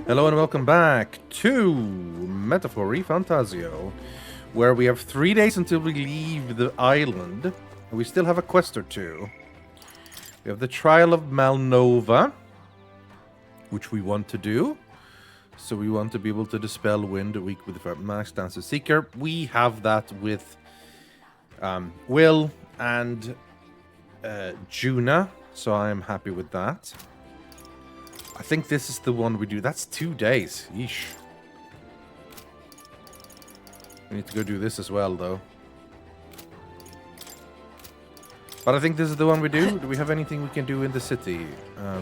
Hello and welcome back to Metaphor ReFantazio, where we have 3 days until we leave the island. And we still have a quest or two. We have the Trial of Malnova, which we want to do. So we want to be able to dispel wind a week with the Max Dancer Seeker. We have that with Will and Juna, so I am happy with that. I think this is the one we do. That's 2 days. Yeesh. We need to go do this as well, though. But I think this is the one we do. Do we have anything we can do in the city? No,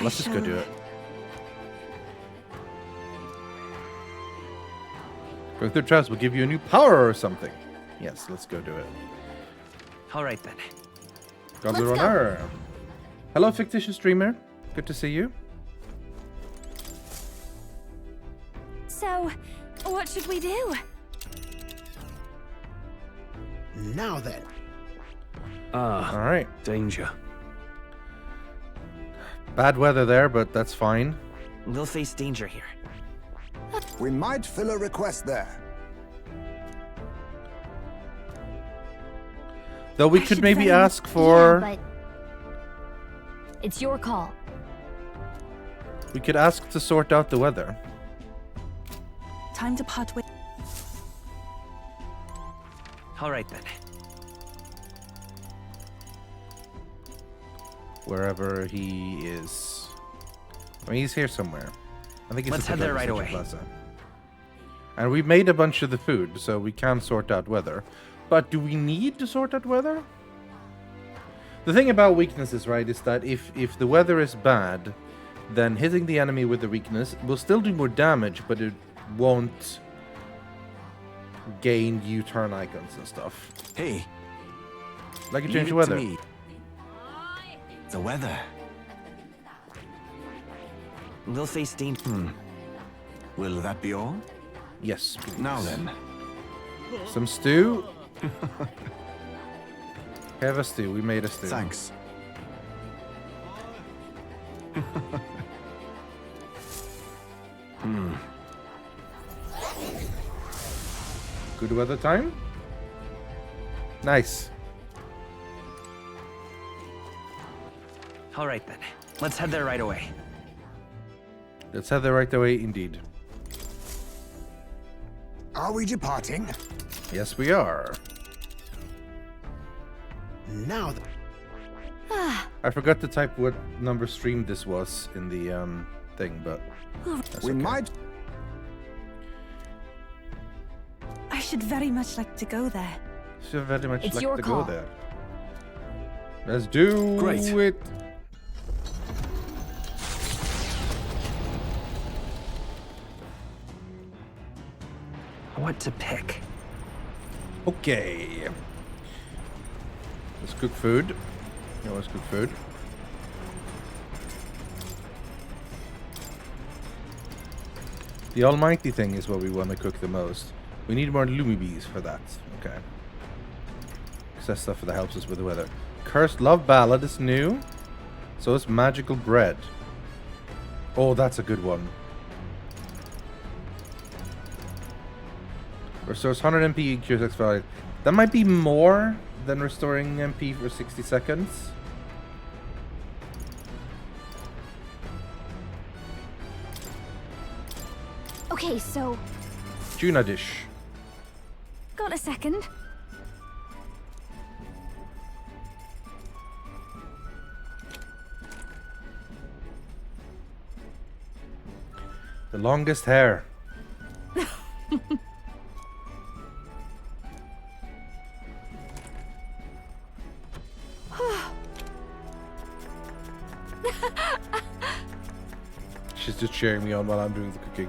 let's just go do it. Going through trials will give you a new power or something. Yes, let's go do it. All right, then. Godly Runner. Hello, fictitious streamer. Good to see you. So, what should we do? Now then. All right. Danger. Bad weather there, but that's fine. We'll face danger here. We might fill a request there. Though we I could should maybe say- ask for... Yeah, but it's your call. We could ask to sort out the weather. Time to part with. All right, then. Wherever he is. I mean, he's here somewhere. I think he's Let's at the head there right Legislature away. Plaza. And we made a bunch of the food, so we can sort out weather. But do we need to sort out weather? The thing about weaknesses, right, is that if the weather is bad, then hitting the enemy with the weakness will still do more damage, but it won't gain U-turn icons and stuff. Hey, Like you leave change the it to weather. me. The weather. We'll face danger. Will that be all? Yes, please. Now then. Some stew. Have a stew. We made a stew. Thanks. Good weather time. Nice. All right, then. Let's head there right away. Let's head there right away, indeed. Are we departing? Yes, we are. Now then. I forgot to type what number stream this was in the thing, but that's We okay. might. I should very much like to go there. So very much It's like your to call. go there. Let's do Great. it. What to pick? Okay. Let's cook food. Yeah, let's cook food. The almighty thing is what we want to cook the most. We need more Lumi bees for that. Okay. Because that's stuff that helps us with the weather. Cursed Love Ballad is new. So is Magical Bread. Oh, that's a good one. Restores 100 MP, cures X value. That might be more than restoring MP for 60 seconds. Okay, so, Tuna dish. got a second? The longest hair. She's just cheering me on while I'm doing the cooking.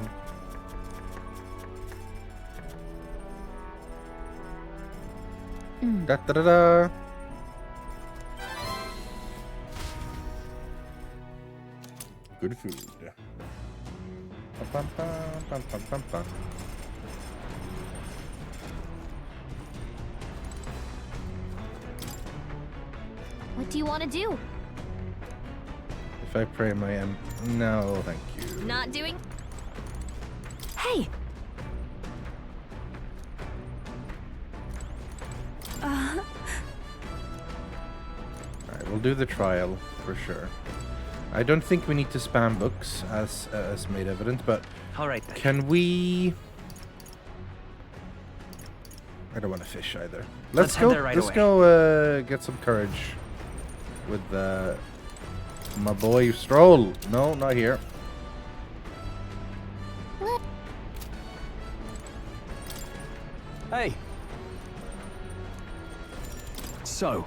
Da da da da. Good food. Pam, pam, pam, pam, pam, pam. What do you want to do? If I pray my no, thank you. Not doing. Hey! Alright, we'll do the trial for sure. I don't think we need to spam books as made evident, but All right then. can we? I don't want to fish either. Let's head go. there right Let's away. go get some courage with my boy Stroll. No, not here. Hey. So.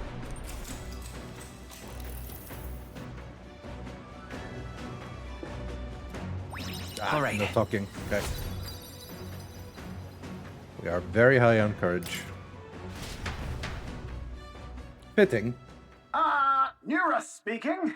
All right. No talking. Okay. We are very high on courage. Fitting. Nura speaking.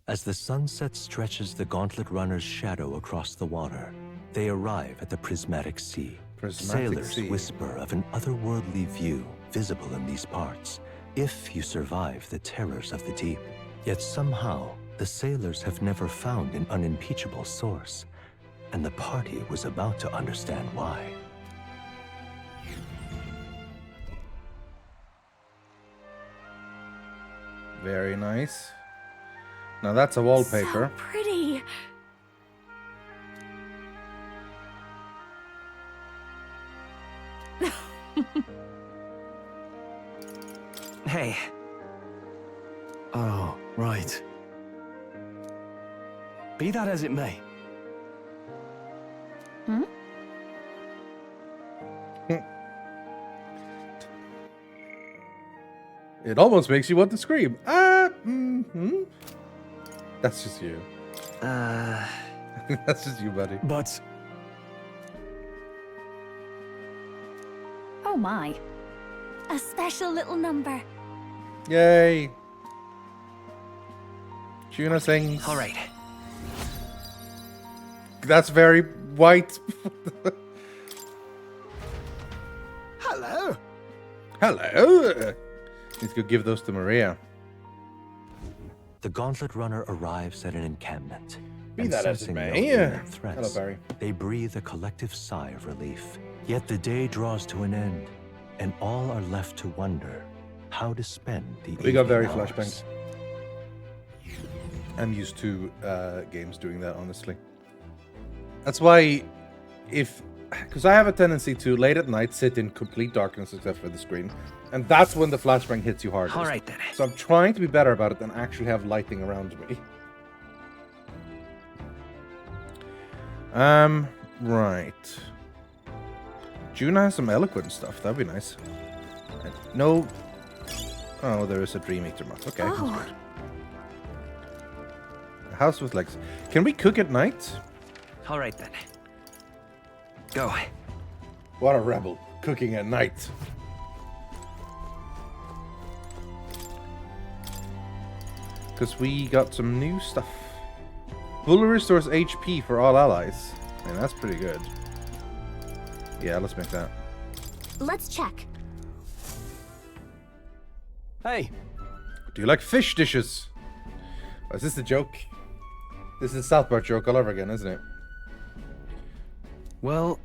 As the sunset stretches the gauntlet runner's shadow across the water, they arrive at the prismatic sea. Prismatic Sailors sea. whisper of an otherworldly view visible in these parts, if you survive the terrors of the deep. Yet somehow, the sailors have never found an unimpeachable source, and the party was about to understand why. Very nice. Now that's a wallpaper. So pretty. Hey. Oh, right. Be that as it may. It almost makes you want to scream. That's just you. That's just you, buddy. But Oh my. A special little number. Yay. Juna sings. All right. That's very white. hello. Hello. Need to go give those to Maria. The gauntlet runner arrives at an encampment. Be and that as it sensing no may. imminent Hello, threats, Barry. they breathe a collective sigh of relief. Yet the day draws to an end, and all are left to wonder how to spend the We got evening very hours. flashbangs. I'm used to games doing that, honestly. That's why, because I have a tendency to late at night sit in complete darkness except for the screen, and that's when the flashbang hits you hardest. All right then. So I'm trying to be better about it and actually have lighting around me. Right. Juna has some eloquent stuff. That'd be nice. No. Oh, there is a Dream Eater moth. Okay. that's Oh. good. A house with legs. Can we cook at night? All right then. Go. What a rebel. Cooking at night. Because we got some new stuff. Bullet restores HP for all allies. Man, that's pretty good. Yeah, let's make that. Let's check. Hey. Do you like fish dishes? Oh, is this the joke? This is a South Park joke all over again, isn't it? Well,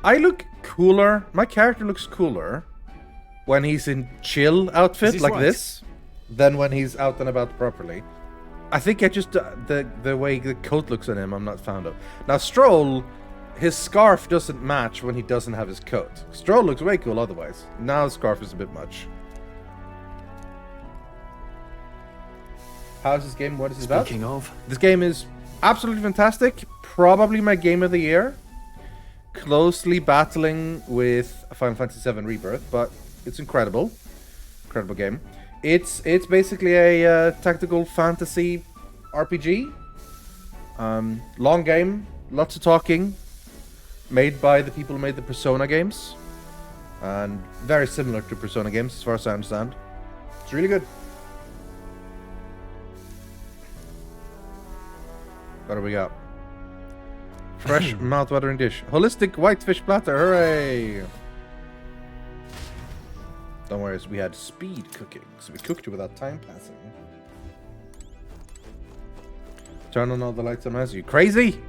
I look cooler. My character looks cooler when he's in chill outfit this like right? this than when he's out and about properly. I think I just the way the coat looks on him, I'm not fond of. Now Stroll, his scarf doesn't match when he doesn't have his coat. Stroll looks way cool otherwise. Now his scarf is a bit much. How's this game? What is it about? Speaking of, This game is absolutely fantastic. Probably my game of the year. Closely battling with Final Fantasy VII Rebirth, but it's incredible. Incredible game. It's basically a tactical fantasy RPG. Long game, lots of talking. Made by the people who made the Persona games. And very similar to Persona games, as far as I understand. It's really good. What do we got? Fresh mouth-watering dish. Holistic white fish platter, hooray! Don't worry, we had speed cooking, so we cooked without time passing. Turn on all the lights on as you crazy?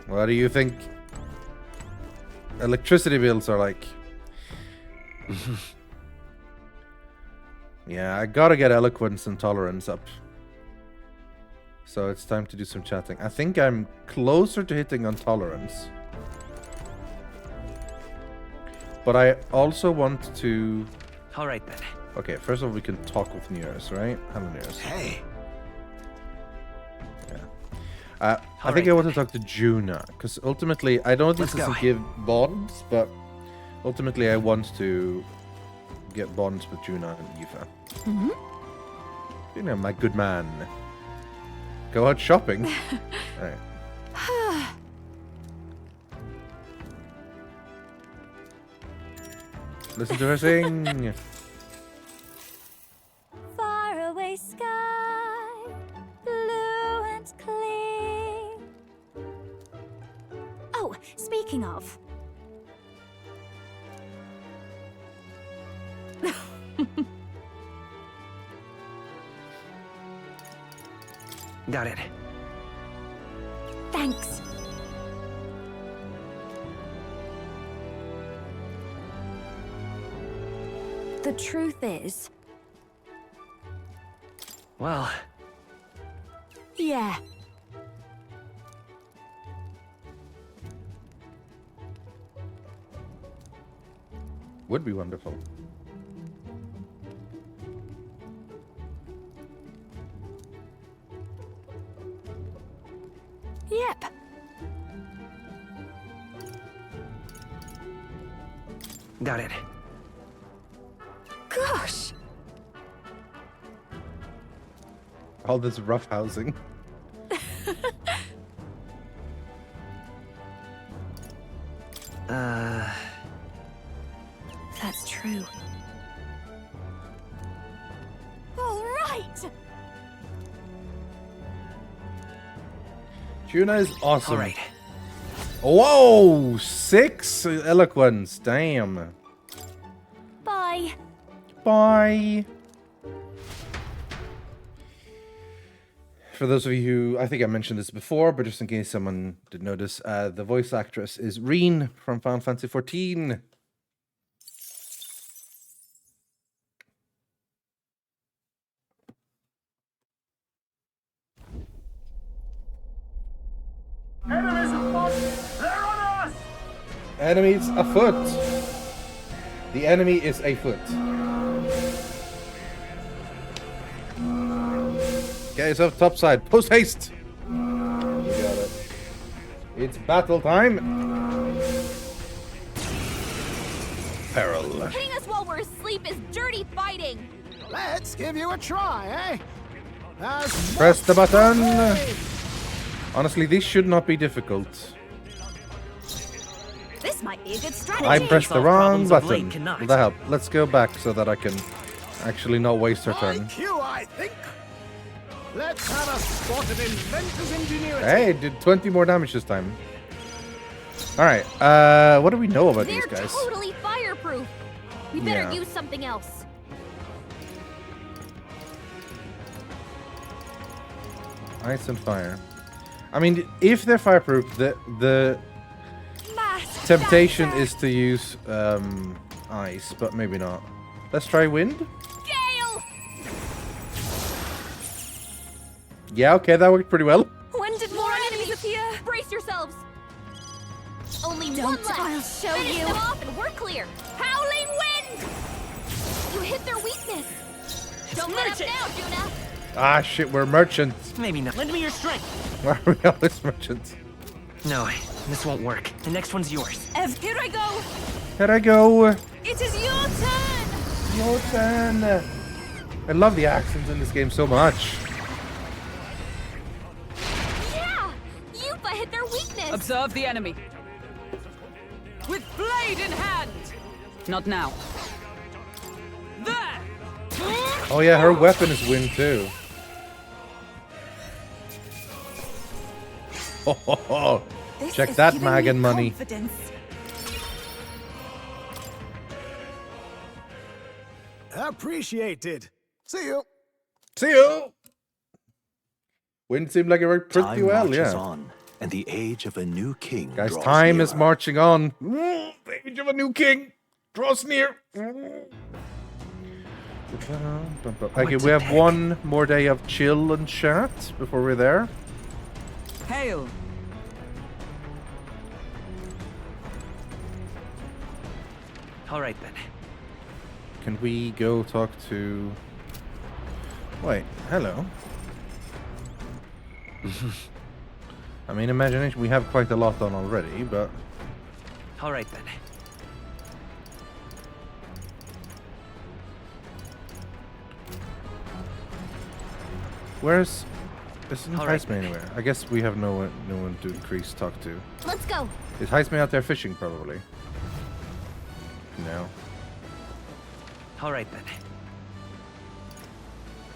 What do you think electricity bills are like? Yeah, I gotta get eloquence and tolerance up. So it's time to do some chatting. I think I'm closer to hitting on tolerance. But I also want to... All right then. Okay, first of all, we can talk with Nears, right? Hello, Nears. Hey. I think I want to talk to Juna, because ultimately, I know this doesn't give bonds, but ultimately I want to get bonds with Juna and Eva. Mm-hmm. You know, my good man. Go out shopping. Alright. Listen to her sing. Far away sky, blue and clear. Oh, speaking of. Got it. Thanks. The truth is... Well, Yeah. Would be wonderful. Yep. got it. Gosh. All this rough housing. That's true. All right. Juna is awesome. All right. Whoa! 6 eloquence. Damn. Bye. Bye. For those of you who, I think I mentioned this before, but just in case someone did notice, the voice actress is Reen from Final Fantasy XIV. Enemies afoot! They're on us! Enemies afoot. The enemy is afoot. Get yourself topside. Post haste. You got it. It's battle time. Peril. Hitting us while we're asleep is dirty fighting. Let's give you a try, eh? There's Press the button. way. Honestly, this should not be difficult. This might be a good strategy. I pressed the Solve wrong problems of button. late cannot. Will that help? Let's go back so that I can actually not waste her turn. IQ, I think. Let's have a spot of inventor's ingenuity. Hey, did 20 more damage this time. Alright, what do we know about They're these guys? totally fireproof. We better Yeah. use something else. Ice and fire. I mean, if they're fireproof, the Mask temptation dancer. is to use ice, but maybe not. Let's try wind. Gale! Yeah, okay, that worked pretty well. When did more enemies appear? Brace yourselves. Only one left. I'll show Finish you. Them off and we're clear. Howling wind! You hit their weakness. Don't let up now, Juna. Ah, shit, we're merchants. Maybe not. Lend me your strength. Why are we always merchants? No, this won't work. The next one's yours. Here I go. Here I go. It is your turn. Your turn. I love the accents in this game so much. Yeah! Yupa hit their weakness. Observe the enemy. With blade in hand. Not now. There! Oh yeah, her weapon is wind too. Ho, ho, ho. This Check is that giving mag me and money. confidence. Appreciated. See you. See you! Wind seemed like it worked pretty Time well, marches yeah. on, and the age of a new king Guys, draws time is nearer. marching on. The age of a new king draws near. Okay, we have one more day of chill and chat before we're there. Hail! All right then. Can we go talk to... Wait, hello. I mean, imagination, we have quite a lot on already, but... All right then. Where's... Isn't All right, Heisman then. anywhere? I guess we have no one to increase talk to. Let's go. Is Heisman out there fishing, probably? No. All right then.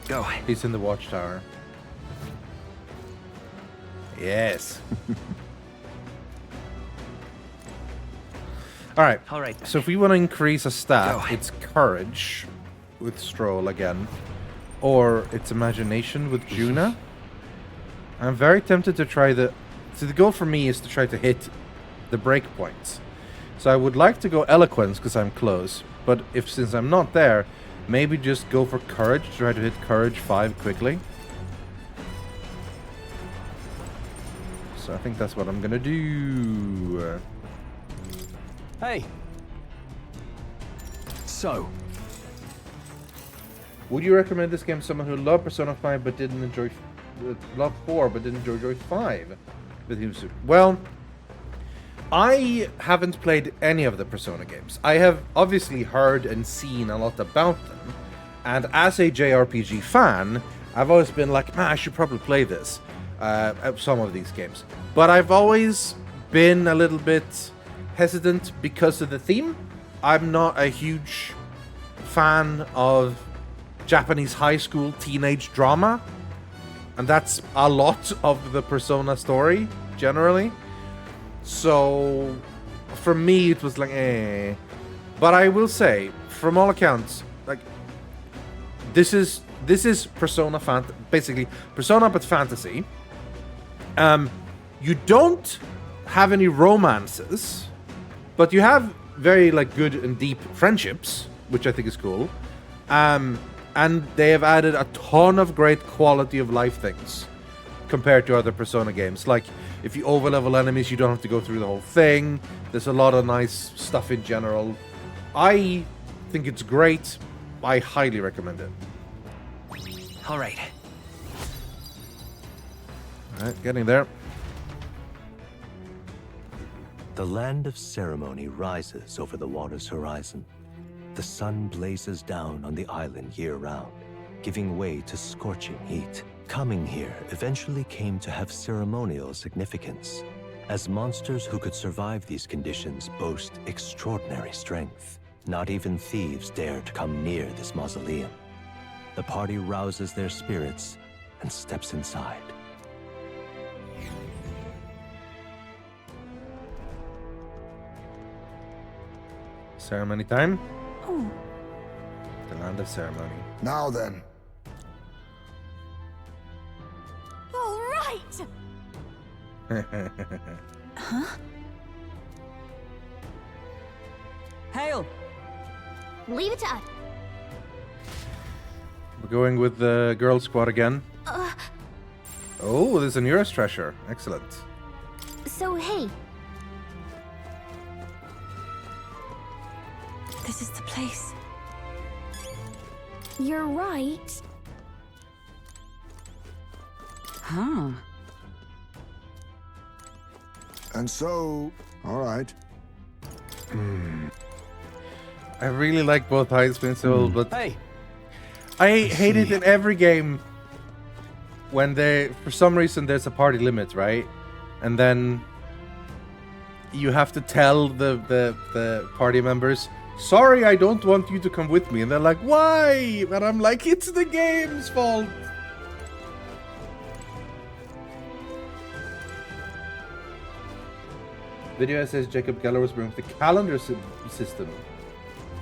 Go. He's in the watchtower. Yes. Alright, All right then. so if we want to increase a stat, Go. it's courage with Stroll again. Or it's imagination with Juna. I'm very tempted to try the... So the goal for me is to try to hit the breakpoints. So I would like to go eloquence because I'm close. But since I'm not there, maybe just go for courage. Try to hit courage 5 quickly. So I think that's what I'm gonna do. Hey. So, Would you recommend this game to someone who loved Persona 5 but didn't enjoy... loved 4 but didn't enjoy 5? Well, I haven't played any of the Persona games. I have obviously heard and seen a lot about them. And as a JRPG fan, I've always been like, man, I should probably play this. Some of these games. But I've always been a little bit hesitant because of the theme. I'm not a huge fan of Japanese high school teenage drama. And that's a lot of the Persona story, generally. So, for me, it was like, eh. But I will say, from all accounts, like, this is Persona basically Persona but fantasy. You don't have any romances, but you have very like good and deep friendships, which I think is cool. And they have added a ton of great quality of life things compared to other Persona games. Like, if you overlevel enemies, you don't have to go through the whole thing. There's a lot of nice stuff in general. I think it's great. I highly recommend it. All right. Alright, getting there. The land of ceremony rises over the water's horizon. The sun blazes down on the island year-round, giving way to scorching heat. Coming here eventually came to have ceremonial significance, as monsters who could survive these conditions boast extraordinary strength. Not even thieves dare to come near this mausoleum. The party rouses their spirits and steps inside. Ceremony time. Oh, The land of ceremony. Now then. All right. Hail! Leave it to us. We're going with the girl squad again. Oh, there's a nearest treasure. Excellent. So, hey, this is the place. you're right. Huh. And so, all right. I really like both Heisman and Soul, but hey. I hate it in every game when for some reason there's a party limit, right? And then you have to tell the party members, sorry, I don't want you to come with me. And they're like, why? And I'm like, it's the game's fault. Video says Jacob Geller was bringing the calendar system.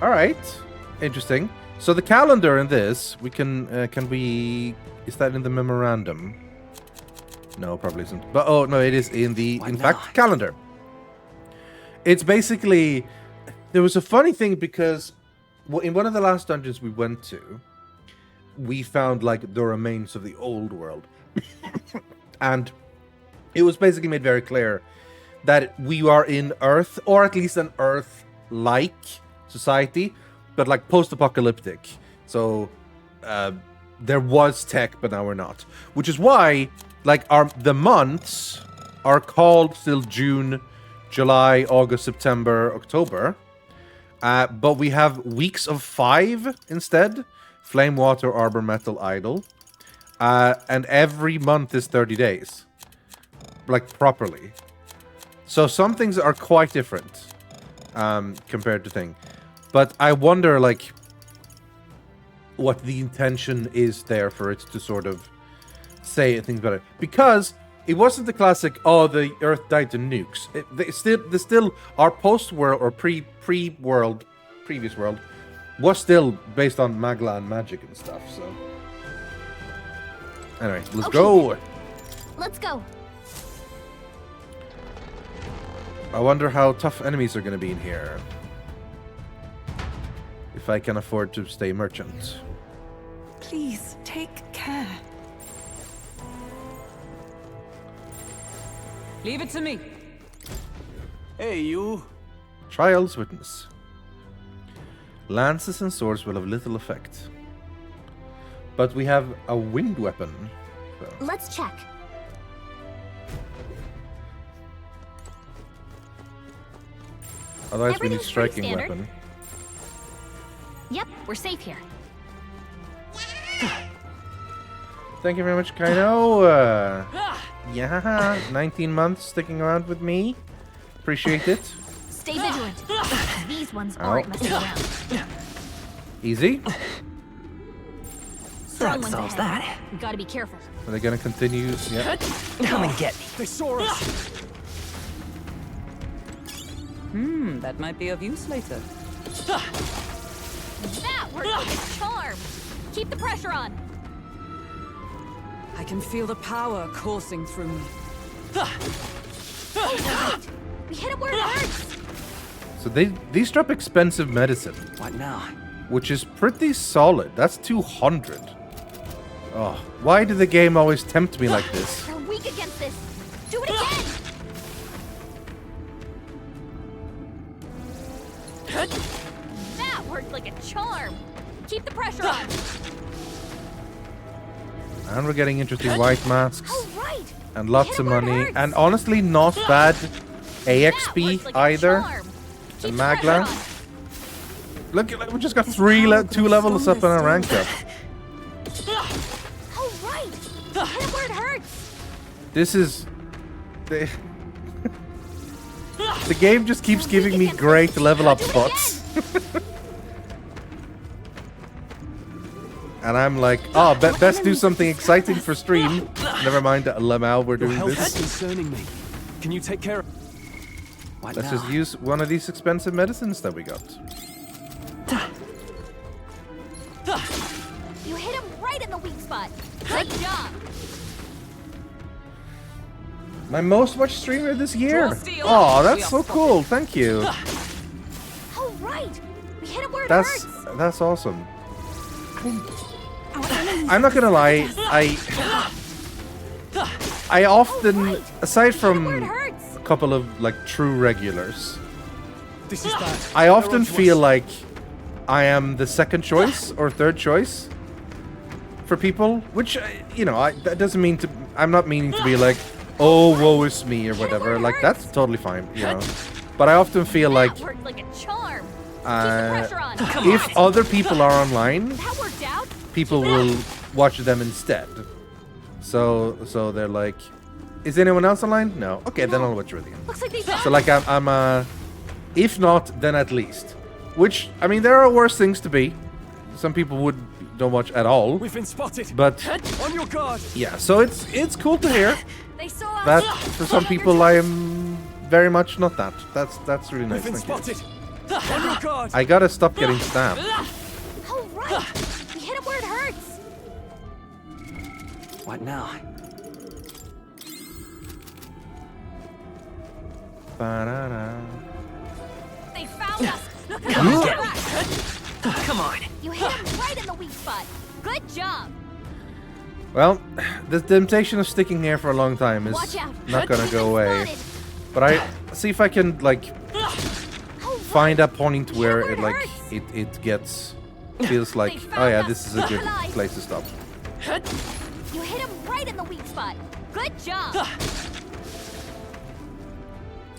Alright. Interesting. So the calendar in this, we can we... Is that in the memorandum? No, probably isn't. But, oh, no, it is in the, in fact, calendar. It's basically... There was a funny thing because in one of the last dungeons we went to, we found, like, the remains of the old world. And it was basically made very clear that we are in Earth, or at least an Earth-like society, but, like, post-apocalyptic. So, there was tech, but now we're not. Which is why, like, the months are called still June, July, August, September, October. But we have weeks of 5 instead. Flame, Water, Arbor, Metal, Idle. And every month is 30 days. Like, properly. So some things are quite different. Compared to thing. But I wonder, like, what the intention is there for it to sort of say things better. Because it wasn't the classic, oh, the Earth died to nukes. They still our post-world or pre-world, previous world, was still based on Magla and magic and stuff, so... Anyway, let's go! Let's go! I wonder how tough enemies are going to be in here. If I can afford to stay merchant. Please, take care. Leave it to me. Hey, you. Trials witness. Lances and swords will have little effect. But we have a wind weapon. So. Let's check. Otherwise we need Everything's striking pretty standard. weapon. Yep, we're safe here. Thank you very much, Kaino. Yeah, 19 months sticking around with me. Appreciate it. Stay vigilant. These ones aren't messing around. Easy. Strong ones solves ahead. that. We gotta be careful. Are they gonna continue? Yeah. Come and get me. They saw us. That might be of use later. That worked like a charm. Keep the pressure on. I can feel the power coursing through me. We hit him where it hurts. So these drop expensive medicine, What now? which is pretty solid. That's 200. Oh, why did the game always tempt me like this? They're weak against this. Do it again. That worked like a charm. Keep the pressure on. And we're getting interesting white masks. All right. And lots Hit of him where it money. hurts. And honestly, not bad That AXP worked like a either. charm. Keep And the pressure Magla. on. Look, we just got 2 levels up in our rank up. All right. Hit him where it hurts. This is... The game just keeps giving me great level up spots. And I'm like, oh, best do something exciting for stream. Never mind, Lamau, we're Your doing health is this. concerning me. Can you take care of... What Let's now? just use one of these expensive medicines that we got. You hit him right in the weak spot. Good job. My most watched streamer this year. Draw steel. Oh, We that's are so cool. Thank you. All right. We hit him where it That's hurts. that's awesome. I'm not gonna lie, I often, aside Hit him where it from hurts. a couple of like true regulars, This is bad. I They're often onto feel us. like I am the second choice or third choice for people, which you know, that doesn't mean to. I'm not meaning to be like, oh, woe is me or whatever. Like that's totally fine, you know. But I often feel like That worked like a charm. Keep the pressure on. if other people are online, That worked out. people will watch them instead. So they're like, is anyone else online? No. Okay, then I'll watch with you. Looks like they So like I'm if not, then at least. Which I mean, there are worse things to be. Some people don't watch at all. We've been spotted. But On your guard. yeah, so it's cool to hear They saw us. that for some people I am very much not that. That's really nice. We've been Thank you. spotted. On your guard. I gotta stop getting stabbed. All right. We hit him where it hurts. What now? Ba-da-da. They found us. Come on, get me. Come on. You hit him right in the weak spot. Good job. Well, the temptation of sticking here for a long time is Watch out. not gonna go away. Spotted. But I see if I can like Oh, find a point where where it it like hurts. it gets feels like, They oh yeah, found this us. is a good Alive. place to stop. You hit him right in the weak spot. Good job.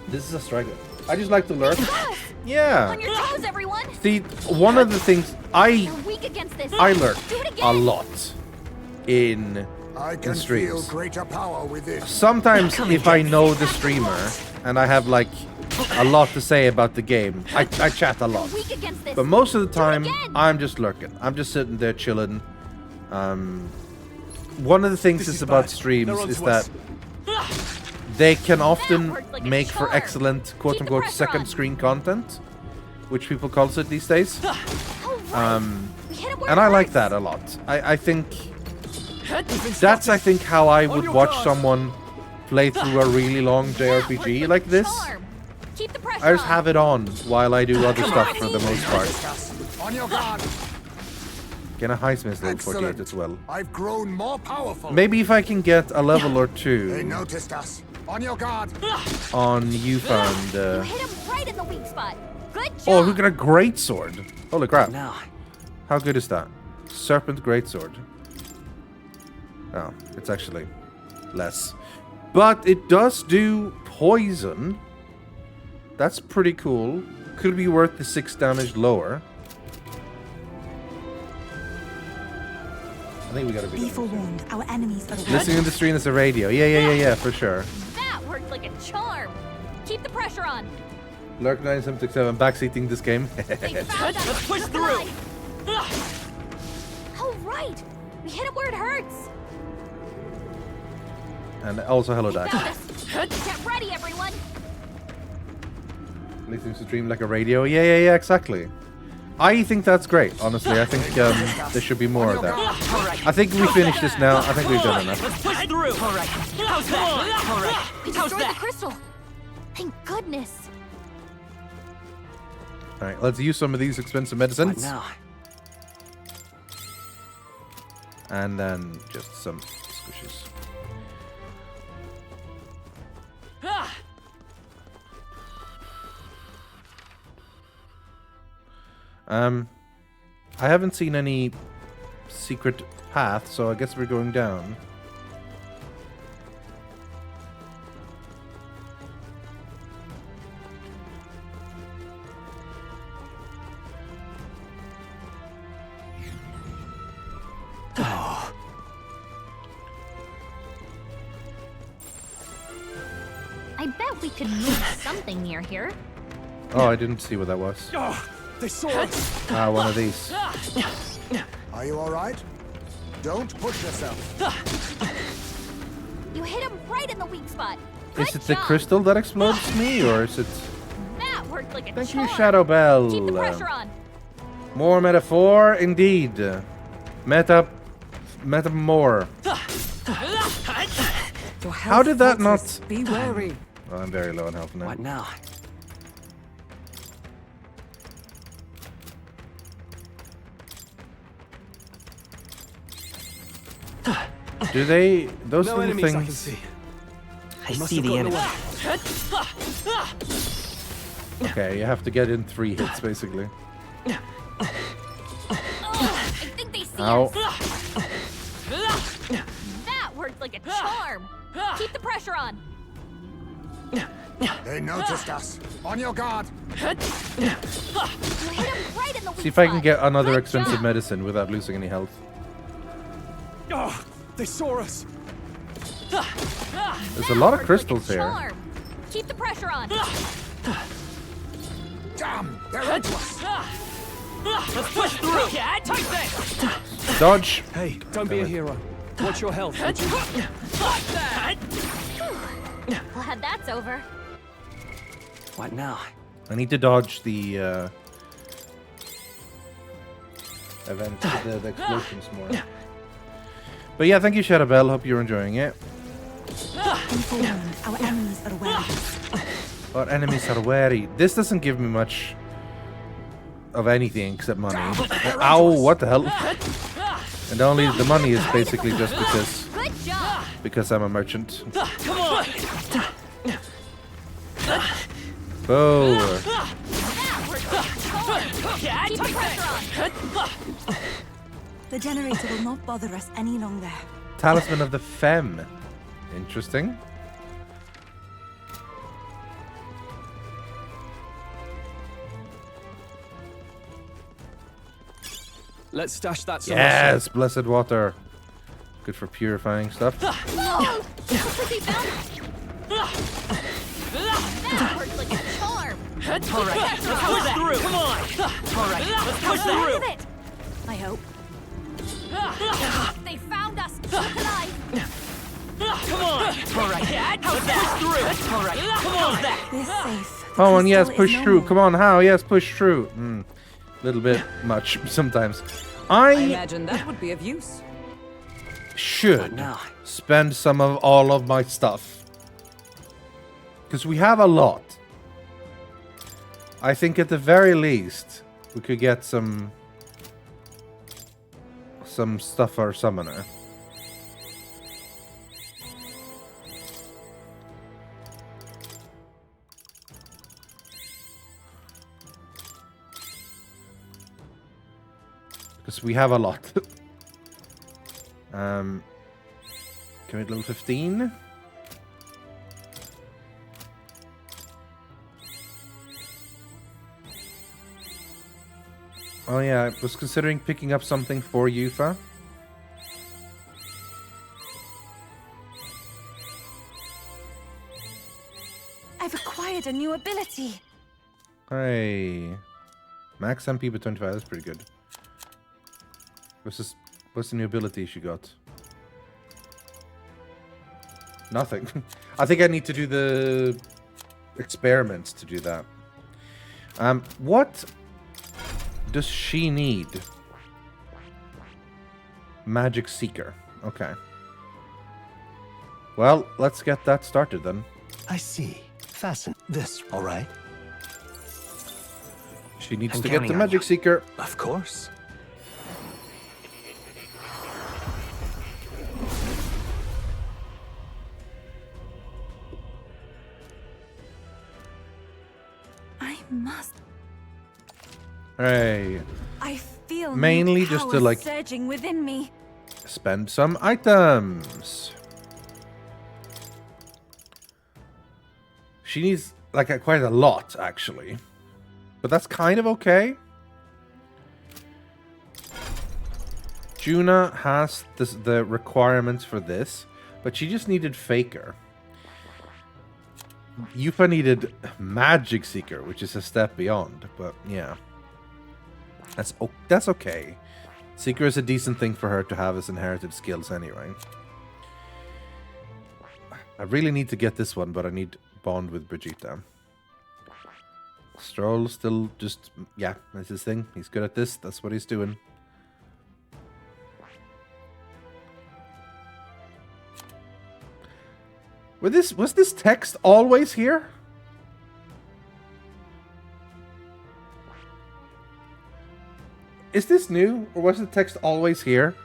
This is a struggle. I just like to lurk. Yes. Yeah. On your toes, everyone. See, one of the things You're weak against this. I lurk Do it again. a lot in I can feel streams. greater power with this. Sometimes if I know the streamer and I have like a lot to say about the game, I chat a lot. Weak against this. But most of the Do it time, again. I'm just lurking. I'm just sitting there chilling. One of the things This is is about bad. streams They're on is to that us. they can often worked like a make for charm. excellent Keep the quote-unquote pressure second on. screen content, which people calls it these days. Oh, right. We hit him where And it I like hurts. that a lot. I think that's I think how I would your watch guard. someone play through a really long That worked JRPG like like a this. charm. Keep the pressure I just on. have it on while I do other stuff for the most part. On your guard. Get a high smith level 48 Excellent. as well. I've grown more powerful. Maybe if I can get a level or They two noticed us. On your guard. on you found. You hit him right in the weak spot. Good job. Oh, who got a great sword? Holy crap! Now. How good is that? Serpent greatsword. Oh, it's actually less, but it does do poison. That's pretty cool. Could be worth the 6 damage lower. I think we gotta Be forewarned, our enemies are listening to the stream as a radio. Yeah, for sure. That worked like a charm. Keep the pressure on. Lurk 9767 backseating this game. They found us. Let's push Look through. alive. Oh, right. We hit him where it hurts. And also hello, Dak. Got this. Get ready, everyone. Listening to stream like a radio. Yeah, exactly. I think that's great, honestly. I think there should be more of that. I think we finished this now. I think we've done enough. Let's push through. All right. How's that? All right. We How's destroyed the that? crystal. Thank goodness. Alright, let's use some of these expensive What medicines. now? And then just some squishes. I haven't seen any secret path, so I guess we're going down. I bet we could move something near here. Oh, I didn't see what that was. Oh, they saw us. Ah, one of these. Are you all right? Don't push yourself. You hit him right in the weak spot. Good Is it the job. crystal that explodes me, or is it... That worked like a Thank charm. you, Shadow Bell. Keep the pressure on. More metaphor, indeed. Meta more. How did that not... Be wary. Oh, I'm very low on health now. What now? Do they... Those No little enemies I can things... see. I Must see have the gotten enemy. away. Okay, you have to get in 3 hits, basically. I think they see Ow. us. That worked like a charm. Keep the pressure on. They noticed us. On your guard. You hit him right in the weak See if I can spot. get another Good expensive job. medicine without losing any health. Oh, they saw us. There's a lot of That worked crystals like a here. charm. Keep the pressure on. Damn, they're onto us. Let's push through. Yeah, take that. Dodge! Hey, don't be a hero. Watch your health. would you? Glad that's over. What now? I need to dodge the event, the explosions more. But yeah, thank you, Shadowbell. Hope you're enjoying it. Inform, our enemies are wary. Our enemies are wary. This doesn't give me much of anything except money. Ow, what the hell? And only the money is basically just because I'm a merchant. Come on! Bow. The generator will not bother us any longer. Talisman of the Femme. Interesting. Let's stash that. Yes, blessed water. Good for purifying stuff. That worked like a charm. All right, let's push through. Come on. All right, let's push through. I hope. They found us. Alive. Come on. All right, let's push through. All right, come on. We're safe. The Oh, and yes, crystal is push no through. more. Come on, how? Yes, push through. Little bit much sometimes. I I imagine that would be of use. should now? spend some of all of my stuff. Because we have a lot. I think at the very least, we could get some stuff for our summoner. Because we have a lot. Can we level 15? Oh yeah, I was considering picking up something for Yufa. I've acquired a new ability. Hey. Max MP but 25, that's pretty good. What's the new ability she got? Nothing. I think I need to do the experiments to do that. What does she need? Magic Seeker. Okay. Well, let's get that started then. I see. Fasten this, all right? She needs I'm to get counting the on Magic you. Seeker. Of course. I must. Hey. I feel Mainly new just to, power like- surging within me. Spend some items. She needs like quite a lot actually, but that's kind of okay. Juna has the requirements for this, but she just needed Faker. Yufa needed Magic Seeker, which is a step beyond, but yeah. That's okay. Seeker is a decent thing for her to have as inherited skills anyway. I really need to get this one, but I need Bond with Brigitte. Stroll still just... Yeah, that's his thing. He's good at this. That's what he's doing. Was this text always here? Is this new, or was the text always here?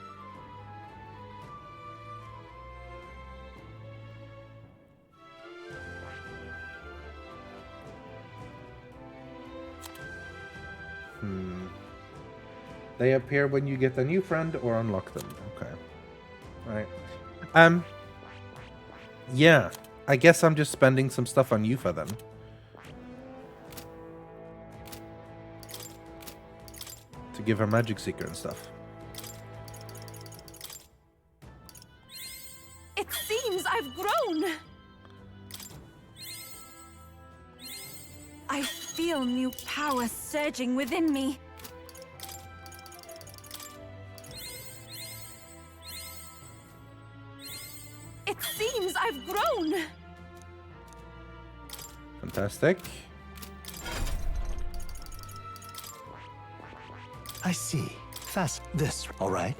They appear when you get a new friend or unlock them. Okay. Alright. Yeah. I guess I'm just spending some stuff on Yufa then. To give her Magic Seeker and stuff. It seems I've grown. I feel new power surging within me. It seems I've grown. Fantastic. I see. fast. This, all right?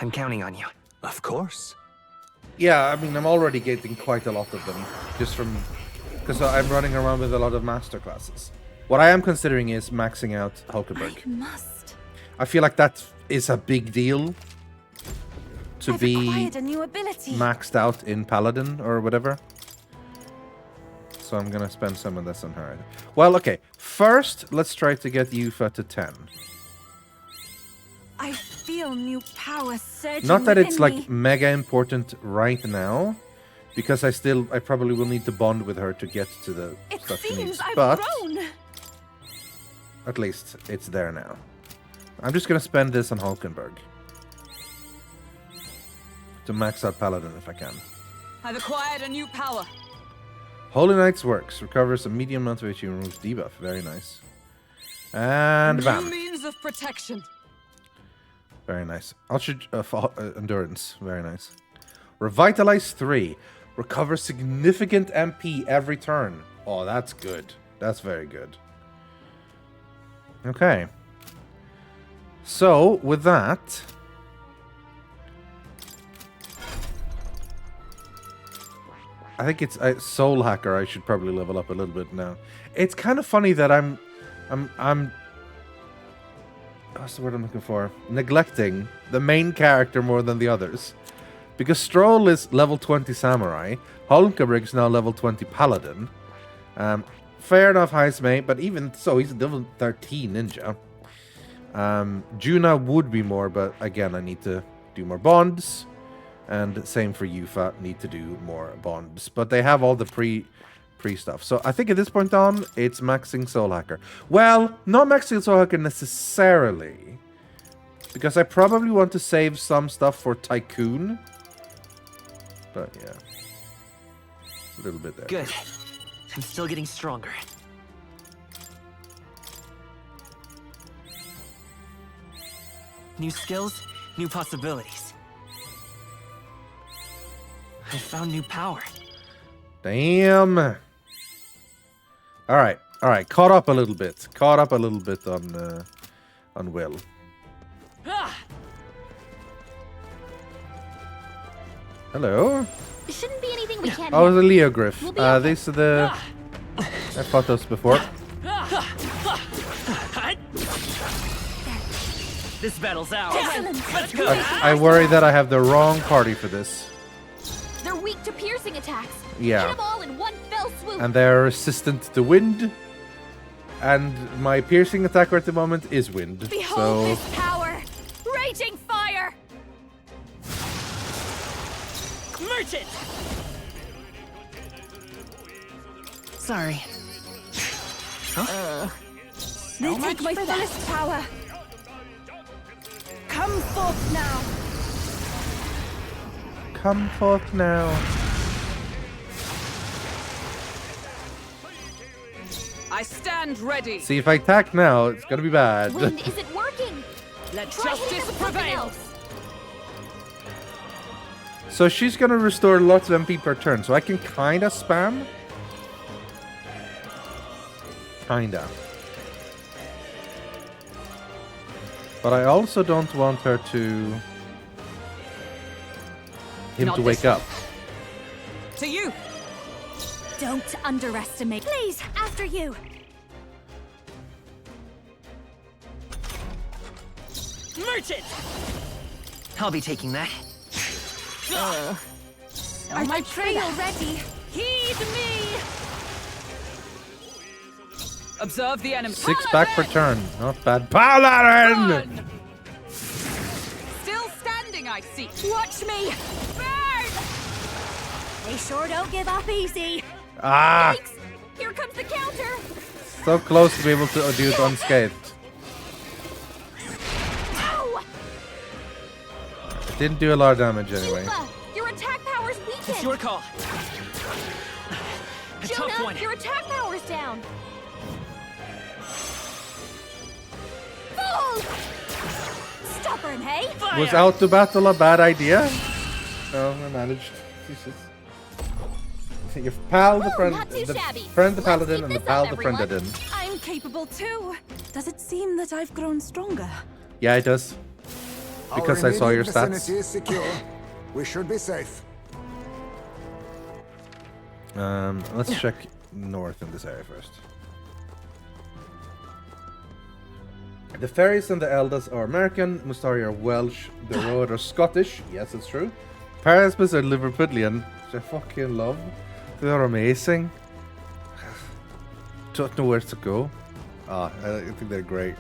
I'm counting on you. Of course. Yeah, I mean, I'm already getting quite a lot of them, just from... Because I'm running around with a lot of master classes. What I am considering is maxing out Hulkenberg. I must. I feel like that is a big deal to I've be acquired a new ability. maxed out in Paladin or whatever. So I'm gonna spend some of this on her. Well, okay. First, let's try to get Yufa to 10. I feel new power surging Not that it's within like me. mega important right now, because I probably will need to bond with her to get to the It stuff she needs. seems I've But grown. at least it's there now. I'm just gonna spend this on Hulkenberg to max out Paladin if I can. I've acquired a new power. Holy Knight's works. Recovers a medium amount of HP, removes debuff. Very nice. And New bam. means of protection. Very nice. Endurance. Very nice. Revitalize 3. Recover significant MP every turn. Oh, that's good. That's very good. Okay. So, with that... I think it's Soul Hacker. I should probably level up a little bit now. It's kind of funny that I'm what's the word I'm looking for? Neglecting the main character more than the others. Because Stroll is level 20 Samurai. Hulkenberg is now level 20 Paladin. Fair enough, Heismay, but even so, he's a level 13 Ninja. Juna would be more, but again, I need to do more bonds. And same for Yufa, need to do more bonds. But they have all the pre stuff. So I think at this point on, it's maxing Soul Hacker. Well, not maxing Soul Hacker necessarily. Because I probably want to save some stuff for Tycoon. But yeah. A little bit there. Good. I'm still getting stronger. New skills, new possibilities. I found new power. Damn. All right. Caught up a little bit. On Will. Hello. Shouldn't be anything we can't Oh, handle. the Leo Griff. We'll be okay. These are the... I fought those before. This battle's out. Let's go. I worry that I have the wrong party for this. They're weak to piercing attacks. Yeah. Hit them all in one fell swoop. And they're resistant to wind. And my piercing attacker at the moment is wind. Behold So this power! Raging fire! Merchant! Sorry. They take my fullest power. Come forth now. come forth now. I stand ready. See, if I attack now, it's gonna be bad. Wind isn't working. Let Try hitting justice it with something prevail. else. So she's gonna restore lots of MP per turn, so I can kinda spam. Kinda. But I also don't want her to... him Not to this wake up. To you. Don't underestimate. Please, after you. Merchant! I'll be taking that. Are my trail ready? Heed me. Observe the enemy. 6 back per turn. Not bad. Paladin! Run. Still standing, I see. Watch me. Burn! They sure don't give up easy. Ah! Yikes! Here comes the counter. So close to be able to do it unscathed. Ow! Didn't do a lot of damage anyway. Yufa, your attack power's It's weakened. your call. A tough Jonah, one. your attack power's down. Fool! Stubborn, hey? Was out to battle a bad idea? No, I managed. Jesus. Your pal, the friend, not too the shabby. friend, the Let's paladin, keep and the this pal, up, the friend, everyone. didn't. I'm capable too. Does it seem that I've grown stronger? Yeah, it does. Because Our I saw your immediate stats. vicinity is secure. We should be safe. Let's check north in this area first. The fairies and the Eldas are American, Mustari are Welsh, the Road are Scottish. Yes, it's true. Paraspis are Liverpudlian, which I fucking love. They're amazing. Don't know where to go. I think they're great.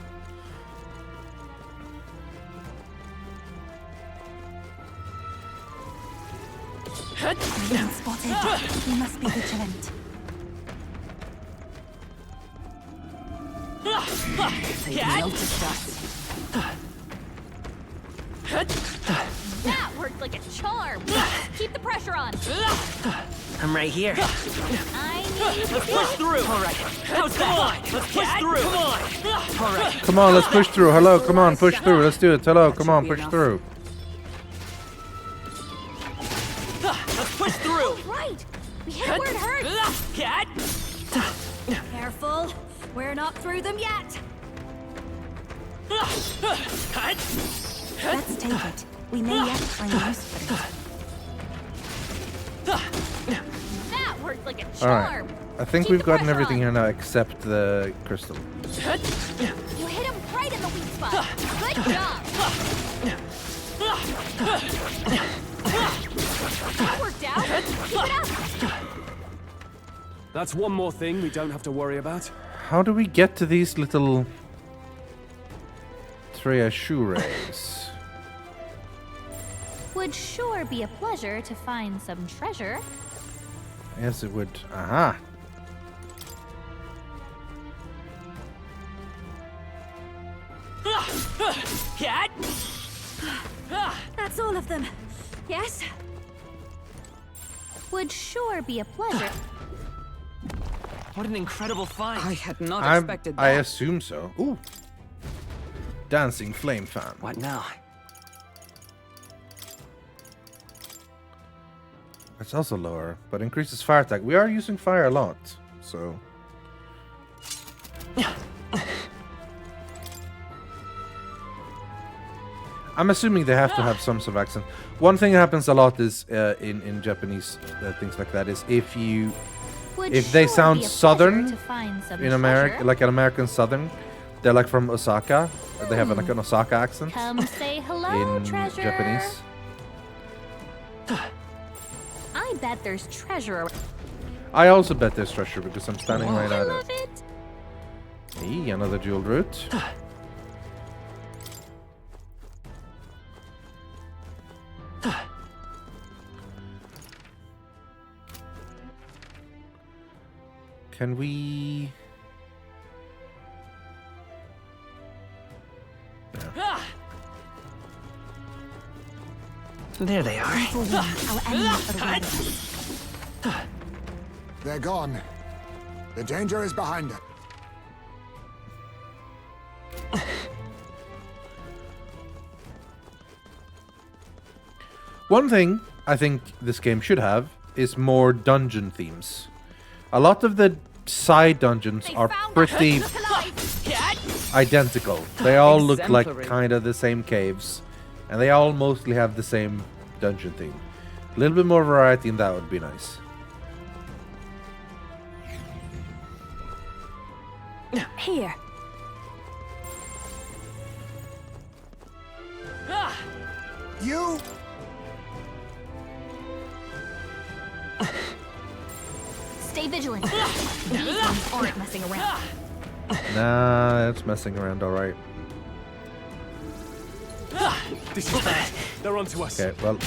Been spotted. We must be vigilant. That worked like a charm. Keep the pressure on. I'm right here. I need Let's push through. All right. How's that? Let's push through. Come on. All right. Come on, let's push through. Hello, come on, push through. Let's do it. Hello, come on, push through. Let's push through. right. We hit where it hurts. Cat. Careful. We're not through them yet. Let's take it. We may yet find use for it. That worked like a Alright. charm. I think Keep we've the gotten pressure everything on. here now except the crystal. You hit him right in the weak spot. Good job. That worked out. Keep it up. That's one more thing we don't have to worry about. How do we get to these little treasures? Would sure be a pleasure to find some treasure. Yes, it would. Aha. Cat. That's all of them. Yes? Would sure be a pleasure. What an incredible find. I had not expected that. I assume so. Ooh. Dancing flame fan. What now? It's also lower, but increases fire attack. We are using fire a lot, so. I'm assuming they have to have some sort of accent. One thing that happens a lot is in Japanese things like that is if they sound southern in America, like an American southern, they're like from Osaka. They have like an Osaka accent Come say hello, in treasure. Japanese. I bet there's treasure. I also bet there's treasure because I'm standing right I at love it. it. Hey, another jeweled root. Can we? There they are. Our enemies are aware of us. They're gone. The danger is behind us. One thing I think this game should have is more dungeon themes. A lot of the side dungeons They are found pretty us. Look alive. identical. They all look like Exemplary. kind of the same caves, and they all mostly have the same dungeon theme. A little bit more variety in that would be nice. Here. You Stay vigilant. These ones aren't messing around. Nah, it's messing around all right. This is bad. They're onto us. Okay, well,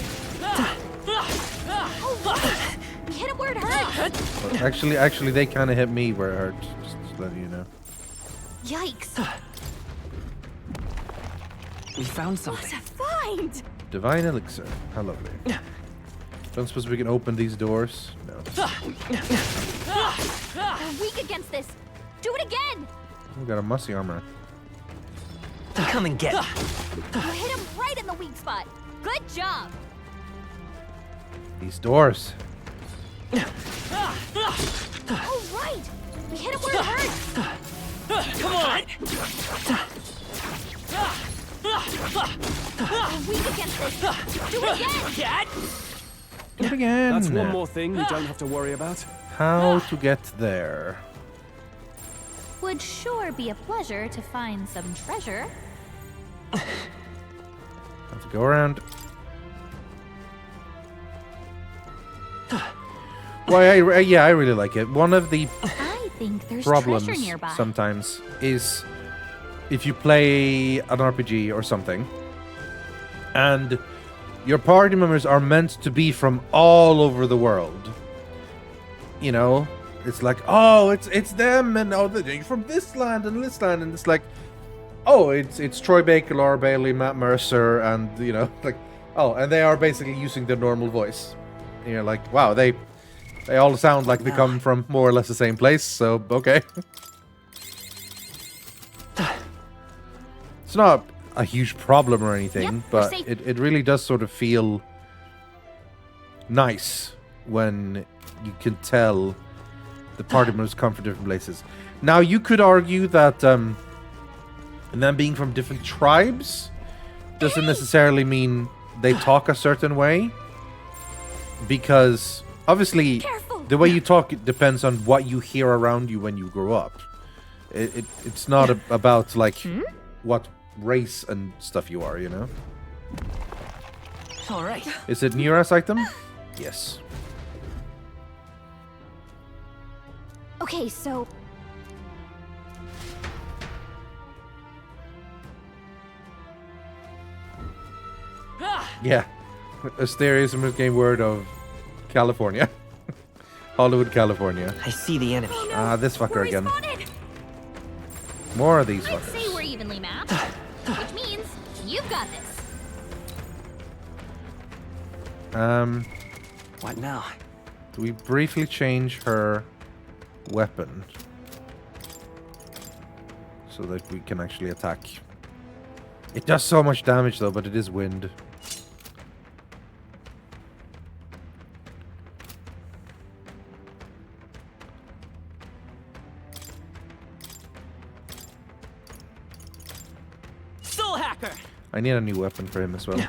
We hit him where it hurts. actually, they kind of hit me where it hurts. Just to let you know. Yikes. We found What something. a find. Divine elixir. How lovely. Don't suppose we can open these doors? No. We're weak against this. Do it again. We got a mussy armor. Come and get. You hit him right in the weak spot. Good job. These doors. Oh, right! We hit him where it hurts! Come on! We're weak against this! Do it again! Cat! Do it again. That's one more thing we don't have to worry about. How to get there? Would sure be a pleasure to find some treasure. Have to go around. Why? I really like it. One of the I think there's problems treasure nearby. sometimes is if you play an RPG or something, and your party members are meant to be from all over the world. You know, it's like, oh, it's them, and oh, they're from this land, and it's like, oh, it's Troy Baker, Laura Bailey, Matt Mercer, and you know, like, oh, and they are basically using their normal voice. And you're like, wow, they all sound like they come from more or less the same place, so okay. It's not a huge problem or anything, Yep, but we're safe. it really does sort of feel nice when you can tell the party members come from different places. Now, you could argue that and them being from different tribes doesn't necessarily mean they talk a certain way, because obviously Careful. the way you talk depends on what you hear around you when you grow up. It's not about like what race and stuff you are, you know. All right. Is it Nira's item? Yes. Okay, so Yeah. Asterius game word of California. Hollywood, California. I see the enemy. oh no, Ah, this fucker we're again. respawted. More of these I'd say fuckers. we're evenly matched, which means you've got this. What now? Do we briefly change her weapon so that we can actually attack? It does so much damage though, but it is wind. Soul hacker! I need a new weapon for him as well.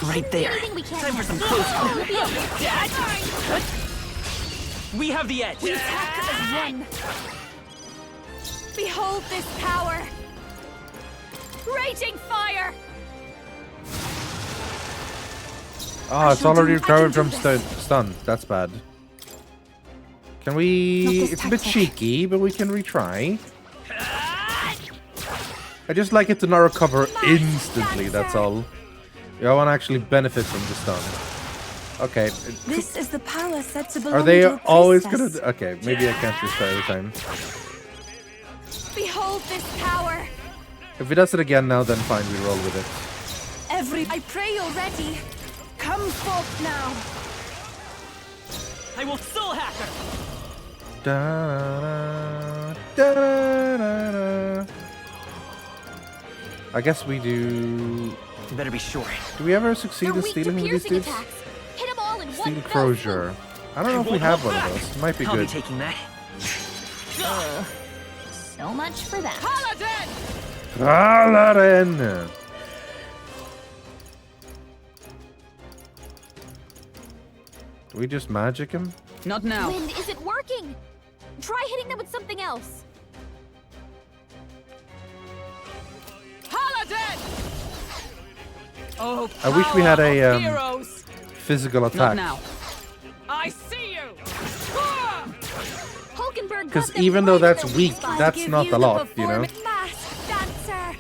Right there. Anything we can't Time for some handle. close Dad! We have the edge. We attack as one. Behold this power! Raging fire! Ah, it's already I can recovered do from stun. That's bad. Can we... Not this It's a bit tactic. cheeky, but we can retry. I just like it to not recover instantly, that's all. Yeah, I want to actually benefit from the stun. Okay. This is the power said to belong Are they to a always priestess. gonna... Okay, maybe I can't retry every time. Behold this power! If he does it again now, then fine, we roll with it. I pray you're ready. Come forth now. I will soul hacker! Da, da, da, da, da. I guess we do... You better be sure. Do we ever succeed They're in weak to stealing these piercing dudes? attacks. Hit them all in Steel one fell Crozier. I don't know if we have one of those. It might be I'll be good. taking that. swoop. So much for that. Paladin! Do we just magic him? Not now. Wind isn't working. Try hitting them with something else. Oh, I wish we had a power of heroes. physical Not attack. now. I see you! Hulkenberg Because got them even though right in that's their weak, spot. that's Give not you a the lot, you know? performance. Masked dancer.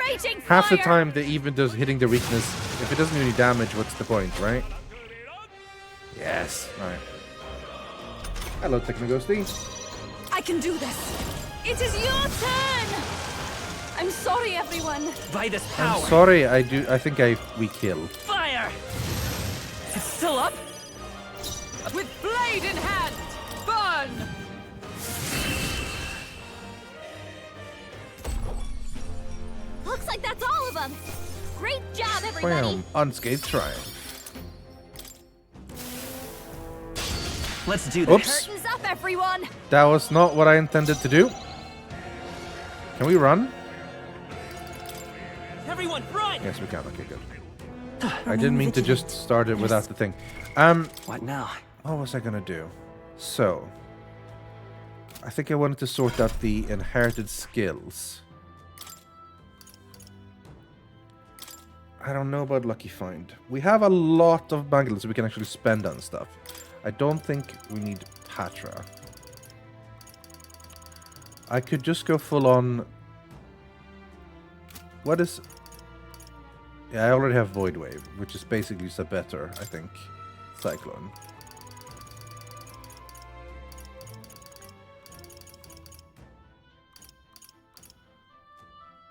Raging Half the fire. time, they even does hitting the weakness. If it doesn't do any damage, what's the point, right? Yes. Alright. Hello, Technoghosty. I can do this. It is your turn. I'm sorry, everyone. By this I'm power! sorry, I think we kill. Fire! It's still up? With blade in hand, burn! Looks like that's all of them. Great job, everybody. Bam. Unscathed triumph. Let's do this. Oops. Curtains up, everyone! That was not what I intended to do. Can we run? Everyone, run! Yes, we can. Okay, good. I didn't mean to just start it without the thing. What now? What was I gonna do? So, I think I wanted to sort out the inherited skills. I don't know about Lucky Find. We have a lot of bangles we can actually spend on stuff. I don't think we need Patra. I could just go full on... What is... Yeah, I already have Void Wave, which is basically just a better, I think, Cyclone.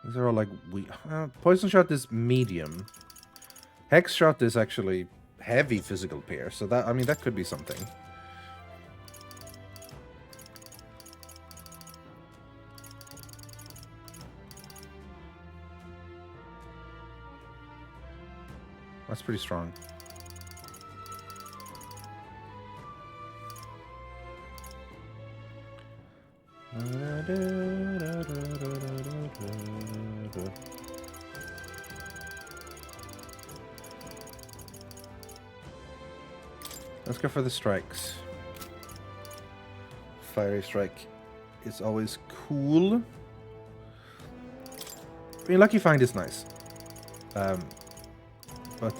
These are all like... Poison Shot is medium. Hex Shot is actually heavy physical pierce, so that, I mean, that could be something. That's pretty strong. Let's go for the strikes. Fiery Strike is always cool. I mean, Lucky Find is nice. But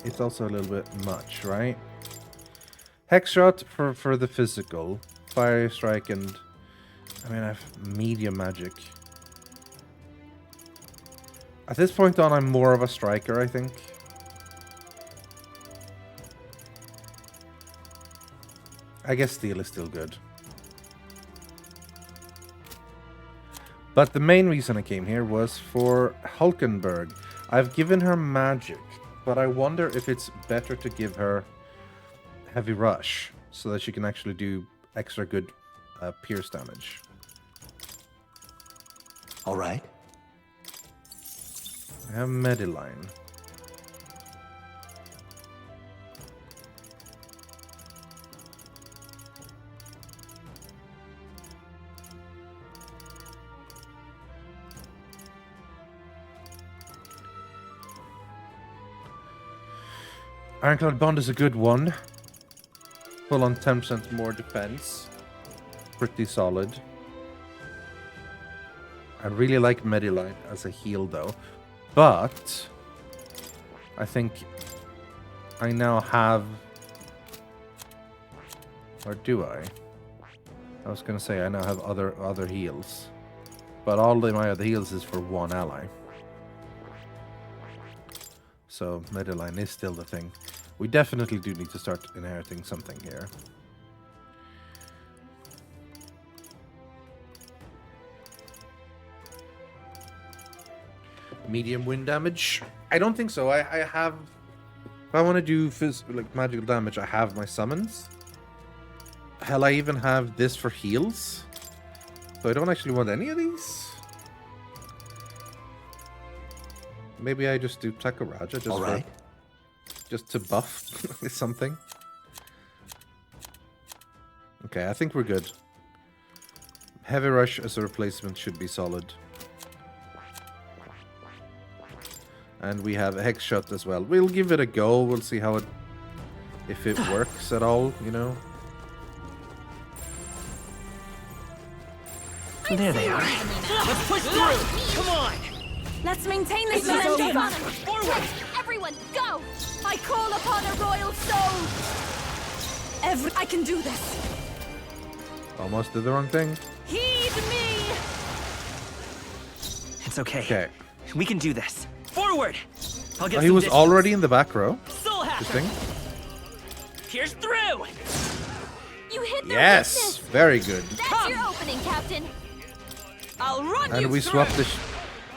it's also a little bit much, right? Hex Shot for the physical. Fiery Strike and... I mean, I have medium magic. At this point on, I'm more of a striker, I think. I guess Steel is still good. But the main reason I came here was for Hulkenberg. I've given her magic, but I wonder if it's better to give her Heavy Rush so that she can actually do extra good pierce damage. All right. I have Mediline. Ironclad Bond is a good one. Full on 10% more defense. Pretty solid. I really like Mediline as a heal though. But I think I now have... Or do I? I was gonna say I now have other heals. But all of my other heals is for one ally. So Mediline is still the thing. We definitely do need to start inheriting something here. Medium wind damage? I don't think so. I have... If I want to do like magical damage, I have my summons. Hell, I even have this for heals. So I don't actually want any of these. Maybe I just do Takaraja just All right. just to buff something. Okay, I think we're good. Heavy Rush as a replacement should be solid. And we have a Hex Shot as well. We'll give it a go. We'll see how it... If it works at all, you know? There they are. Let's push through! Come on! Let's maintain this This is momentum. over. Forward! Everyone, go! I call upon a royal soul. I can do this. Almost did the wrong thing. Heed me. It's okay. Okay. We can do this. Forward! I'll get Oh, he some was distance. already in the back row. Soul Hacker! Interesting. Pierce through! You hit their Yes! weakness. Very good. That's your opening, Captain. I'll run you And we through. swapped the...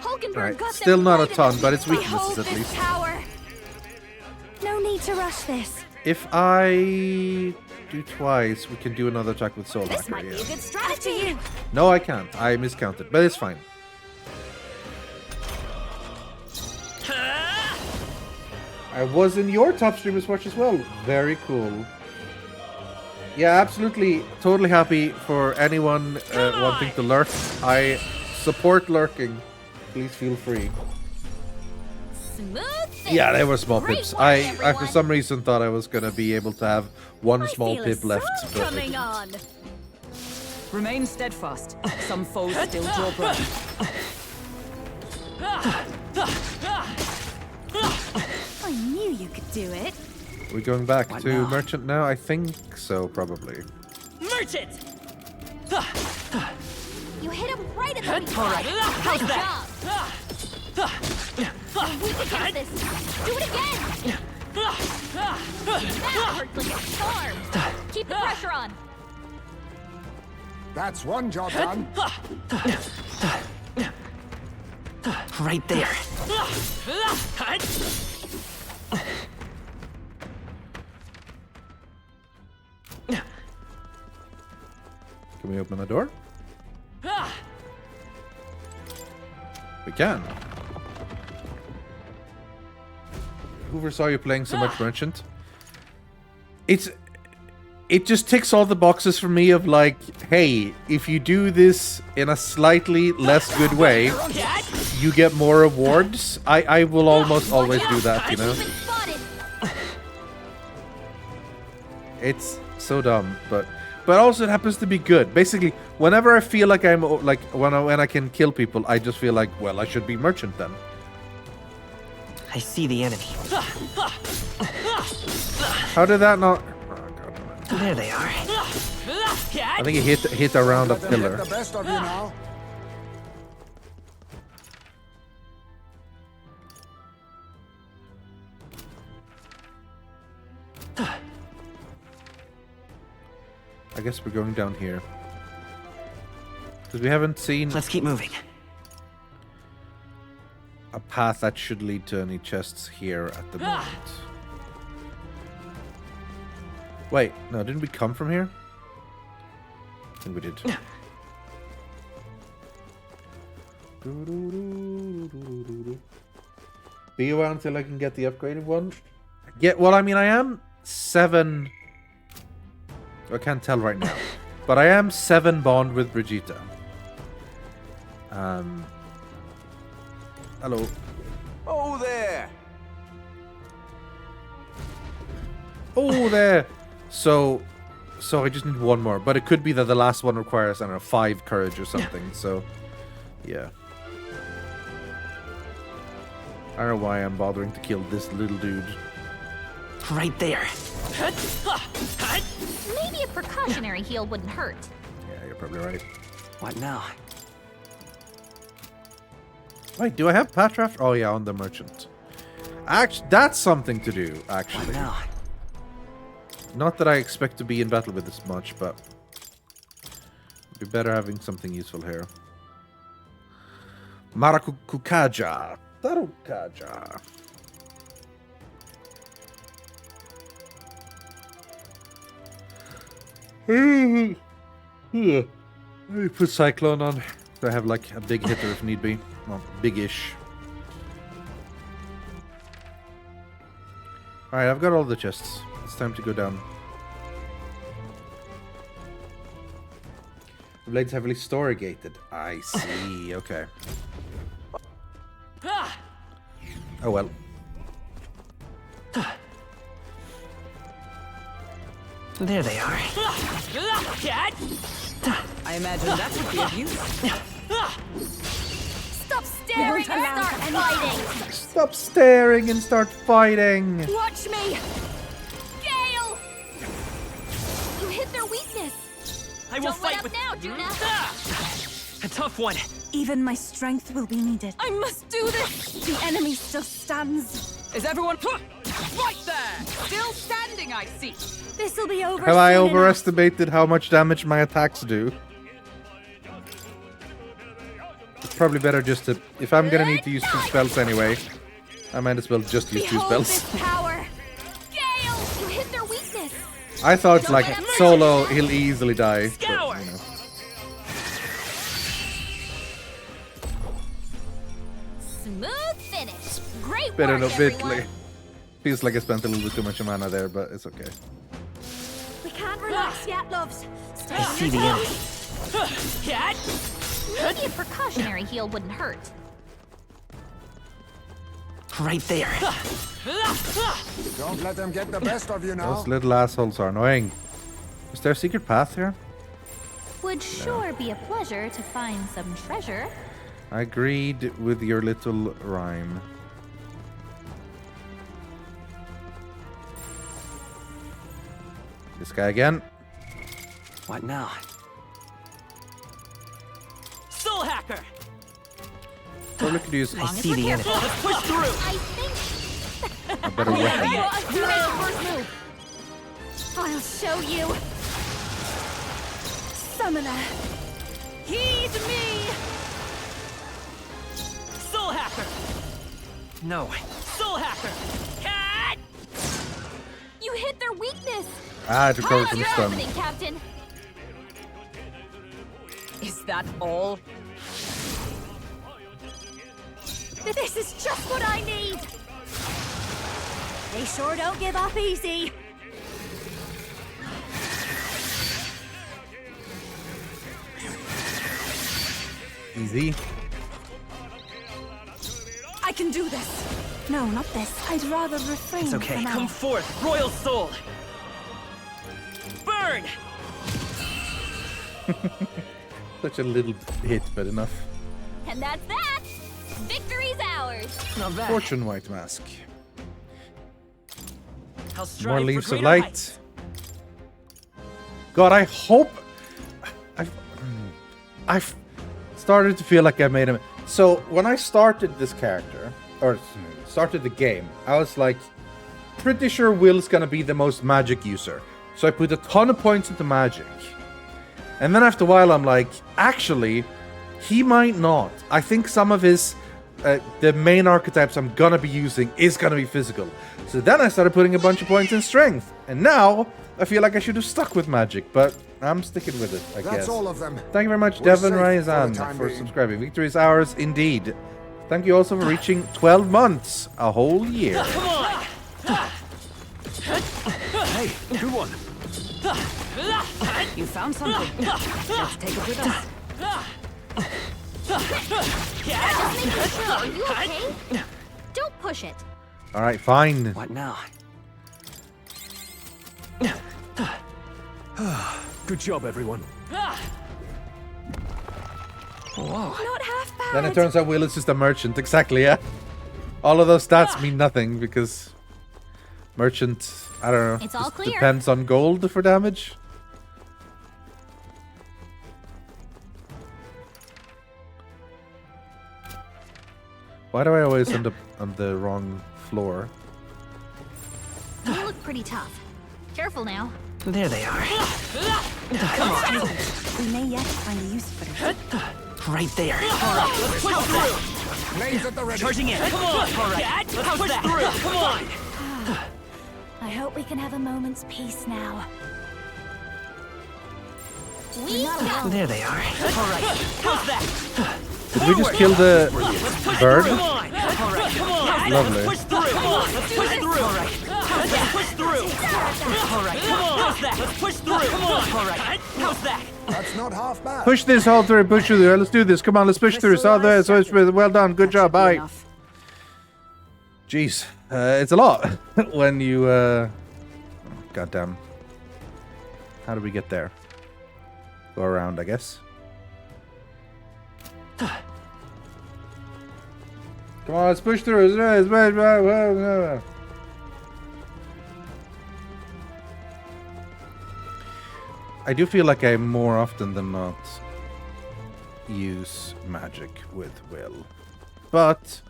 Hulkenberg Right, got still them not a right in ton, the but it's pit. weaknesses at least. Tower. No need to rush this. If I do twice, we can do another attack with Soul This Hacker. might be a Yeah. good After strategy. you. No, I can't. I miscounted, but it's fine. Ah! I was in your top streamers watch as well. Very cool. Yeah, absolutely. Totally happy for anyone wanting to lurk. I support lurking. Please feel free. Smooth finish. Yeah, they were small Great pips. work, I for everyone. some reason thought I was gonna be able to have one small Feel a pip left. surge but I coming didn't. on. Remain steadfast. Some foes still draw breath. I knew you could do it. Are we going back What to now? merchant now? I think so, probably. Merchant! You hit him right at the weak All right. spot. How's Good that? job. We can get this. Do it again. That hurts like a charm. Keep the pressure on. That's one job done. Right there. Can we open the door? We can. Hoover saw you playing so much merchant. It just ticks all the boxes for me of like, hey, if you do this in a slightly less good way, you get more rewards. I will almost always do that, you know? Been spotted. It's so dumb, but also it happens to be good. Basically, whenever I feel like I'm like when I can kill people, I just feel like, well, I should be merchant then. I see the enemy. How did that not? There they are. I think it hit around a Let them pillar. get the best of you now. I guess we're going down here because we haven't seen Let's keep moving. a path that should lead to any chests here at the moment. Wait, no, didn't we come from here? I think we did. Be around until I can get the upgraded one. Yeah, well, I mean, I am 7. I can't tell right now, but I am 7 bond with Brigitte. Hello. Oh, there. Oh, there. So I just need one more, but it could be that the last one requires, I don't know, 5 courage or something. So, yeah. I don't know why I'm bothering to kill this little dude. Right there. Maybe a precautionary heal wouldn't hurt. Yeah, you're probably right. What now? Wait, do I have Patraft? Oh yeah, on the merchant. Actually, that's something to do. Actually, What now? not that I expect to be in battle with this much, but it'd be better having something useful here. Marakukaja. Tarukaja. Let me put Cyclone on. So I have like a big hitter if need be. Well, big-ish. Alright, I've got all the chests. It's time to go down. The blade's heavily story-gated. I see, okay. Oh well. There they are. I imagine that would be of use. Stop staring and start fighting. Stop staring and start fighting! Watch me. Gale! You hit their weakness. I will Don't fight let up with now, Juna. A tough one. Even my strength will be needed. I must do this! The enemy still stands. Is everyone right there? Still standing, I see. This'll be over Have I soon enough. overestimated how much damage my attacks do? It's probably better just to... If I'm gonna need to use 2 spells anyway, I might as well just use 2 Behold spells. this power. Gale! You hit their weakness. I thought like solo, he'll easily die. But, Scour. you know. Smooth finish. Great Bit work, of a bit everyone. like, feels like I spent a little bit too much mana there, but it's okay. We can't Relax, yet, loves. Stay I see the on your enemy. toes. Cat! Maybe a precautionary heal wouldn't hurt. Right there. Don't let them get the best of you now. Those little assholes are annoying. Is there a secret path here? Would sure be a pleasure to find some treasure. I agreed with your little rhyme. This guy again. What now? Soul Hacker! Oh, look at use I see the enemy. Let's push through! I think a better weapon. you make the first move. I'll show you. Summoner, heed me. Soul Hacker! No. Soul Hacker! Cat! You hit their weakness. Ah, it recovers from Your stun. opening, Captain. Is that all? This is just what I need. They sure don't give up easy. Easy. I can do this. No, not this. I'd rather refrain It's okay. for now. Come forth, Royal Soul! Burn! Such a little hit, but enough. And that's that. Victory's ours. Not bad. Fortune White Mask. I'll strive More for leaves of greater light. heights. God, I hope I've started to feel like I made him. So when I started this character, or started the game, I was like, pretty sure Will's gonna be the most magic user. So I put a ton of points into magic. And then after a while, I'm like, actually, he might not. I think some of his, the main archetypes I'm gonna be using is gonna be physical. So then I started putting a bunch of points in strength. And now, I feel like I should have stuck with magic, but I'm sticking with it, I guess. That's all of them. Thank you very much, We're Devon safe for the Ryazan, time for being. subscribing. Victory is ours indeed. Thank you also for reaching 12 months, a whole year. Come on! Hey, good one. You found something. Let's take it with us. Just making sure. Are you okay? Don't push it. All right, fine. What now? Good job, everyone. Whoa. Not half bad. Then it turns out Will is just a merchant. Exactly, yeah. All of those stats mean nothing because merchant, I don't know. It's all just clear. Depends on gold for damage. Why do I always end up on the wrong floor? You look pretty tough. Careful now. There they are. We may yet find a use for them. Right there. All right, let's push through. Flames at the ready. Charging in. Come on. All right, let's push through. Come on. I hope we can have a moment's peace now. We go. There they are. All right, how's that? Did we just kill the bird? Come on. All right, come on. Lovely. Let's push through. Come on, let's push through. All right, how's that? Push through. All right, come on. How's that? Let's push through. Come on. All right, how's that? That's not half bad. Push this all through, push through. Let's do this. Come on, let's push through. So there, so it's well done. Good job. Bye. Enough. Jeez, it's a lot when you. Goddamn. How do we get there? Go around, I guess. Come on, let's push through. I do feel like I more often than not use magic with Will, but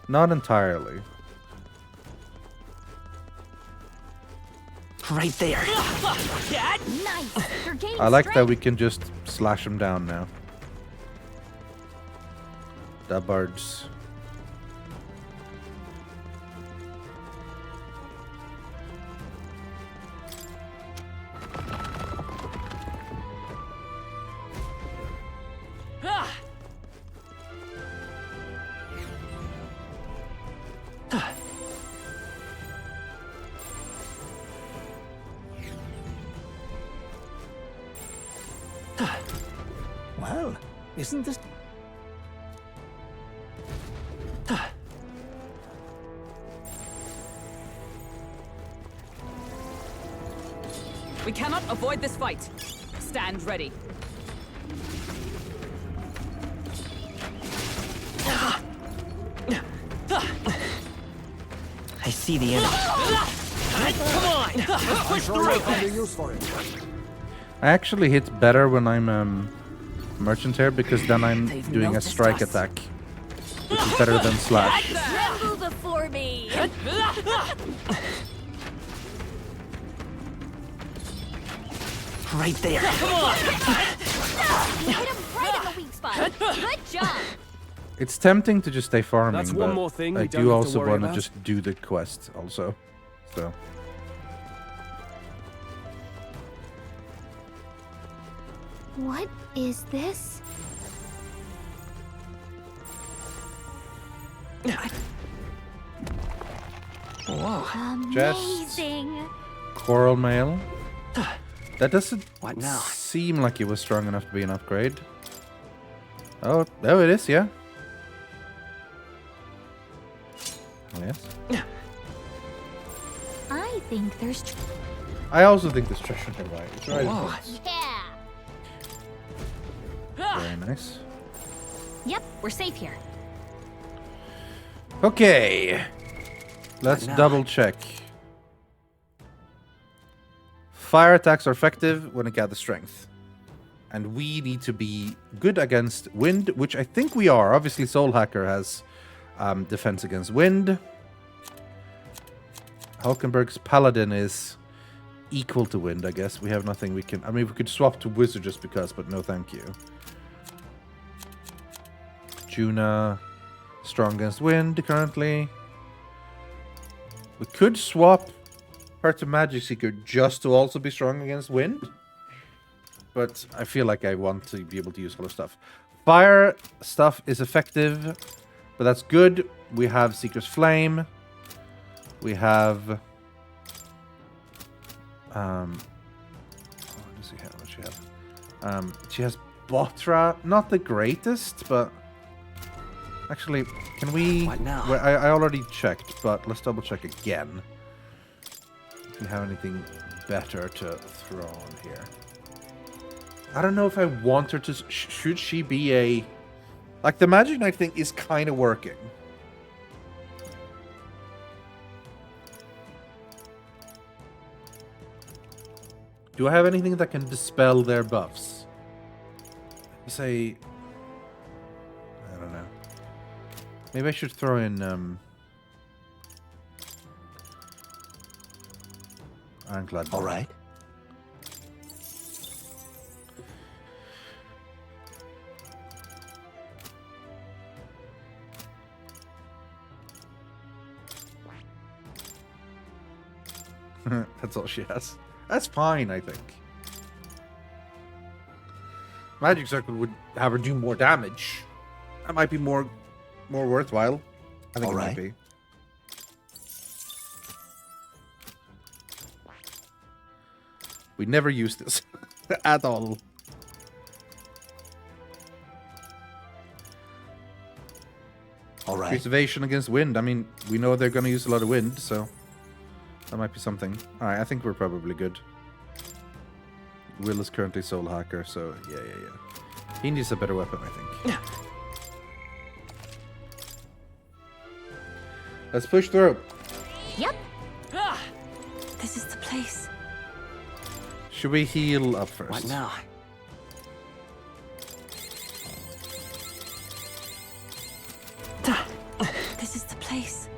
not entirely. Right there. Nice. You're gaining I like that strength. we can just slash them down now. The birds. Isn't this... We cannot avoid this fight. Stand ready. I see the enemy. Come on! Let's push Sure you'll find a through! use for it. I actually hit better when I'm merchant here because then I'm They've doing a noticed strike us. attack, which is better than slash. Tremble before me! Right there. Come on! You hit him right in the weak spot. Good job. It's tempting to just stay farming, That's one but more thing I we don't do have to also worry want to about. just do the quest also. So What is this? Whoa. Amazing. coral mail. That doesn't What now? seem like it was strong enough to be an upgrade. Oh, it is, yeah. Yes. I think there's. I also think this treasure nearby. It's right in Whoa. front. Yeah. Very nice. Yep, we're safe here. Okay. Let's now? double check. Fire attacks are effective when it gathers strength. And we need to be good against wind, which I think we are. Obviously, Soul Hacker has defense against wind. Hulkenberg's Paladin is equal to wind, I guess. We have nothing we can... I mean, we could swap to Wizard just because, but no thank you. Juna, strong against wind currently. We could swap her to Magic Seeker just to also be strong against wind. But I feel like I want to be able to use other stuff. Fire stuff is effective, but that's good. We have Seeker's Flame. We have... what does she have? What does she have? She has Botra. Not the greatest, but... Actually, can we... What now? Well, I already checked, but let's double check again. If we have anything better to throw on here. I don't know if I want her to... Should she be a... Like, the Magic Knife thing is kind of working. Do I have anything that can dispel their buffs? Say... I don't know. Maybe I should throw in, Ironclad. All right. That's all she has. That's fine, I think. Magic Circle would have her do more damage. That might be more worthwhile. I think All it right. might be. We never use this at all. All right. Increased evasion against wind. I mean, we know they're going to use a lot of wind, so that might be something. All right, I think we're probably good. Will is currently Soul Hacker, so yeah. He needs a better weapon, I think. Let's push through. Yep. This is the place. Should we heal up first? What now? This is the place.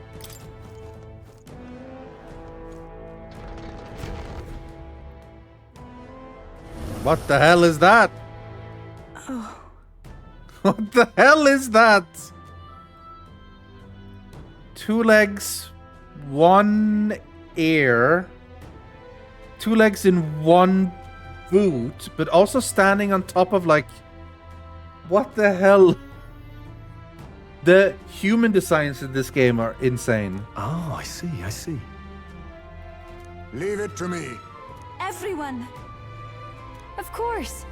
What the hell is that? Oh, What the hell is that? 2 legs, 1 ear, 2 legs in 1 boot, but also standing on top of, like, what the hell? The human designs in this game are insane. Oh, I see. Leave it to me. everyone. Of course.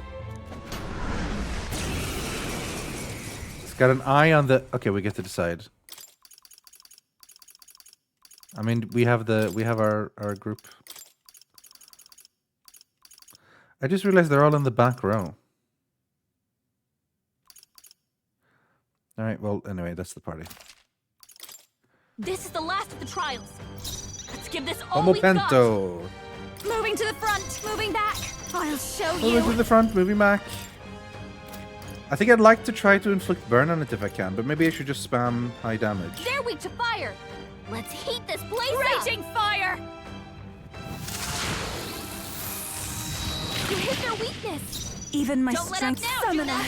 got an eye on the... Okay, we get to decide. I mean, we have our group. I just realized they're all in the back row. Alright, well, anyway, that's the party. This is the last of the trials. Let's give this all we've got. Homopento! Moving to the front, moving back. I'll show Moving you. to the front, moving back. I think I'd like to try to inflict burn on it if I can, but maybe I should just spam high damage. They're weak to fire. Let's heat this place Raging fire! up. You hit their weakness. Even my Don't let up strength now, summoner. Juna.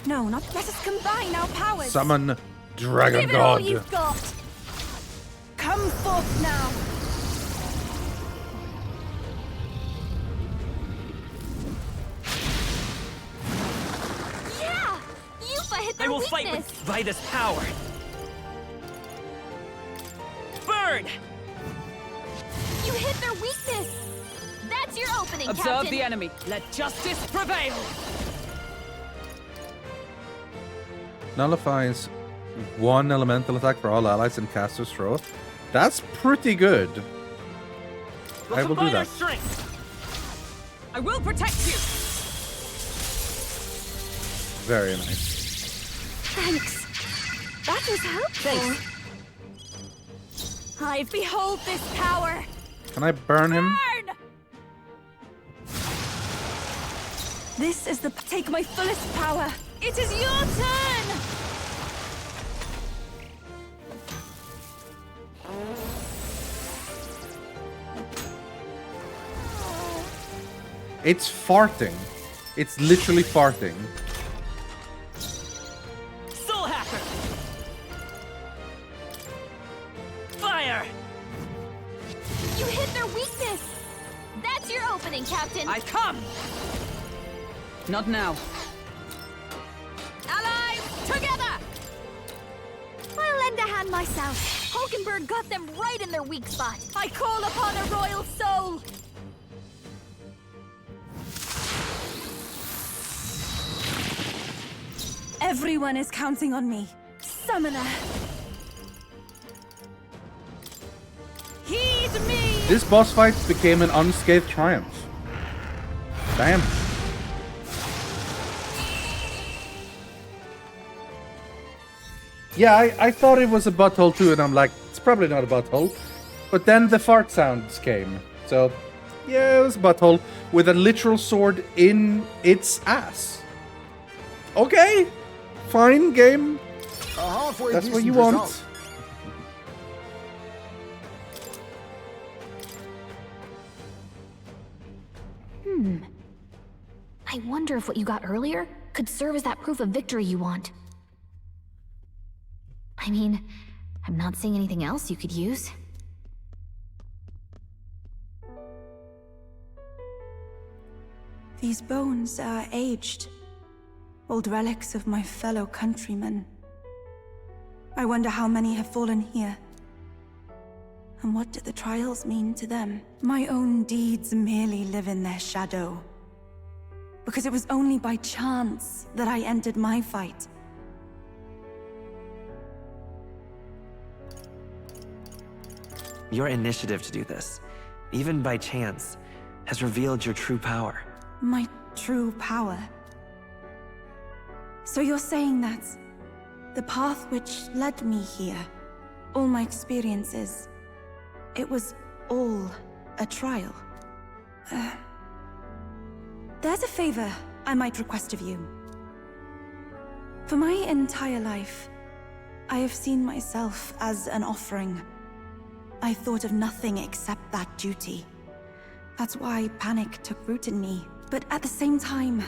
No, not let us combine our powers. Summon Dragon Give it all God. you've got. Come forth now. Yeah! Yuffie hit I their will weakness. fight with Vida's power. Burn! You hit their weakness. That's your opening, Observe Captain. the enemy. Let justice prevail. Nullifies one elemental attack for all allies in caster's throw. That's pretty good. We'll I will do combine our that. strength. I will protect you. Very nice. Thanks. That was helpful. I behold this power. Can I burn him? Burn! This is the... Take my fullest power. It is your turn! It's farting. It's literally farting. Soul Hacker! Fire! You hit their weakness. That's your opening, Captain. I come. Not now. Allies, together! I'll lend a hand myself. Hulkenberg got them right in their weak spot. I call upon a royal soul! Everyone is counting on me. Summoner. Heed me! This boss fight became an unscathed triumph. Damn. Yeah, I thought it was a butthole too, and I'm like, it's probably not a butthole. But then the fart sounds came. So, yeah, it was a butthole with a literal sword in its ass. Okay, fine, game. A halfway That's what decent you want. result. I wonder if what you got earlier could serve as that proof of victory you want. I mean, I'm not seeing anything else you could use. These bones are aged. Old relics of my fellow countrymen. I wonder how many have fallen here. And what do the trials mean to them? My own deeds merely live in their shadow. Because it was only by chance that I entered my fight. Your initiative to do this, even by chance, has revealed your true power. My true power. So you're saying that the path which led me here, all my experiences, it was all a trial? There's a favor I might request of you. For my entire life, I have seen myself as an offering. I thought of nothing except that duty. That's why panic took root in me. But at the same time,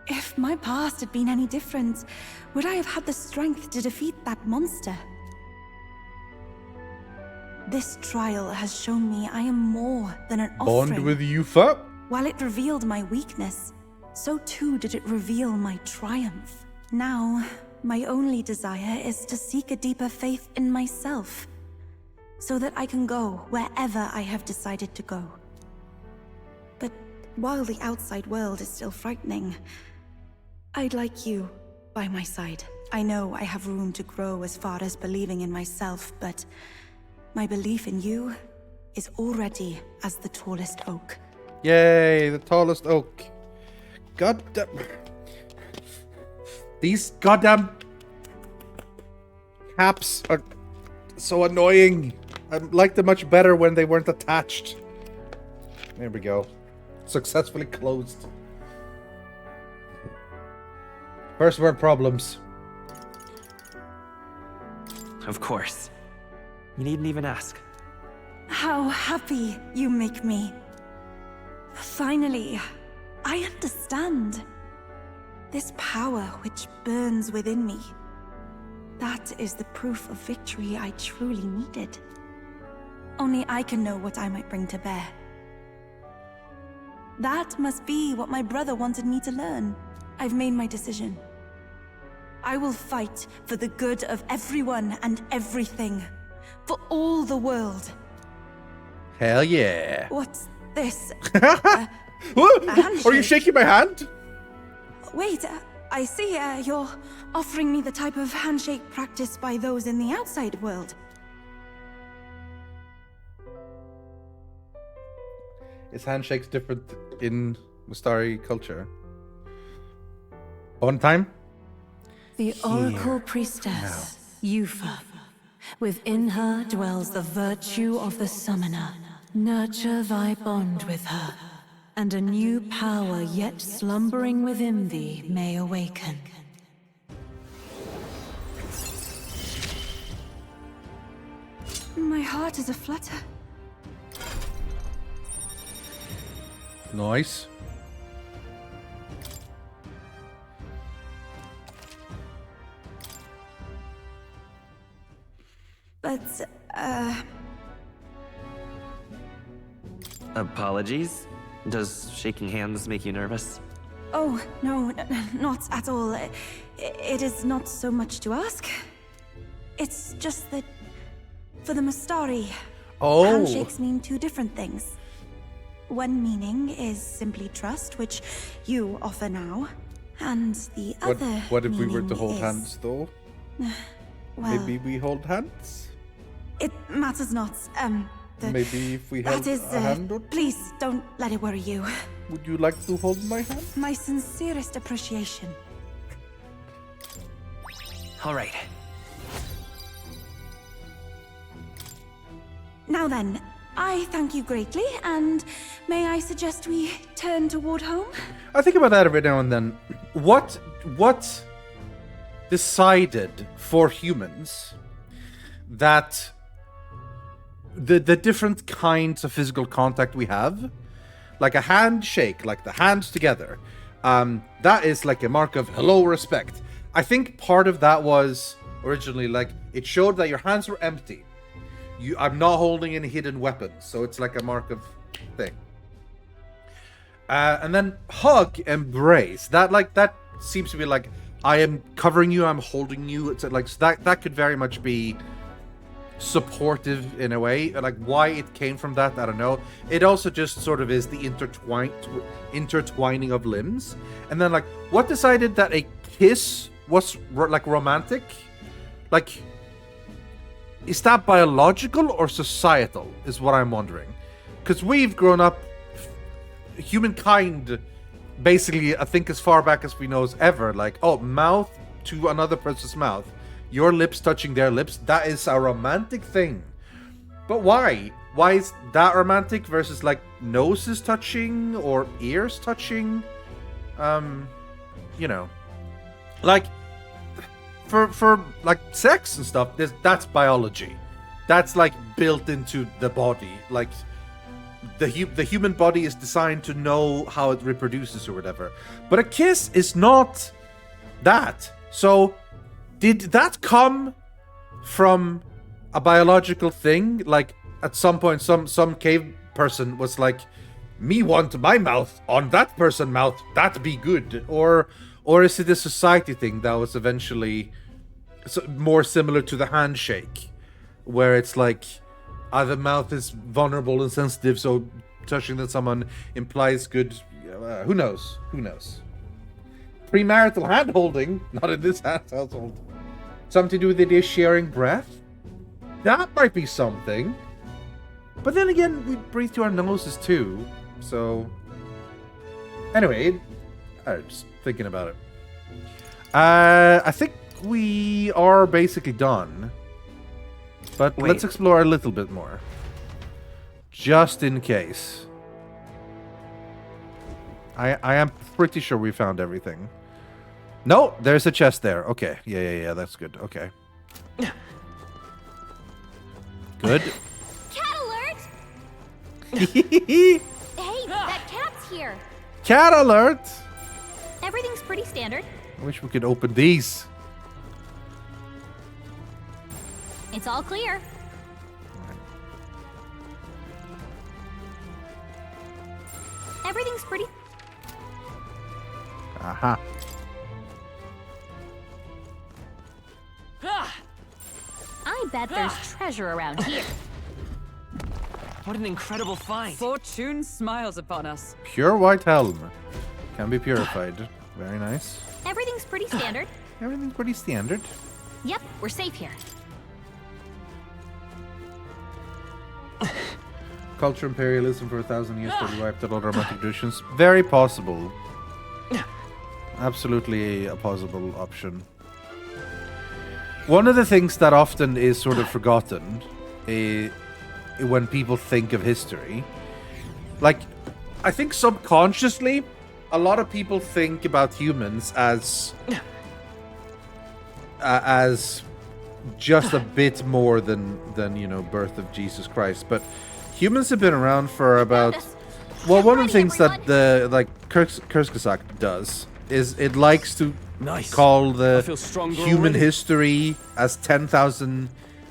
if my past had been any different, would I have had the strength to defeat that monster? This trial has shown me I am more than an offering. Bond with Yuffie? While it revealed my weakness, so too did it reveal my triumph. Now, my only desire is to seek a deeper faith in myself, so that I can go wherever I have decided to go. But while the outside world is still frightening, I'd like you by my side. I know I have room to grow as far as believing in myself, but my belief in you is already as the tallest oak. Yay, the tallest oak. Goddamn. These goddamn caps are so annoying. I liked them much better when they weren't attached. There we go. Successfully closed. First world problems. Of course. You needn't even ask. How happy you make me. Finally, I understand. This power which burns within me. That is the proof of victory I truly needed. Only I can know what I might bring to bear. That must be what my brother wanted me to learn. I've made my decision. I will fight for the good of everyone and everything. For all the world. Hell yeah. What's this? Are you shaking my hand? Wait, I see you're offering me the type of handshake practiced by those in the outside world. Is handshakes different in Mustari culture? On time? The Oracle Priestess, Yufa. Within her dwells the virtue of the Summoner. Nurture thy bond with her, and a new power yet slumbering within thee may awaken. My heart is aflutter. Nice. But, Apologies? Does shaking hands make you nervous? oh, no, not at all. It is not so much to ask. It's just that, for the Mustari, handshakes mean two different things. One meaning is simply trust, which you offer now, and the other What if we were to hold is- hands, though? Well, Maybe we hold hands? it matters not. Maybe if we held That is, a hand or... please don't let it worry you. Would you like to hold my hand? My sincerest appreciation. All right. Now then, I thank you greatly, and may I suggest we turn toward home? I think about that every now and then. What decided for humans that the different kinds of physical contact we have, like a handshake, like the hands together, that is like a mark of hello, respect. I think part of that was originally like it showed that your hands were empty. I'm not holding any hidden weapons, so it's like a mark of thing. And then hug, embrace. That seems to be like I am covering you, I'm holding you. It's like so that could very much be supportive in a way. Like why it came from that, I don't know. It also just sort of is the intertwining of limbs. And then like what decided that a kiss was like romantic? Like, is that biological or societal is what I'm wondering. Because we've grown up, humankind, basically, I think as far back as we know as ever, like, oh, mouth to another person's mouth, your lips touching their lips, that is a romantic thing. But why? Why is that romantic versus like noses touching or ears touching? You know, like for like sex and stuff, that's biology. That's like built into the body. Like the human body is designed to know how it reproduces or whatever. But a kiss is not that. So did that come from a biological thing? Like at some point some cave person was like, me want my mouth on that person's mouth, that be good. Or is it a society thing that was eventually more similar to the handshake, where it's like the mouth is vulnerable and sensitive, so touching that someone implies good. Who knows? premarital hand-holding. Not in this household. Something to do with the idea of sharing breath? That might be something. But then again, we breathe through our noses too. So... Anyway, just thinking about it. I think we are basically done. But Wait. let's explore a little bit more. Just in case. I am pretty sure we found everything. No, there's a chest there. Okay. Yeah, that's good. Okay. Good. Cat alert! Hey, that cat's here. Cat alert! Everything's pretty standard. I wish we could open these. It's all clear. Everything's pretty... Aha. I bet there's treasure around here. What an incredible find. Fortune smiles upon us. Pure white helm. Can be purified. Very nice. Everything's pretty standard. Everything's pretty standard. Yep, we're safe here. Culture imperialism for 1,000 years probably wiped out all romantic traditions. Very possible. Absolutely a possible option. One of the things that often is sort of forgotten when people think of history, like, I think subconsciously, a lot of people think about humans as just a bit more than you know, birth of Jesus Christ, but humans have been around for about... Well, one of the things that the Kurskasak does is it likes to call the human history as 10,000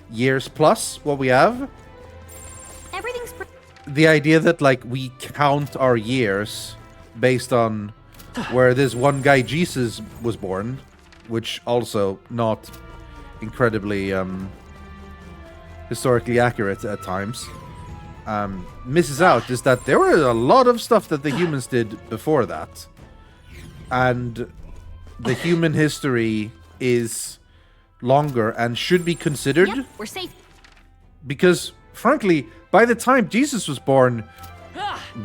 years plus what we have. Everything's The idea that, like, we count our years based on where this one guy Jesus was born, which also not incredibly historically accurate at times, misses out is that there were a lot of stuff that the humans did before that. And the human history is longer and should be considered. Yep, we're safe. Because, frankly, by the time Jesus was born,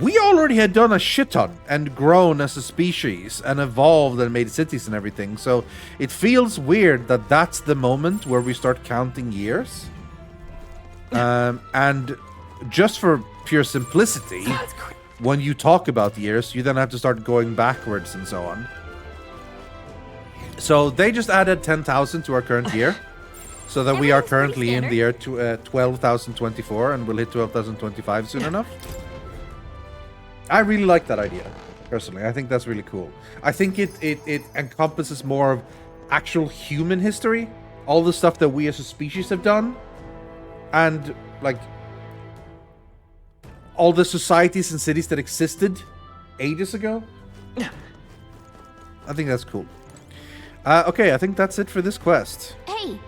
we already had done a shit ton and grown as a species and evolved and made cities and everything. So it feels weird that that's the moment where we start counting years. And just for pure simplicity, when you talk about years, you then have to start going backwards and so on. So they just added 10,000 to our current year, so that we are currently in the year 12,024 and we'll hit 12,025 soon enough. I really like that idea, personally. I think that's really cool. I think it encompasses more of actual human history, all the stuff that we as a species have done, and, like, all the societies and cities that existed ages ago. I think that's cool. Okay, I think that's it for this quest. Hey.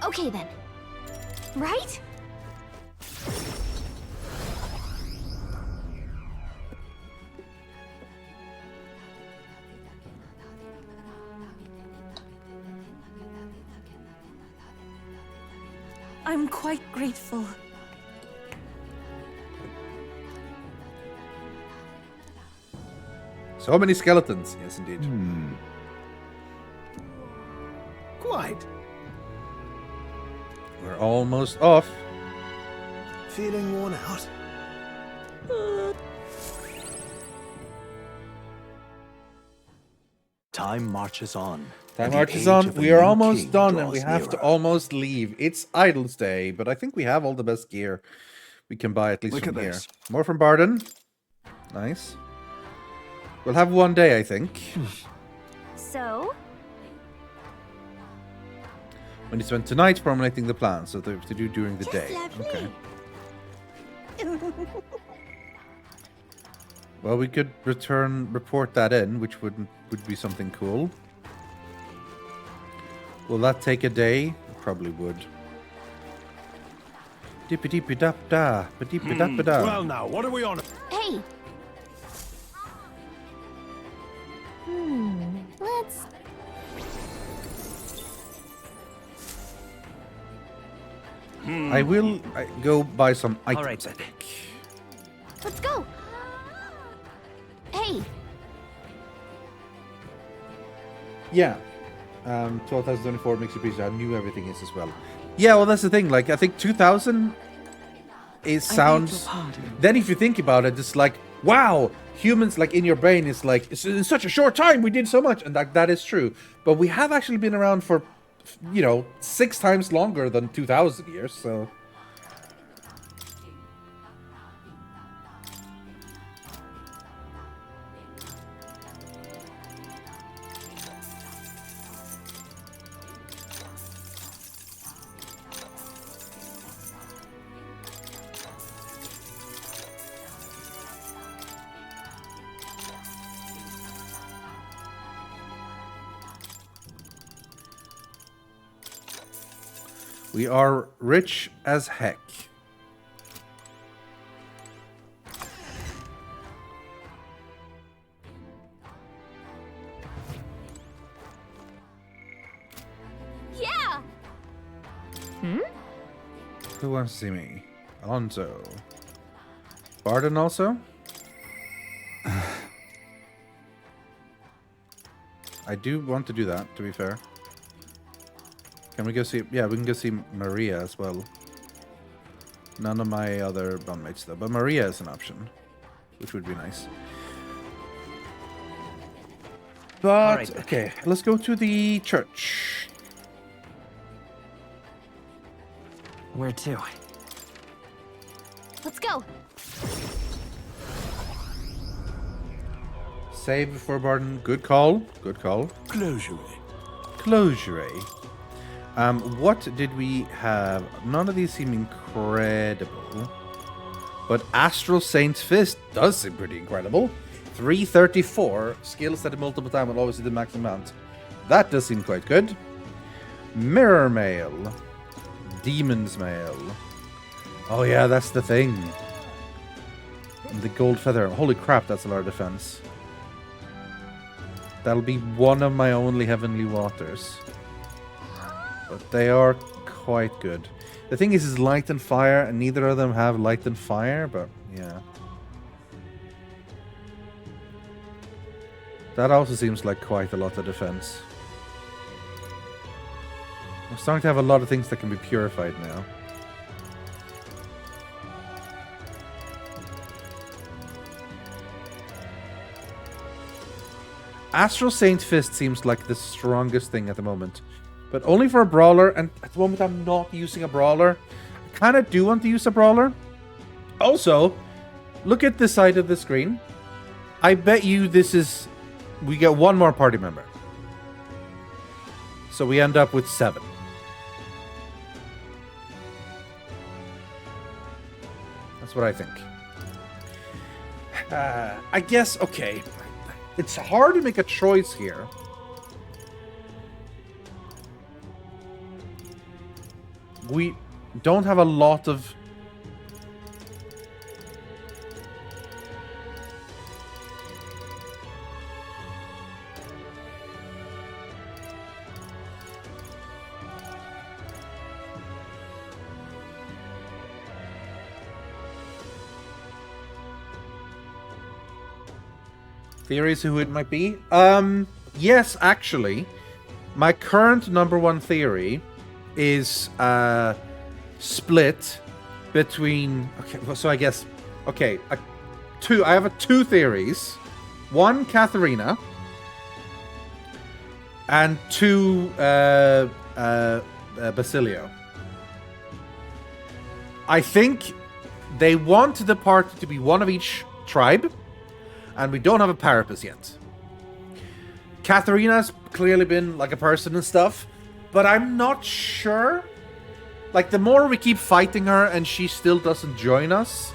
Okay then. Right? I'm quite grateful. So many skeletons. Yes, indeed. Quite. We're almost off. Feeling worn out? Time marches on. Time marches on. We are almost done, and we have to almost leave. It's Idle's Day, but I think we have all the best gear we can buy, at least from here. More from Barden. Nice. We'll have one day, I think. So? When you spend tonight formulating the plan, so to do during the day. Okay. Well, we could report that in, which would be something cool. Will that take a day? It probably would. Dippy-dippy-dap-da, ba-dippy-dap-da-da. Well now, what are we on? Hey. Let's... I will go buy some items. All right, I then. think. Let's go. Hey, Yeah. 2024 makes you appreciate how new everything is as well. Yeah, well, that's the thing. Like, I think 2000 it sounds. Then, if you think about it, it's like, wow, humans, like, in your brain is like, it's in such a short time we did so much, and that is true. But we have actually been around for, 6 times longer than 2,000 years. So. We are rich as heck. yeah. Who wants to see me? Alonso. Barden also? I do want to do that, to be fair. Can we go see... Yeah, we can go see Maria as well. None of my other bandmates, though. But Maria is an option, which would be nice. But, right, okay, let's go to the church. Where to? Let's go. Save before Barden. Good call. Good call. Closure. Closure. What did we have? None of these seem incredible. But Astral Saint's Fist does seem pretty incredible. 334. Skills that multiple times will always do the maximum amount. That does seem quite good. Mirror Mail. Demon's Mail. Oh yeah, that's the thing. And the Gold Feather. Holy crap, that's a lot of defense. That'll be one of my only Heavenly Waters. But they are quite good. The thing is light and fire, and neither of them have light and fire, but yeah. That also seems like quite a lot of defense. I'm starting to have a lot of things that can be purified now. Astral Saint Fist seems like the strongest thing at the moment. But only for a brawler, and at the moment I'm not using a brawler. I kind of do want to use a brawler. Also, look at this side of the screen. I bet you this is... We get one more party member. So we end up with 7. That's what I think. I guess, okay. It's hard to make a choice here. We don't have a lot of... theories who it might be? Yes, actually. My current number 1 theory is split between... Okay, well, so I guess... Okay, I have 2 theories. 1, Katharina. And 2, Basilio. I think they want the party to be one of each tribe. And we don't have a Parapus yet. Katharina's clearly been like a person and stuff. But I'm not sure. Like, the more we keep fighting her and she still doesn't join us,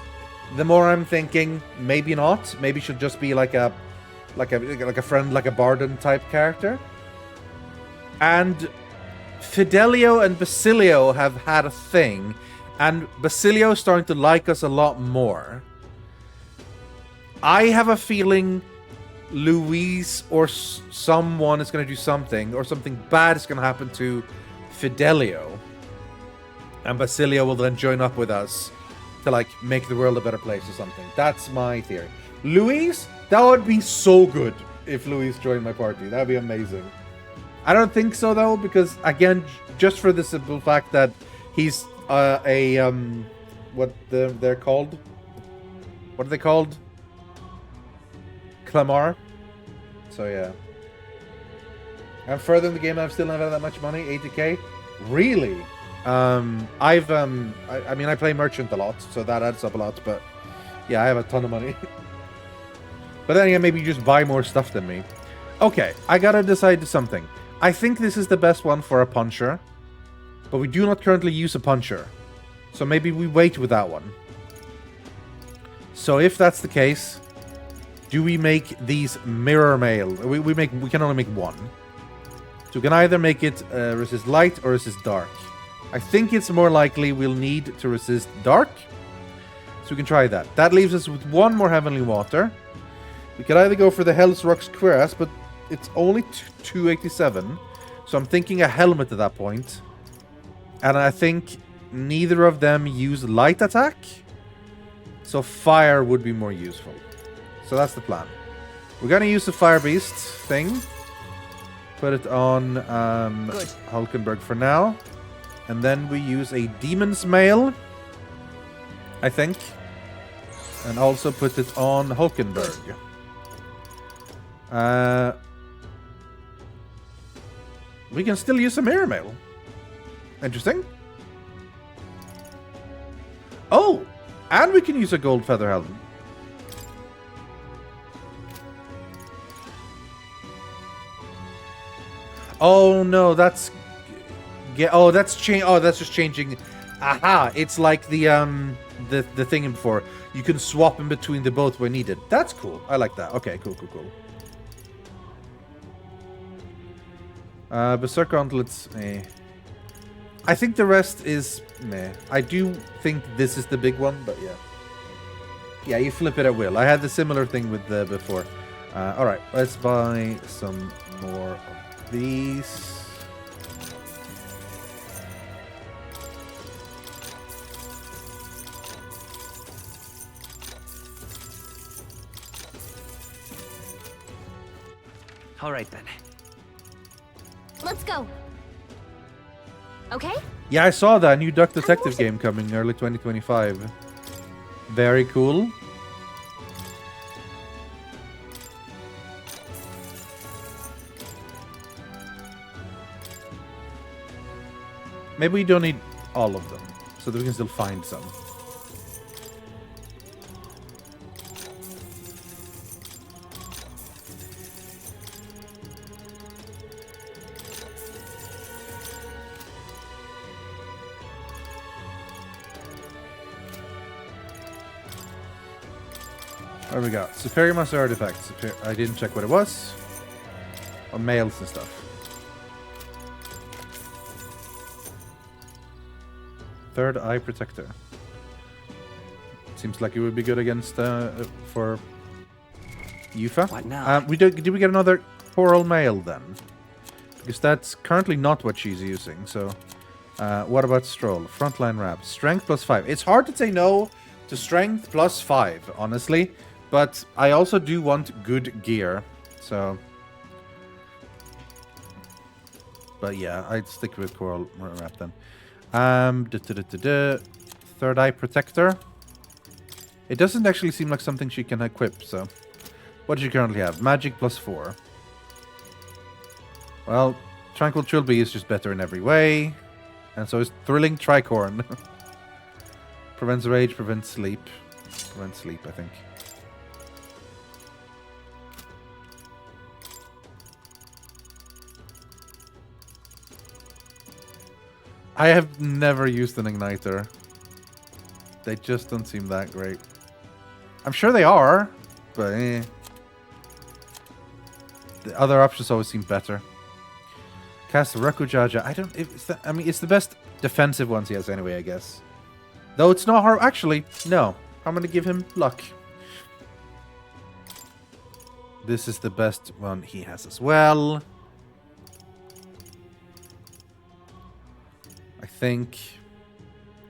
the more I'm thinking, maybe not. Maybe she'll just be like a friend, like a Barden type character. And Fidelio and Basilio have had a thing. And Basilio's starting to like us a lot more. I have a feeling Luis or someone is going to do something, or something bad is going to happen to Fidelio, and Basilio will then join up with us to like make the world a better place or something. That's my theory. Luis, that would be so good if Luis joined my party. That would be amazing. I don't think so though, because again, just for the simple fact that he's they're called? What are they called? Clamar. So yeah. I'm further in the game. I've still never had that much money. 80k. Really? I mean, I play merchant a lot, so that adds up a lot. But yeah, I have a ton of money. But then again, maybe you just buy more stuff than me. Okay, I gotta decide something. I think this is the best one for a puncher, but we do not currently use a puncher, so maybe we wait with that one. So if that's the case, do we make these mirror mail? We can only make one. So we can either make it resist light or resist dark. I think it's more likely we'll need to resist dark, so we can try that. That leaves us with one more Heavenly Water. We could either go for the Hell's Rocks Cuirass, but it's only 287, so I'm thinking a helmet at that point. And I think neither of them use light attack, so fire would be more useful. So that's the plan. We're gonna use the Fire Beast thing. Put it on Hulkenberg for now. And then we use a Demon's Mail, I think. And also put it on Hulkenberg. We can still use a Mirror Mail. Interesting. Oh! And we can use a Gold Feather Helm. Oh no, that's... Oh, that's just changing. Aha! It's like the thing before. You can swap in between the both when needed. That's cool. I like that. Okay, cool. Berserk Gauntlets, I think the rest is meh. I do think this is the big one, but yeah. Yeah, you flip it at will. I had the similar thing with the before. Alright, let's buy some more of these. Alright then. Let's go. Okay? Yeah, I saw that new Duck Detective game coming early 2025. Very cool. Maybe we don't need all of them, so that we can still find some. What do we got? Superior Master Artifacts. I didn't check what it was. Or mails and stuff. Third Eye Protector. Seems like it would be good against for Yufa. What now? Did we get another Coral Mail then? Because that's currently not what she's using. So, what about Stroll? Frontline Wrap. Strength +5. It's hard to say no to Strength +5, honestly. But I also do want good gear. So, but yeah, I'd stick with Coral Wrap then. Third Eye Protector. It doesn't actually seem like something she can equip, so... What does she currently have? Magic +4. Well, Tranquil Trilby is just better in every way. And so is Thrilling Tricorn. Prevents rage, prevents sleep. Prevents sleep, I think. I have never used an Igniter. They just don't seem that great. I'm sure they are, but eh. The other options always seem better. Cast Rakujaja. I mean, it's the best defensive ones he has anyway, I guess. Though it's not hard. Actually, no. I'm going to give him luck. This is the best one he has as well. I think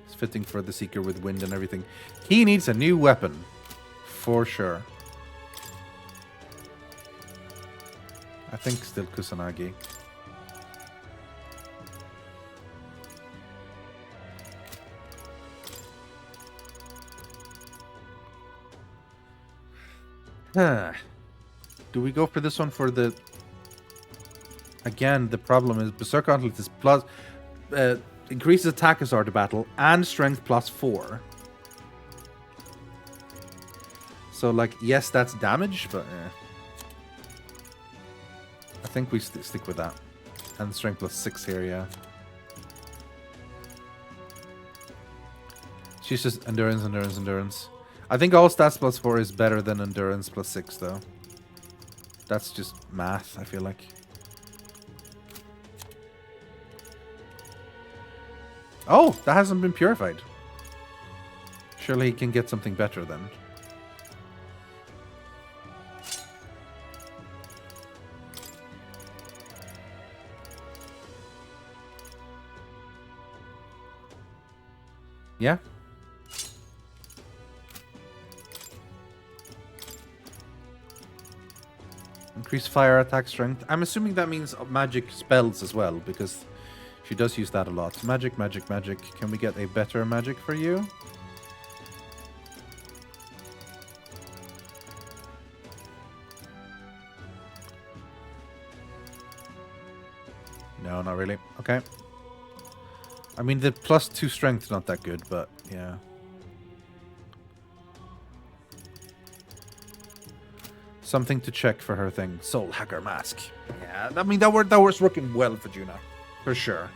it's fitting for the Seeker with wind and everything. He needs a new weapon. For sure. I think still Kusanagi. Do we go for this one for the... Again, the problem is Berserk Gauntlet is plus... increases attack as art of battle and strength +4. So, like, yes, that's damage, but... I think we stick with that. And strength +6 here, yeah. She's just endurance, endurance, endurance. I think all stats +4 is better than endurance +6, though. That's just math, I feel like. Oh, that hasn't been purified. Surely he can get something better then. Yeah? Increase fire attack strength. I'm assuming that means magic spells as well, because she does use that a lot. Magic, magic, magic. Can we get a better magic for you? No, not really. Okay. I mean, the +2 strength not that good, but yeah. Something to check for her thing. Soul Hacker Mask. Yeah, I mean, that was working well for Juna. For sure.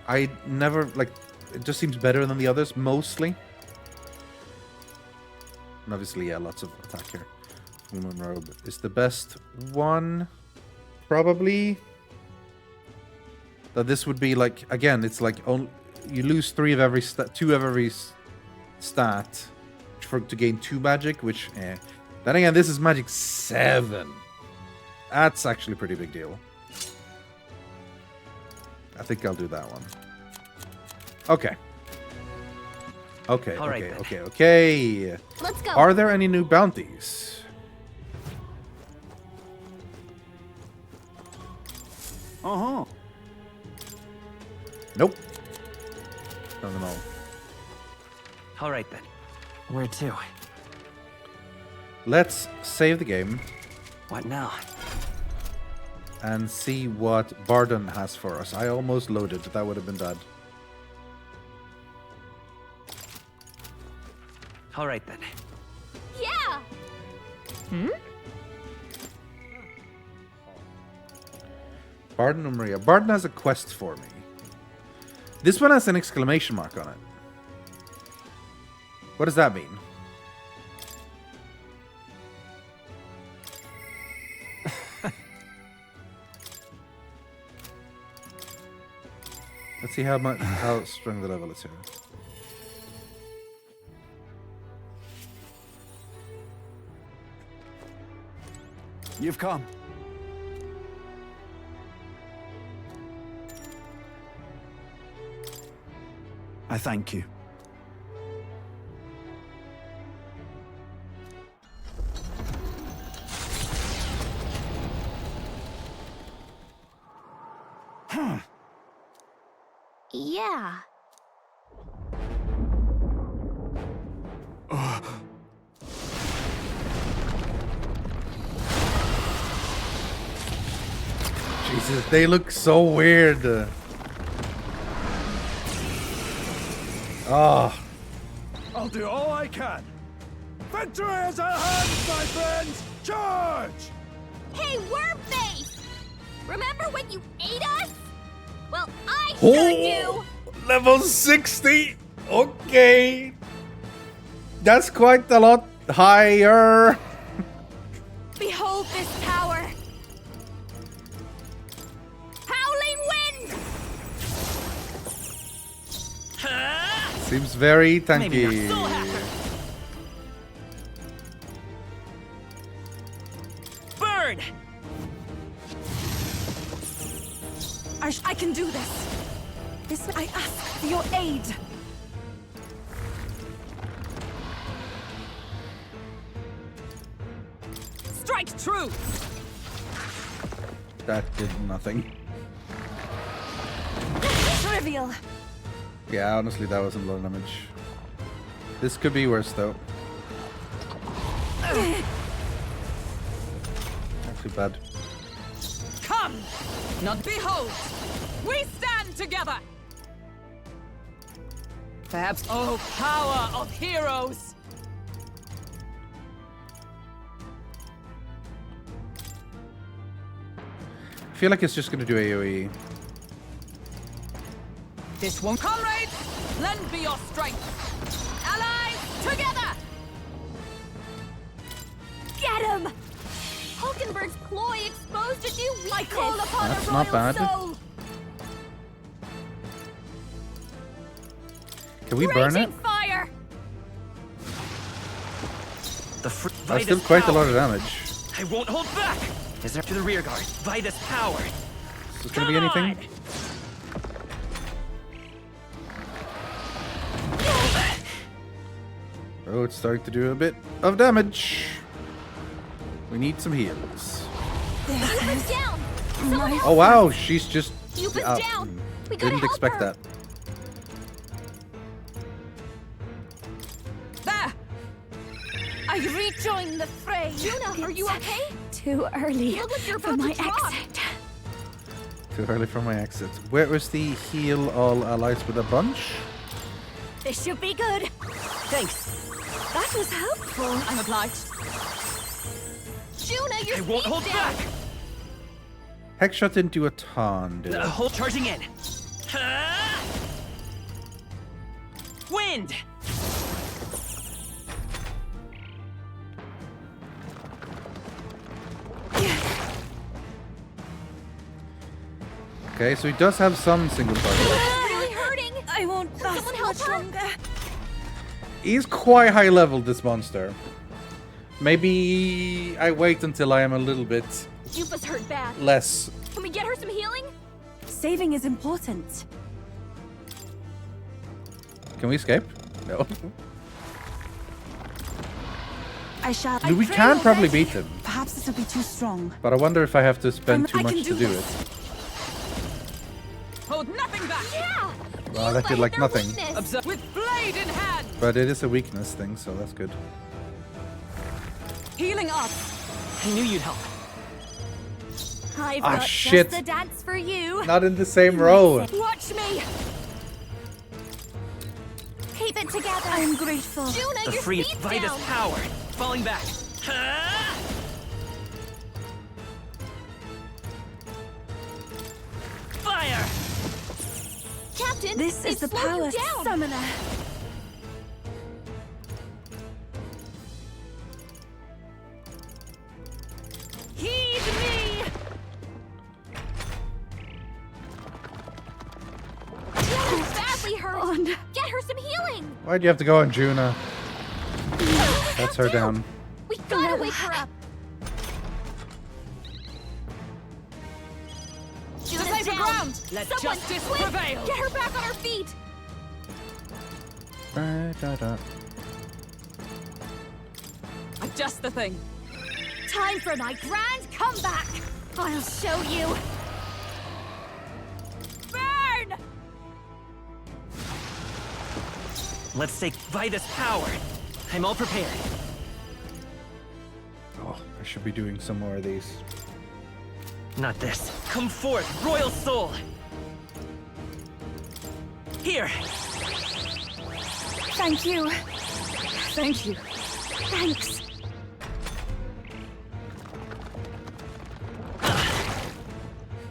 I never, like, it just seems better than the others, mostly. And obviously, yeah, lots of attack here. Woman Robe is the best one, probably. That this would be like, again, it's like only, you lose 2 of every stat to gain 2 magic, which, Then again, this is magic 7. That's actually a pretty big deal. I think I'll do that one. Okay. Okay, okay. Let's go. Are there any new bounties? Uh-huh. Nope. Nothing at all. All right, then. Where to? Let's save the game. What now? And see what Barden has for us. I almost loaded. That would have been bad. All right, then. Yeah! Barden or Maria? Barden has a quest for me. This one has an exclamation mark on it. What does that mean? Let's see how strong the level is here. You've come. I thank you. Yeah. Jesus, they look so weird. Oh. I'll do all I can. Victory is at hand, my friends! Charge! Hey, Wormface! Remember when you ate us? Well, I sure do! Level 60! Okay. That's quite a lot higher. Behold this power! Howling wind! Seems very tanky. Maybe not. Soul Hacker. I can do this. This I ask for your aid. Strike true! That did nothing. Trivial. Yeah, honestly, that wasn't a lot of damage. This could be worse, though. Not too bad. Come! Not behold! We stand together! Perhaps, oh, power of heroes! I feel like it's just gonna do AoE. This won't. Comrades, lend me your strength! Allies, together! Get him! Hulkenberg's ploy exposed a new weakness. I call upon That's a not royal bad. soul. Can we burn it? Raging fire! That's still quite a lot of damage. I won't hold back! Is there to the rear guard? By this power! Is this gonna be anything? Oh, it's starting to do a bit of damage. We need some heals. Yupa's down! Someone help Oh wow, she's just Yupa's down! We gotta didn't help expect her. that. There! I rejoin the fray. Juna, are you okay? Too early You look like you're for about my to drop. exit. Too early for my exit. Where is the heal all allies with a bunch? This should be good. Thanks! That was helpful. I'm obliged. Juna, your I won't speed's hold down. back! Hexshot didn't do a ton, did it? Hold charging in. Wind! Okay, so he does have some single target. Really hurting. I won't last Someone help much her? longer. He's quite high level, this monster. Maybe I wait until I am a little bit Yupa's hurt bad. less. Can we get her some healing? Saving is important. Can we escape? No. I shall. We pray can you're probably ready. beat him. Perhaps this will be too strong. But I wonder if I have to spend too I much can to do do this. it. Hold nothing back! Yeah! Well, that Yupa did hit like their nothing. weakness. Observe with blade in hand! But it is a weakness thing, so that's good. Healing up! I knew you'd help. I've Ah, got shit. just the dance for you. Not in the same row. Watch me. Keep it together. I'm grateful. Juna, The your free speed's Vitus down. power! Falling back. Fire! Captain, This they is the slowed you power down. summoner. Heed me. Juna's badly hurt. Get her some healing. Why'd you have to go on Juna? That's her down. We gotta wake her up. Juna's Save the down. ground! Let Someone, justice quick, prevail! Get her back on her feet. Just the thing. Time for my grand comeback. I'll show you. Burn! Let's take Vitus power. I'm all prepared. Oh, I should be doing some more of these. Not this. Come forth, royal soul! Here! Thank you. Thank you. Thanks.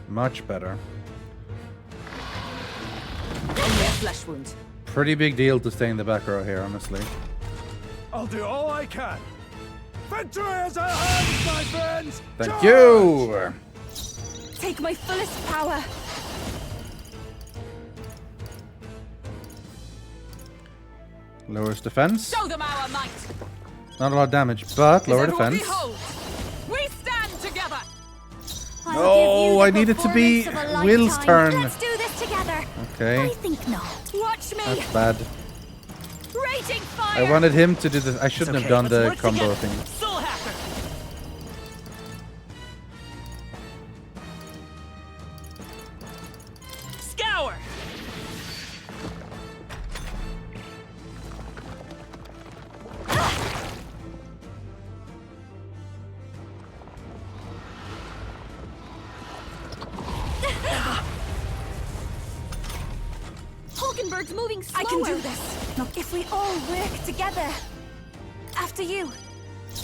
Much better. Only a flesh wound. Pretty big deal to stay in the back row here, honestly. I'll do all I can. Victory is at hand, my friends! Thank Charge! you! Take my fullest power. Lowers defense. Show them our might! Not a lot of damage, but Is lower everyone defense. behold? We stand together! I'll give you No, the I needed to be performance of a Will's turn. Let's do this together. Okay. I think not. Watch me. That's bad. Raging fire. I wanted him to do the. I shouldn't have done the combo thing. Soul Hacker. Scour. Hulkenberg's moving slower. I can do this. Look, if we all work together. After you.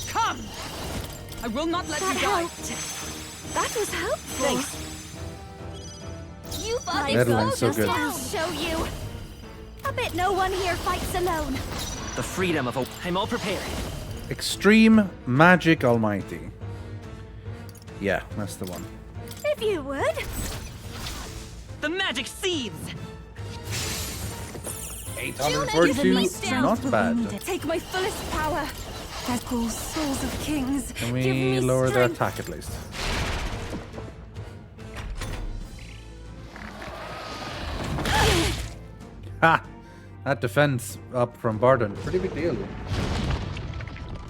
Come! I will not let That you die. helped. That was helpful. Thanks. You fucking Netherlands, so good. I'll show you. I bet no one here fights alone. The freedom of a... I'm all prepared. Extreme Magic Almighty. Yeah, that's the one. If you would. The magic seeds. 842, not bad. Take my fullest power. That calls souls of kings. Can Give we me lower their strength. attack at least? Ha! That defense up from Barden. Pretty big deal.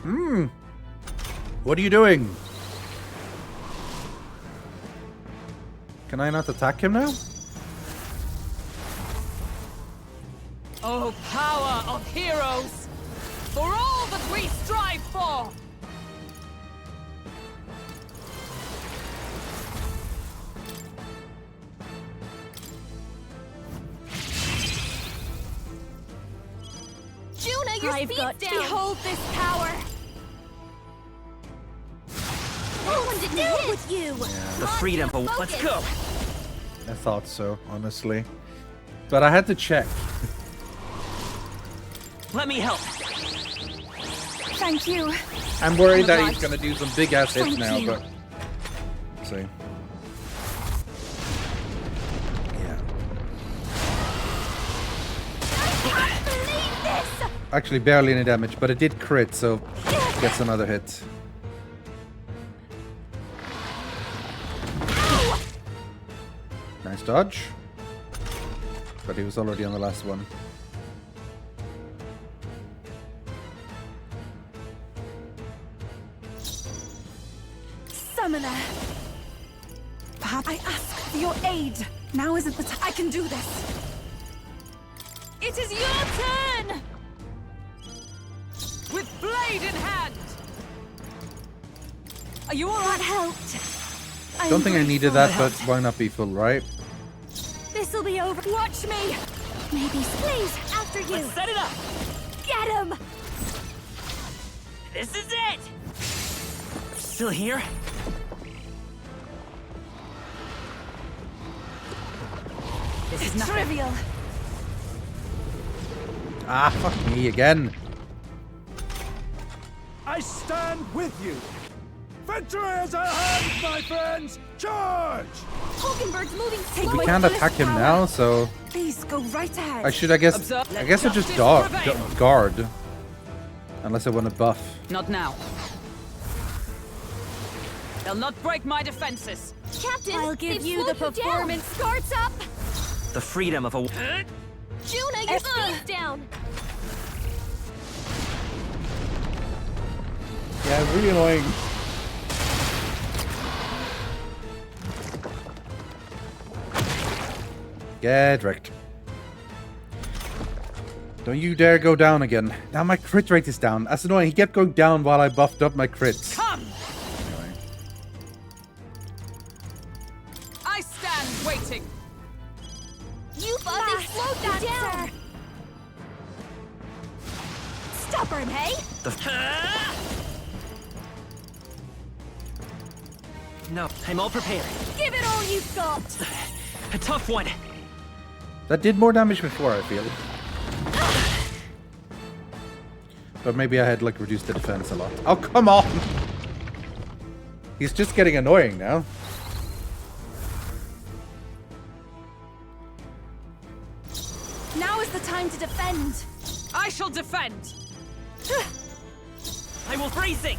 Hmm. What are you doing? Can I not attack him now? Oh, power of heroes! For all that we strive for! Juna, your I've speed's got- down. Behold this power. No one to do with you. The freedom of... Let's go. I thought so, honestly. But I had to check. Let me help. Thank you. I'm worried that he's gonna do some big ass hits Thank now, you. but let's see. Yeah. I can't believe this. Actually, barely any damage, but it did crit, so gets another hit. Nice dodge. But he was already on the last one. Summoner. Perhaps I ask for your aid. Now isn't the time. I can do this. It is your turn. With blade in hand! Are you That alright? helped. Don't think I needed that, but why not be full, right? This'll be over. Watch me. Maybe, please, after you. Let's set it up. Get him. This is it. Still here? This is nothing. Trivial. Ah, fuck me again. I stand with you. Victory is at hand, my friends. Charge! Hulkenberg's moving Take slower. We can't attack him now, so Please go right ahead. I should, I guess I just guard. Unless I want to buff. Not now. They'll not break my defenses. Captain, I'll give they've you the slowed down. performance. Guards up. The freedom of a... Juna, your speed's down. Yeah, it's really annoying. Get wrecked. Don't you dare go down again. Now my crit rate is down. That's annoying. He kept going down while I buffed up my crits. Come! Anyway. I stand waiting. You thought they slowed you down. Stubborn, hey? No, I'm all prepared. Give it all you've got. A tough one. That did more damage before, I feel. But maybe I had like reduced the defense a lot. Oh, come on! He's just getting annoying now. Now is the time to defend. I shall defend. I will bracing.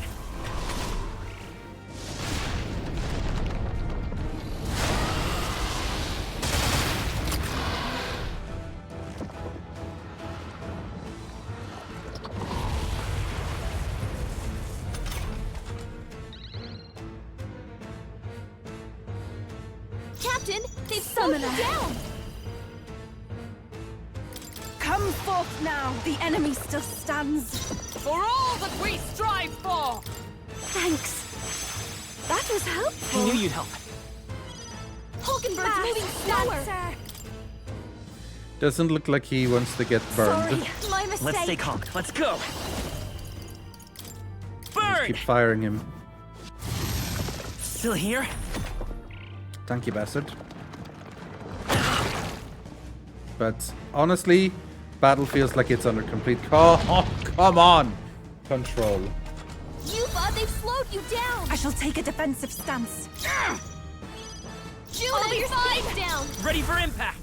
Captain, they've slowed you down! Come forth now. The enemy still stands. For all that we strive for! Thanks. That was helpful. I knew you'd help. Hulkenberg's moving slower. Doesn't look like he wants to get burned. Sorry, my mistake. Let's stay calm. Let's go. Just Burn! keep firing him. Still here? Thank you, bastard. But honestly, battle feels like it's under complete come on! Control. Yufa, they've slowed you down! I shall take a defensive stance. Juno, your spine's down! Ready for impact!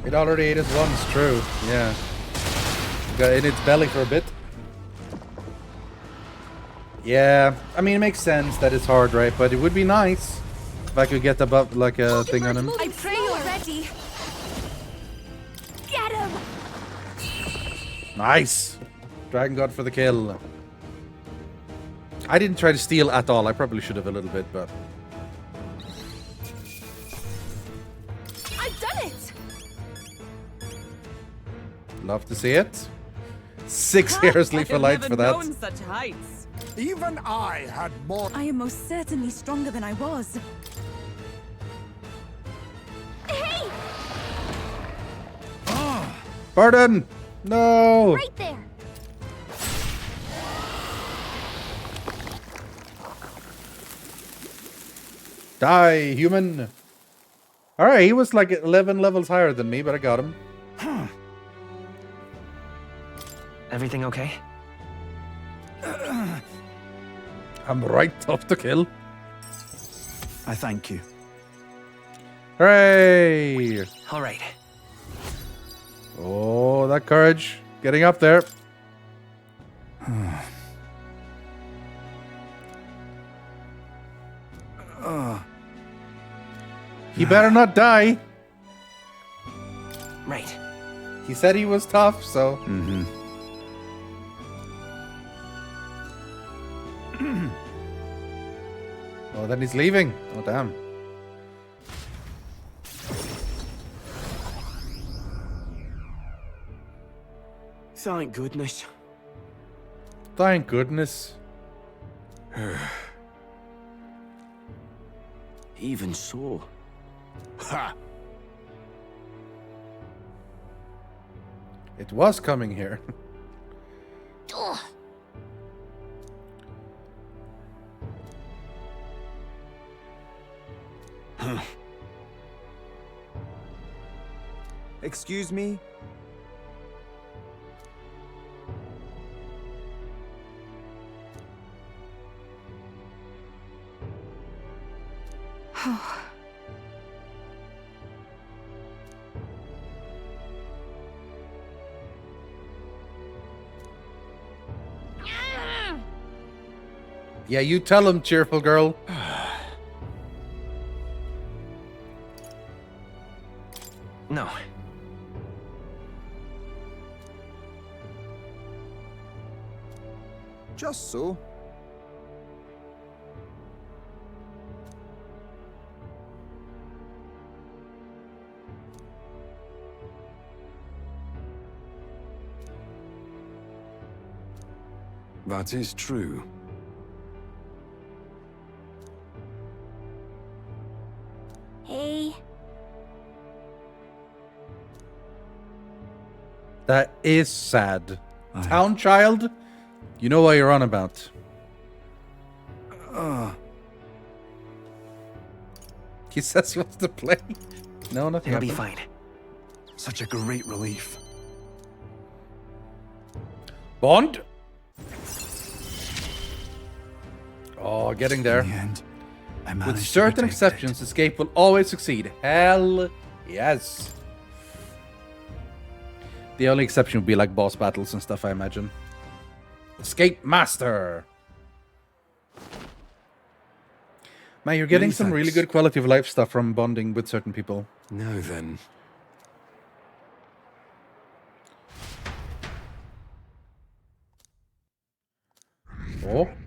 It already ate us once, true. Yeah. Got in its belly for a bit. Yeah, I mean, it makes sense that it's hard, right? But it would be nice if I could get above, like, a thing on him. I pray you're ready. Get him! Nice! Dragon God for the kill. I didn't try to steal at all. I probably should have a little bit, but... I've done it! Love to see it. 6 years leave for light for that. I've never known such heights. Even I had more. I am most certainly stronger than I was. Hey! Pardon! No! Right there! Die, human! Alright, he was like 11 levels higher than me, but I got him. Everything okay? I'm right tough to kill. I thank you. Hooray! All right. Oh, that courage. Getting up there. He better not die. Right. He said he was tough, so... Mm-hmm. Oh, then he's leaving. Oh, damn. Thank goodness. Thank goodness. Even so. Ha! It was coming here. Ugh. Excuse me? Yeah, you tell him, cheerful girl. No. Just so. That is true. Hey. That is sad. Town child, you know what you're on about. He says he wants to play. No, nothing. It'll be happened. fine. Such a great relief. Bond. Oh, getting there. In the end, I With managed to certain protect exceptions, escape will always succeed. Hell yes. The only exception would be like boss battles and stuff, I imagine. Escape Master. Man, you're getting Many some really thanks. good quality of life stuff from bonding with certain people. it. Now then.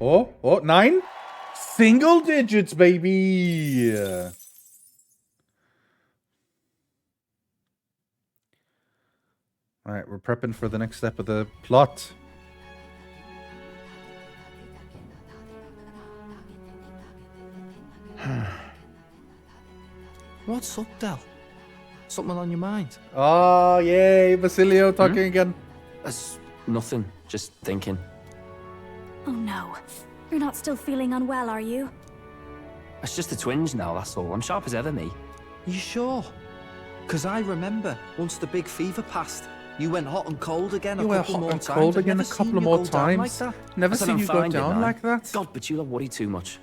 Oh, 9? Single digits, baby! Alright, we're prepping for the next step of the plot. What's up, Del? Something on your mind? Oh, yay, Basilio talking again. That's nothing, just thinking. Oh no. You're not still feeling unwell, are you? It's just a twinge now, that's all. I'm sharp as ever, me. You sure? Because I remember once the big fever passed, you went hot and cold again You a were couple hot more and times. cold I've again a never seen couple of you more go down like times. that. Never I said seen I'm you go fine, down didn't I? like that. God, but you don't worry too much.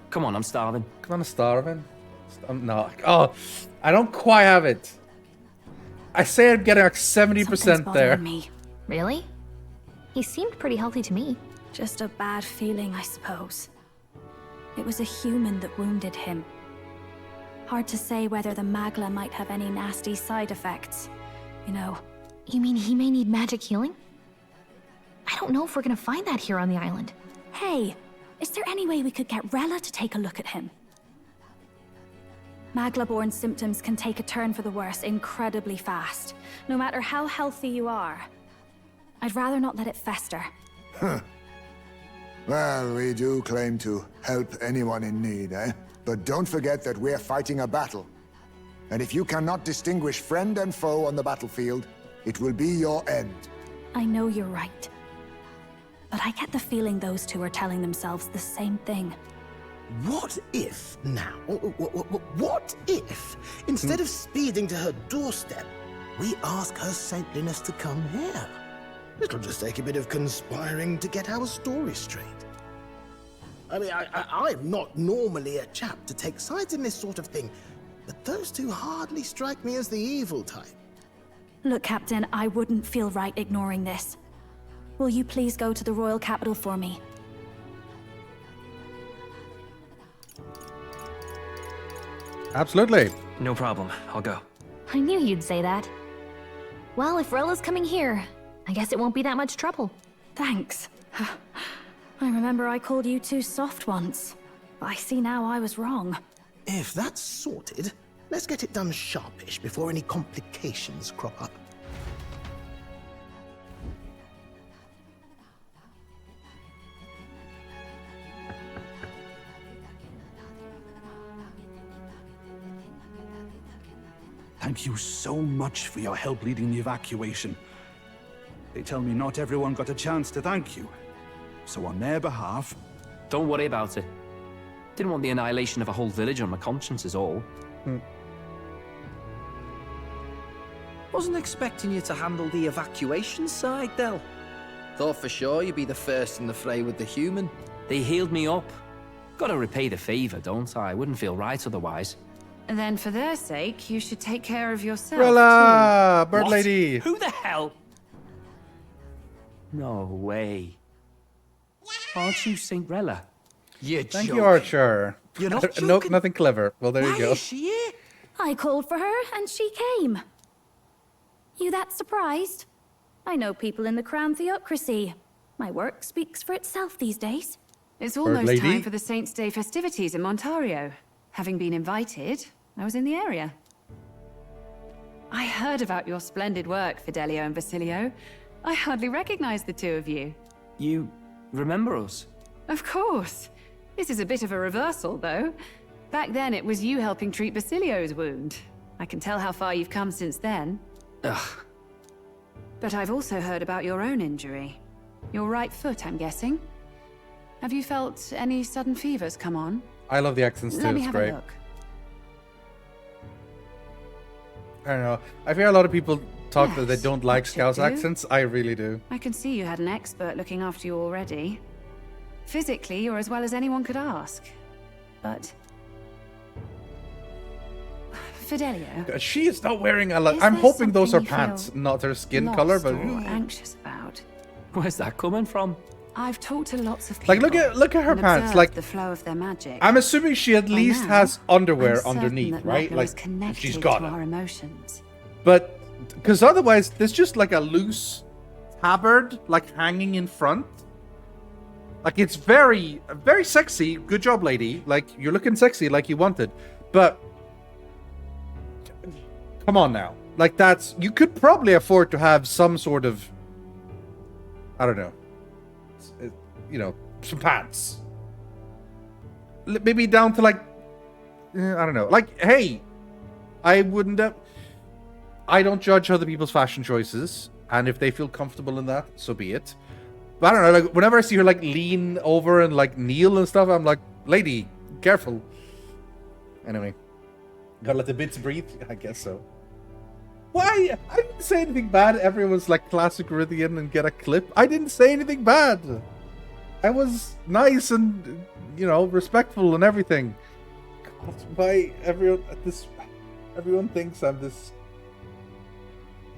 Come on, I'm starving. Come on, starving. I'm not. Oh, I don't quite have it. I say I'm getting like 70% there. Me. Really? He seemed pretty healthy to me. Just a bad feeling, I suppose. It was a human that wounded him. Hard to say whether the Magla might have any nasty side effects. You know. You mean he may need magic healing? I don't know if we're gonna find that here on the island. Hey, is there any way we could get Rella to take a look at him? Magla-born symptoms can take a turn for the worse incredibly fast, no matter how healthy you are. I'd rather not let it fester. Well, we do claim to help anyone in need, eh? But don't forget that we're fighting a battle. And if you cannot distinguish friend and foe on the battlefield, it will be your end. I know you're right. But I get the feeling those two are telling themselves the same thing. What if now? What if, instead of speeding to her doorstep, we ask her saintliness to come here? It'll just take a bit of conspiring to get our story straight. I mean, I'm not normally a chap to take sides in this sort of thing, but those two hardly strike me as the evil type. Look, Captain, I wouldn't feel right ignoring this. Will you please go to the royal capital for me? Absolutely. No problem. I'll go. I knew you'd say that. Well, if Rella's coming here, I guess it won't be that much trouble. Thanks. I remember I called you too soft once. But I see now I was wrong. If that's sorted, let's get it done sharpish before any complications crop up. Thank you so much for your help leading the evacuation. They tell me not everyone got a chance to thank you. So on their behalf... Don't worry about it. Didn't want the annihilation of a whole village on my conscience is all. Wasn't expecting you to handle the evacuation side, Del. Thought for sure you'd be the first in the fray with the human. They healed me up. Gotta repay the favor, don't I? Wouldn't feel right otherwise. And then for their sake, you should take care of yourself, Rella, bird What? lady. Who the hell? No way. Aren't you Saint Rella? You're Thank joking. you, Archer. You're not No, joking? nothing clever. Well, there you Why go. is she here? I called for her, and she came. You that surprised? I know people in the Crown Theocracy. My work speaks for itself these days. It's Bird almost lady. time for the Saints' Day festivities in Montario. Having been invited, I was in the area. I heard about your splendid work, Fidelio and Basilio. I hardly recognized the two of you. You remember us? Of course. This is a bit of a reversal, though. Back then, it was you helping treat Basilio's wound. I can tell how far you've come since then. Ugh. But I've also heard about your own injury. Your right foot, I'm guessing. Have you felt any sudden fevers come on? I love the accents too. Let me It's have great. a look. I don't know. I hear a lot of people talk that they Yes, don't like that should Scouse do. accents. I really do. I can see you had an expert looking after you already. Physically, you're as well as anyone could ask. But... Fidelio, She is not wearing a lot. Is I'm there hoping those are something you pants, feel not her skin color. lost But or anxious about? Where's that coming from? I've talked to lots of people. like, look at her and pants. observed Like, the flow of their magic. I'm assuming she at By least now, has underwear I'm certain underneath, that right? Magna is Like, connected she's got to it. our emotions. But because otherwise, there's just like a loose tabard, like hanging in front. Like, it's very, very sexy. Good job, lady. Like, you're looking sexy like you wanted. But, come on now. Like, that's... You could probably afford to have some sort of... I don't know. You know, some pants. Maybe down to, like... I don't know. Like, hey, I wouldn't have... I don't judge other people's fashion choices. And if they feel comfortable in that, so be it. But I don't know, like, whenever I see her, like, lean over and, like, kneel and stuff, I'm like, lady, careful. Anyway. Gotta let the bits breathe? I guess so. Why? I didn't say anything bad. Everyone's like, classic Rithian and get a clip. I didn't say anything bad. I was nice and, you know, respectful and everything. God, why everyone thinks I'm this...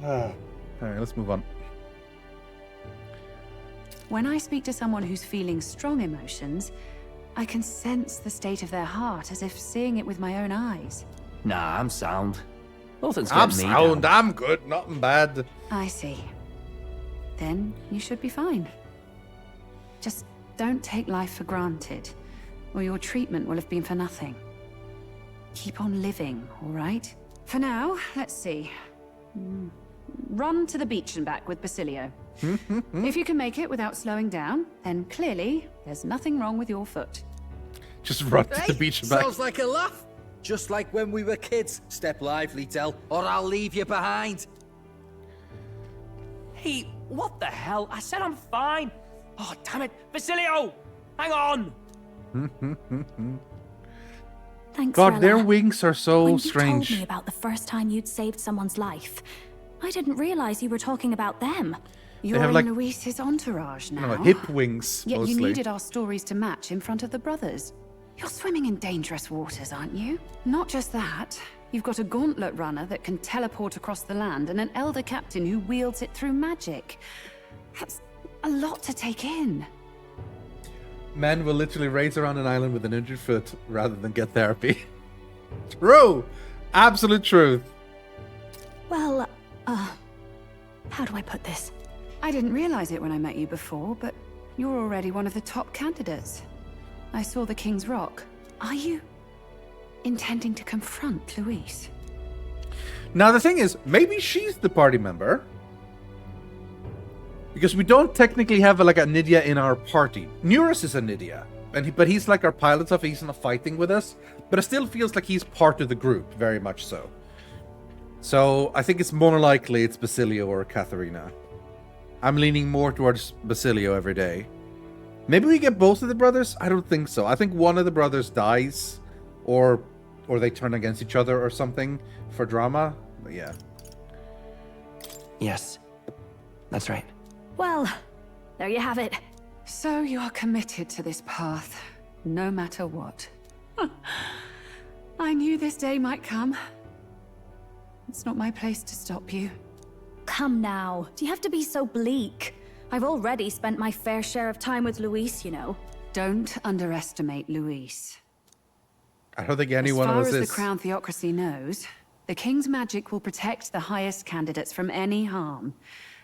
Alright, let's move on. When I speak to someone who's feeling strong emotions, I can sense the state of their heart as if seeing it with my own eyes. Nah, I'm sound. Nothing's I'm getting me sound, down. I'm good, nothing bad. I see. Then you should be fine. Just don't take life for granted, or your treatment will have been for nothing. Keep on living, all right? For now, let's see. Run to the beach and back with Basilio. If you can make it without slowing down, then clearly there's nothing wrong with your foot. Just run to the beach and back. Sounds like a laugh. Just like when we were kids. Step lively, Del, or I'll leave you behind. Hey, what the hell? I said I'm fine. Oh, damn it. Basilio! Hang on! Thanks, God, Rella. their wings are so when strange. You told me about the first time you'd saved someone's life, I didn't realize you were talking about them. You're have, in like, Luis's entourage now. No, hip wings, Yet mostly. you needed our stories to match in front of the brothers. You're swimming in dangerous waters, aren't you? Not just that. You've got a gauntlet runner that can teleport across the land and an elder captain who wields it through magic. That's a lot to take in. Men will literally race around an island with an injured foot rather than get therapy. True! Absolute truth. Well, how do I put this? I didn't realize it when I met you before, but you're already one of the top candidates. I saw the King's Rock. Are you intending to confront Luis? Now the thing is, maybe she's the party member. Because we don't technically have like a Nydia in our party. Neurus is a Nydia. But he's like our pilot stuff, he's not fighting with us. But it still feels like he's part of the group, very much so. So I think it's more likely it's Basilio or Katharina. I'm leaning more towards Basilio every day. Maybe we get both of the brothers? I don't think so. I think one of the brothers dies. Or they turn against each other or something for drama. But yeah. Yes, that's right. Well, there you have it. So you are committed to this path, no matter what. I knew this day might come. It's not my place to stop you. Come now, do you have to be so bleak? I've already spent my fair share of time with Luis, you know. Don't underestimate Luis. I don't think anyone As was far as this. the Crown Theocracy knows, the King's magic will protect the highest candidates from any harm.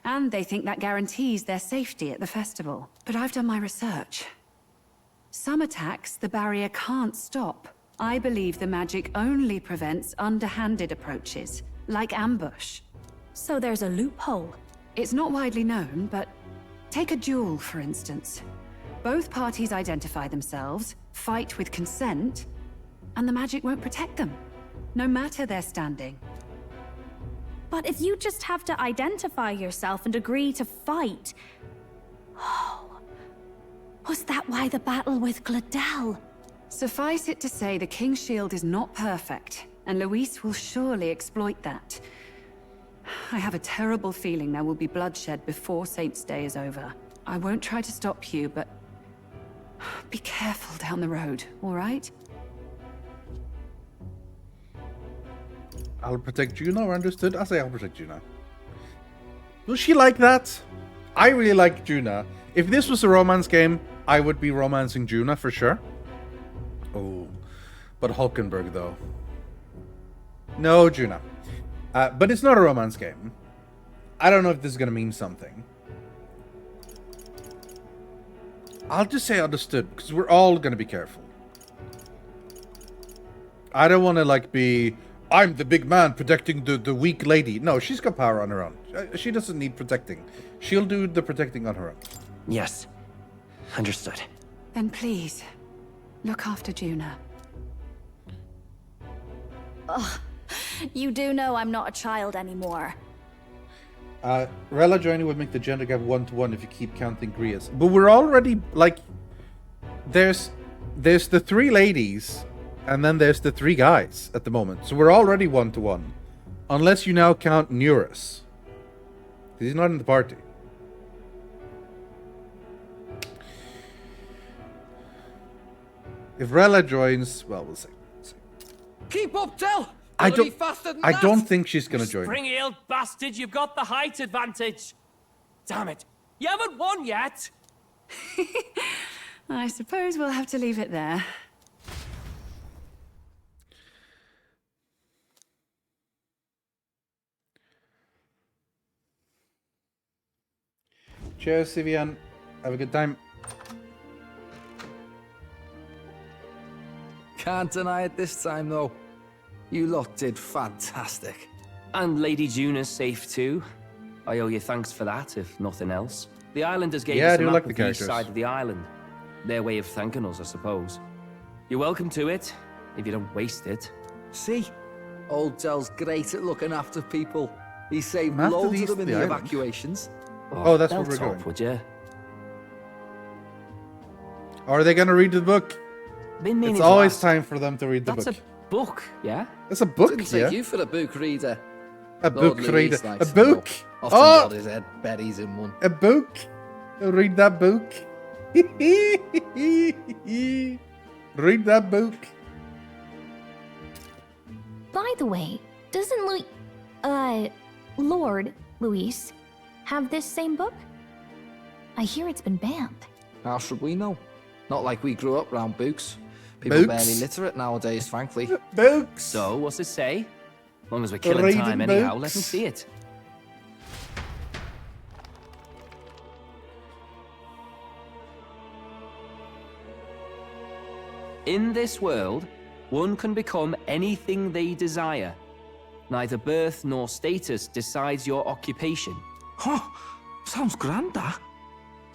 And they think that guarantees their safety at the festival. But I've done my research. Some attacks the barrier can't stop. I believe the magic only prevents underhanded approaches, like ambush. So there's a loophole. It's not widely known, but take a duel, for instance. Both parties identify themselves, fight with consent, and the magic won't protect them, no matter their standing. But if you just have to identify yourself and agree to fight... Oh, was that why the battle with Gladel? Suffice it to say the King's Shield is not perfect, and Luis will surely exploit that. I have a terrible feeling there will be bloodshed before Saint's Day is over. I won't try to stop you, but be careful down the road, all right? I'll protect Juno, understood? I say I'll protect Juno. Will she like that? I really like Juna. If this was a romance game, I would be romancing Juna for sure. Oh, but Hulkenberg though. No, Juna. But it's not a romance game. I don't know if this is going to mean something. I'll just say understood, because we're all going to be careful. I don't want to, like, be... I'm the big man protecting the weak lady. No, she's got power on her own. She doesn't need protecting. She'll do the protecting on her own. Yes. Understood. Then please, look after Juna. Ugh. You do know I'm not a child anymore. Rella joining would make the gender gap 1-to-1 if you keep counting Grias. But we're already, like... There's the 3 ladies... And then there's the 3 guys at the moment. So we're already 1-to-1. Unless you now count Neurus. He's not in the party. If Rella joins, well, we'll see. Keep up, Del! I Gotta be faster than I that. don't think she's gonna join. Spring-heeled bastard, you've got the height advantage. Damn it. You haven't won yet. I suppose we'll have to leave it there. Cheers, Sivian. Have a good time. Can't deny it this time, though. You lot did fantastic. And Lady Juna's safe too. I owe you thanks for that, if nothing else. The islanders gave Yeah, I us a do map like the of the east characters. side of the island. Their way of thanking us, I suppose. You're welcome to it, if you don't waste it. See? Old Del's great at looking after people. He saved Map to the loads of east them of in the the island. evacuations. Oh, that's where they'll we're talk, going. Would you? Are they gonna read the book? Been meaning It's to always ask. time for them to read the That's book. a book, yeah? It's a book, Didn't yeah. take you for a book reader. A Lord book Louis reader. likes A them book. all. Often Oh, got his head berries in one. a book. Read that book. Read that book. By the way, doesn't Lord Luis have this same book? I hear it's been banned. How should we know? Not like we grew up round books. People Books? barely literate nowadays, frankly. Books. So, what's it say? As long as we're killing Reading time anyhow, let books. me see it. In this world, one can become anything they desire. Neither birth nor status decides your occupation. Huh? Sounds grand, that.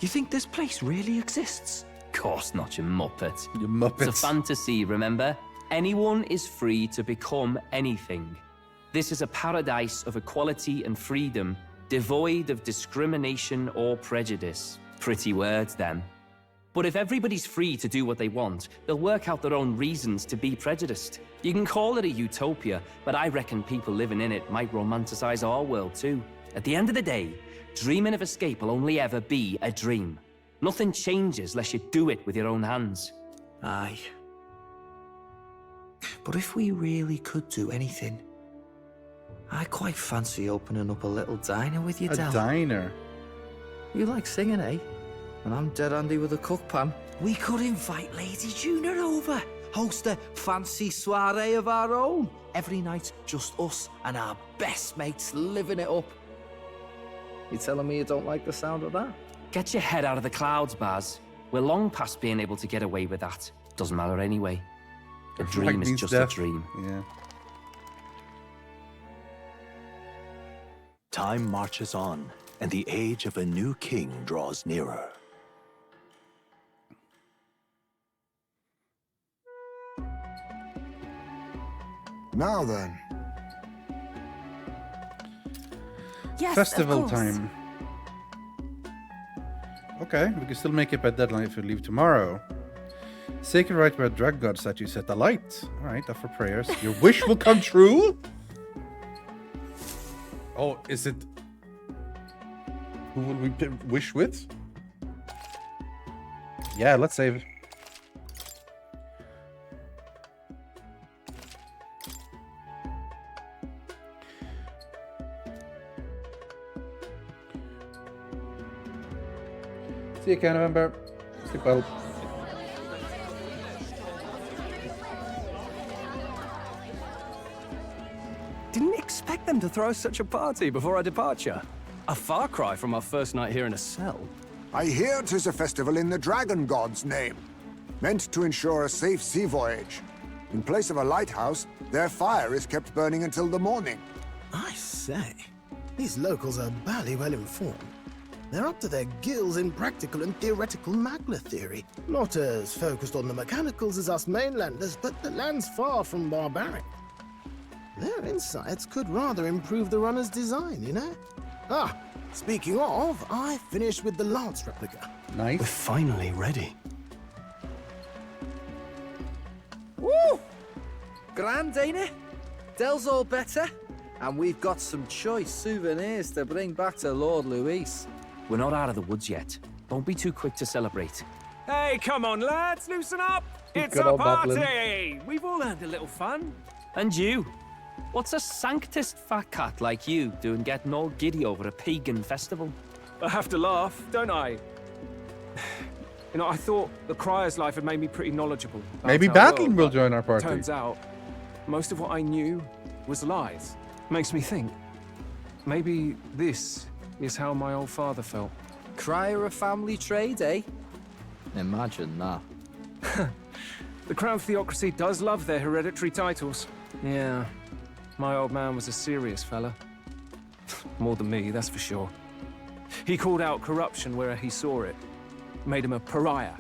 You think this place really exists? Course not, you muppet. You muppets. It's a fantasy, remember? Anyone is free to become anything. This is a paradise of equality and freedom, devoid of discrimination or prejudice. Pretty words, them. But if everybody's free to do what they want, they'll work out their own reasons to be prejudiced. You can call it a utopia, but I reckon people living in it might romanticize our world too. At the end of the day, dreaming of escape will only ever be a dream. Nothing changes unless you do it with your own hands. Aye. But if we really could do anything, I quite fancy opening up a little diner with you, A Del. diner. You like singing, eh? And I'm dead handy with a cook pan. We could invite Lady Juna over, host a fancy soiree of our own. Every night, just us and our best mates living it up. You telling me you don't like the sound of that? Get your head out of the clouds, Baz. We're long past being able to get away with that. Doesn't matter anyway. A dream is means just death. a dream. Yeah. Time marches on, and the age of a new king draws nearer. Now then. Yes, Festival of course. time. Okay, we can still make it by deadline if we leave tomorrow. Sacred rite where a drag god statue set alight. Alright, offer prayers. Your wish will come true? Oh, is it... Who will we wish with? Yeah, let's save. See you, Ken, November. Sleep well. Didn't expect them to throw such a party before our departure. A far cry from our first night here in a cell. I hear 'tis a festival in the Dragon God's name, meant to ensure a safe sea voyage. In place of a lighthouse, their fire is kept burning until the morning. I say, these locals are bally well informed. They're up to their gills in practical and theoretical Magna theory. Not as focused on the mechanicals as us mainlanders, but the land's far from barbaric. Their insights could rather improve the runner's design, you know? Ah, speaking of, I finished with the Lance replica. Nice. We're finally ready. Woo! Grand, ain't it? Dell's all better, and we've got some choice souvenirs to bring back to Lord Luis. We're not out of the woods yet. Don't be too quick to celebrate. Hey, come on, lads, loosen up. It's Good a old party. Butlin. We've all earned a little fun. And you? What's a sanctist fat cat like you doing getting all giddy over a pagan festival? I have to laugh, don't I? You know, I thought the Crier's life had made me pretty knowledgeable. about Maybe our Battling world, will but join our party. Turns out, most of what I knew was lies. Makes me think, maybe this is how my old father felt. Crier a family trade, eh? Imagine that. The Crown Theocracy does love their hereditary titles. Yeah, my old man was a serious fella. More than me, that's for sure. He called out corruption where he saw it. Made him a pariah.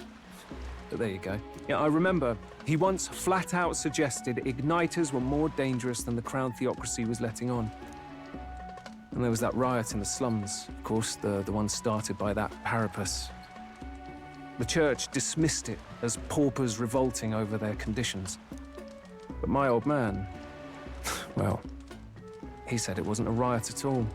But there you go. Yeah, I remember he once flat out suggested igniters were more dangerous than the Crown Theocracy was letting on. And there was that riot in the slums, of course, the one started by that Parapus. The church dismissed it as paupers revolting over their conditions. But my old man, well, he said it wasn't a riot at all.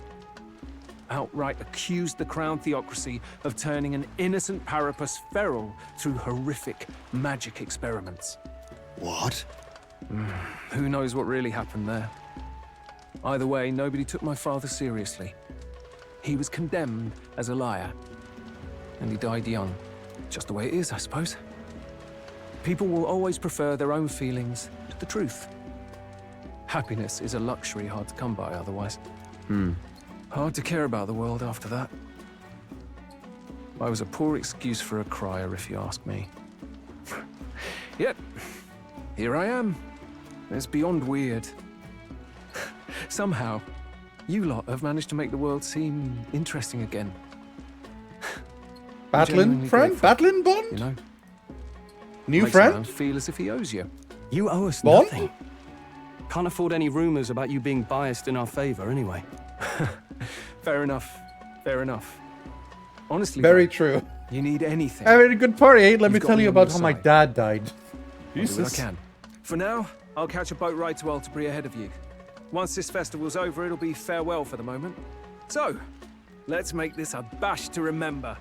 Outright accused the Crown Theocracy of turning an innocent Parapus feral through horrific magic experiments. What? Who knows what really happened there? Either way, nobody took my father seriously. He was condemned as a liar, and he died young. Just the way it is, I suppose. People will always prefer their own feelings to the truth. Happiness is a luxury hard to come by otherwise. Hard to care about the world after that. I was a poor excuse for a crier, if you ask me. Yet, here I am. It's beyond weird. Somehow, you lot have managed to make the world seem interesting again. Battling friend? Battling bond? You know? New Makes friend? a man feel as if he owes you. You owe us Bond? nothing. Can't afford any rumors about you being biased in our favor anyway. Fair enough. Fair enough. Honestly, Very bro, true. you need anything. Having a good party, eh? Let me You've got tell me you on your about how my side. dad died. I'll do what I Jesus. can. For now, I'll catch a boat ride to Altabri ahead of you. Once this festival's over, it'll be farewell for the moment. So, let's make this a bash to remember.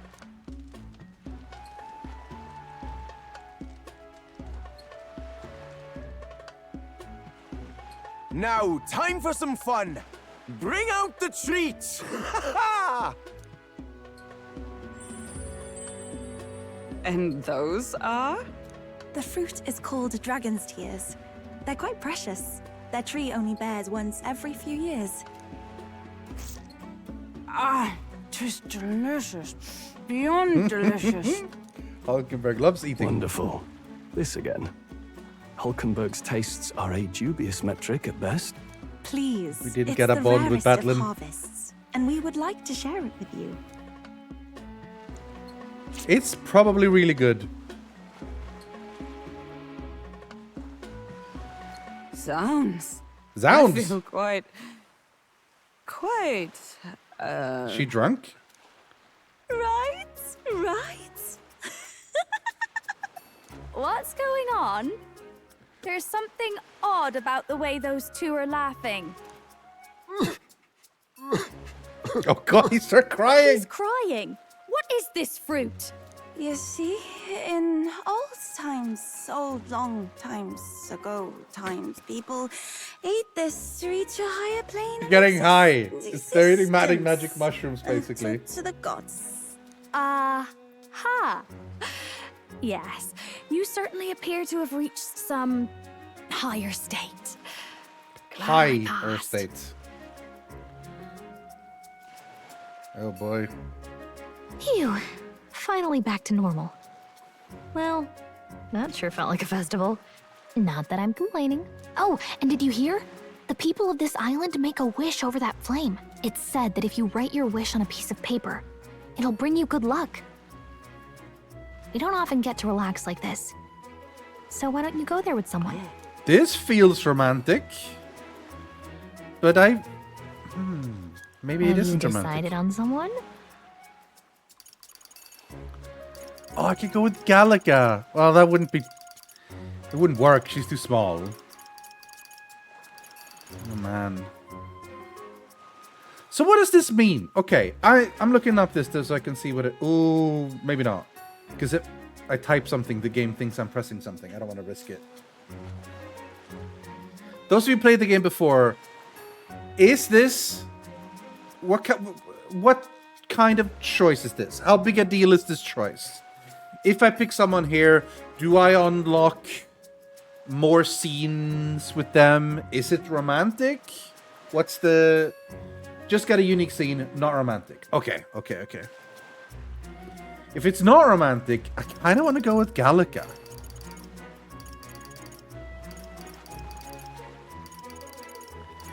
Now, time for some fun. Bring out the treats! And those are? The fruit is called dragon's tears. They're quite precious. Their tree only bears once every few years. Ah, 'tis delicious. Beyond delicious. Hulkenberg loves eating. Wonderful. This again. Hulkenberg's tastes are a dubious metric at best. Please. We didn't it's get a the bond with rarest of Batlin. harvests, and we would like to share it with you. It's probably really good. Sounds. Zounds. I feel quite. She drunk? Right? What's going on? There's something odd about the way those two are laughing. Oh god, he started crying. He's crying. What is this fruit? You see, in old long times ago times, people ate this to reach a higher plane of Getting high. existence. It's they're eating magic mushrooms, basically. To the gods. Ha! Yes, you certainly appear to have reached some higher state. High Earth state. Oh boy. Phew. finally back to normal. Well, that sure felt like a festival. Not that I'm complaining. Oh, and did you hear? The people of this island make a wish over that flame. It's said that if you write your wish on a piece of paper, it'll bring you good luck. We don't often get to relax like this. So why don't you go there with someone? This feels romantic. But maybe it isn't you romantic. decided on someone? Oh, I could go with Gallica. Well, that wouldn't be... It wouldn't work. She's too small. Oh, man. So what does this mean? Okay, I'm looking up this so I can see what it... Oh, maybe not. Because if I type something, the game thinks I'm pressing something. I don't want to risk it. Those of you who played the game before, is this... What kind of choice is this? How big a deal is this choice? If I pick someone here, do I unlock more scenes with them? Is it romantic? What's the... Just get a unique scene, not romantic. Okay. If it's not romantic, I kind of want to go with Gallica.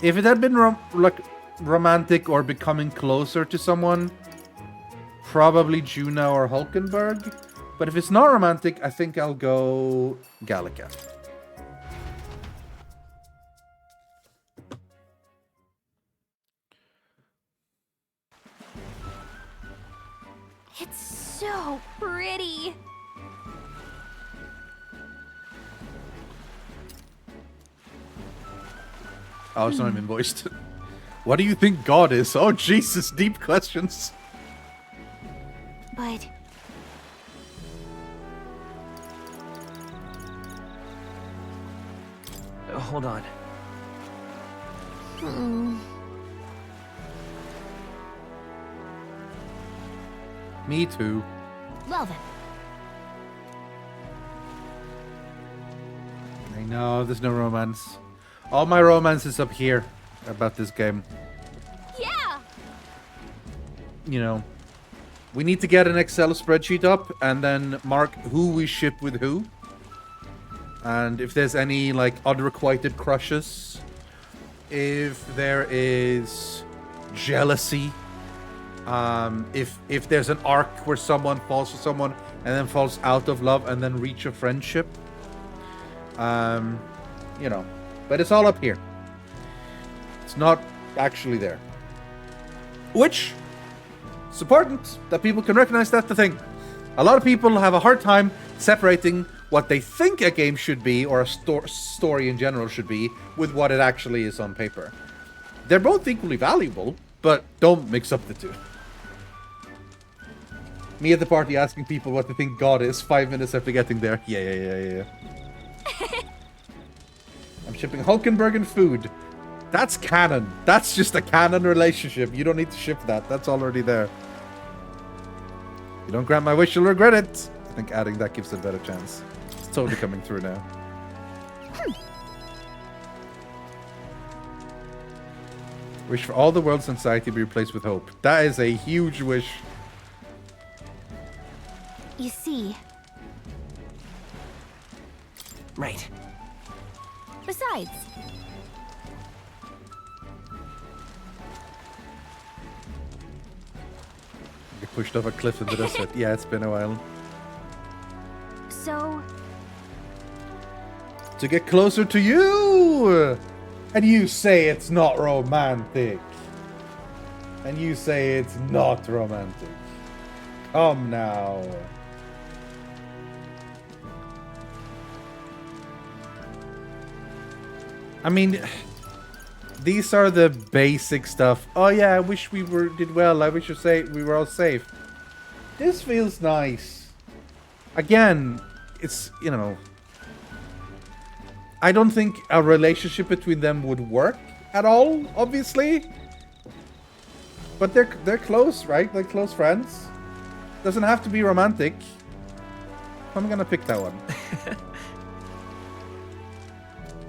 If it had been romantic or becoming closer to someone, probably Juno or Hulkenberg. But if it's not romantic, I think I'll go Gallica. It's so pretty. Oh, it's not even voiced. What do you think God is? Oh, Jesus, deep questions. But... Hold on. Me too. Well then. I know, there's no romance. All my romance is up here about this game. Yeah! You know, we need to get an Excel spreadsheet up and then mark who we ship with who. And if there's any, like, unrequited crushes. If there is jealousy. If there's an arc where someone falls for someone and then falls out of love and then reach a friendship. You know. But it's all up here. It's not actually there. Which is important that people can recognize that's the thing. A lot of people have a hard time separating what they think a game should be or a story in general should be with what it actually is on paper. They're both equally valuable, but don't mix up the two. Me at the party asking people what they think God is 5 minutes after getting there. Yeah. I'm shipping Hulkenberg and food. That's canon. That's just a canon relationship. You don't need to ship that. That's already there. You don't grant my wish, you'll regret it. I think adding that gives it a better chance. It's totally coming through now. Wish for all the world's anxiety be replaced with hope. That is a huge wish. You see... Right. Besides... Get pushed off a cliff in the desert. Yeah, it's been a while. So... To get closer to you! And you say it's not romantic. And you say it's not romantic. Come now. I mean, these are the basic stuff. Oh yeah, I wish we did well. I wish we were all safe. This feels nice. Again, it's, you know, I don't think a relationship between them would work at all, obviously. But they're close, right? They're close friends. Doesn't have to be romantic. I'm gonna pick that one.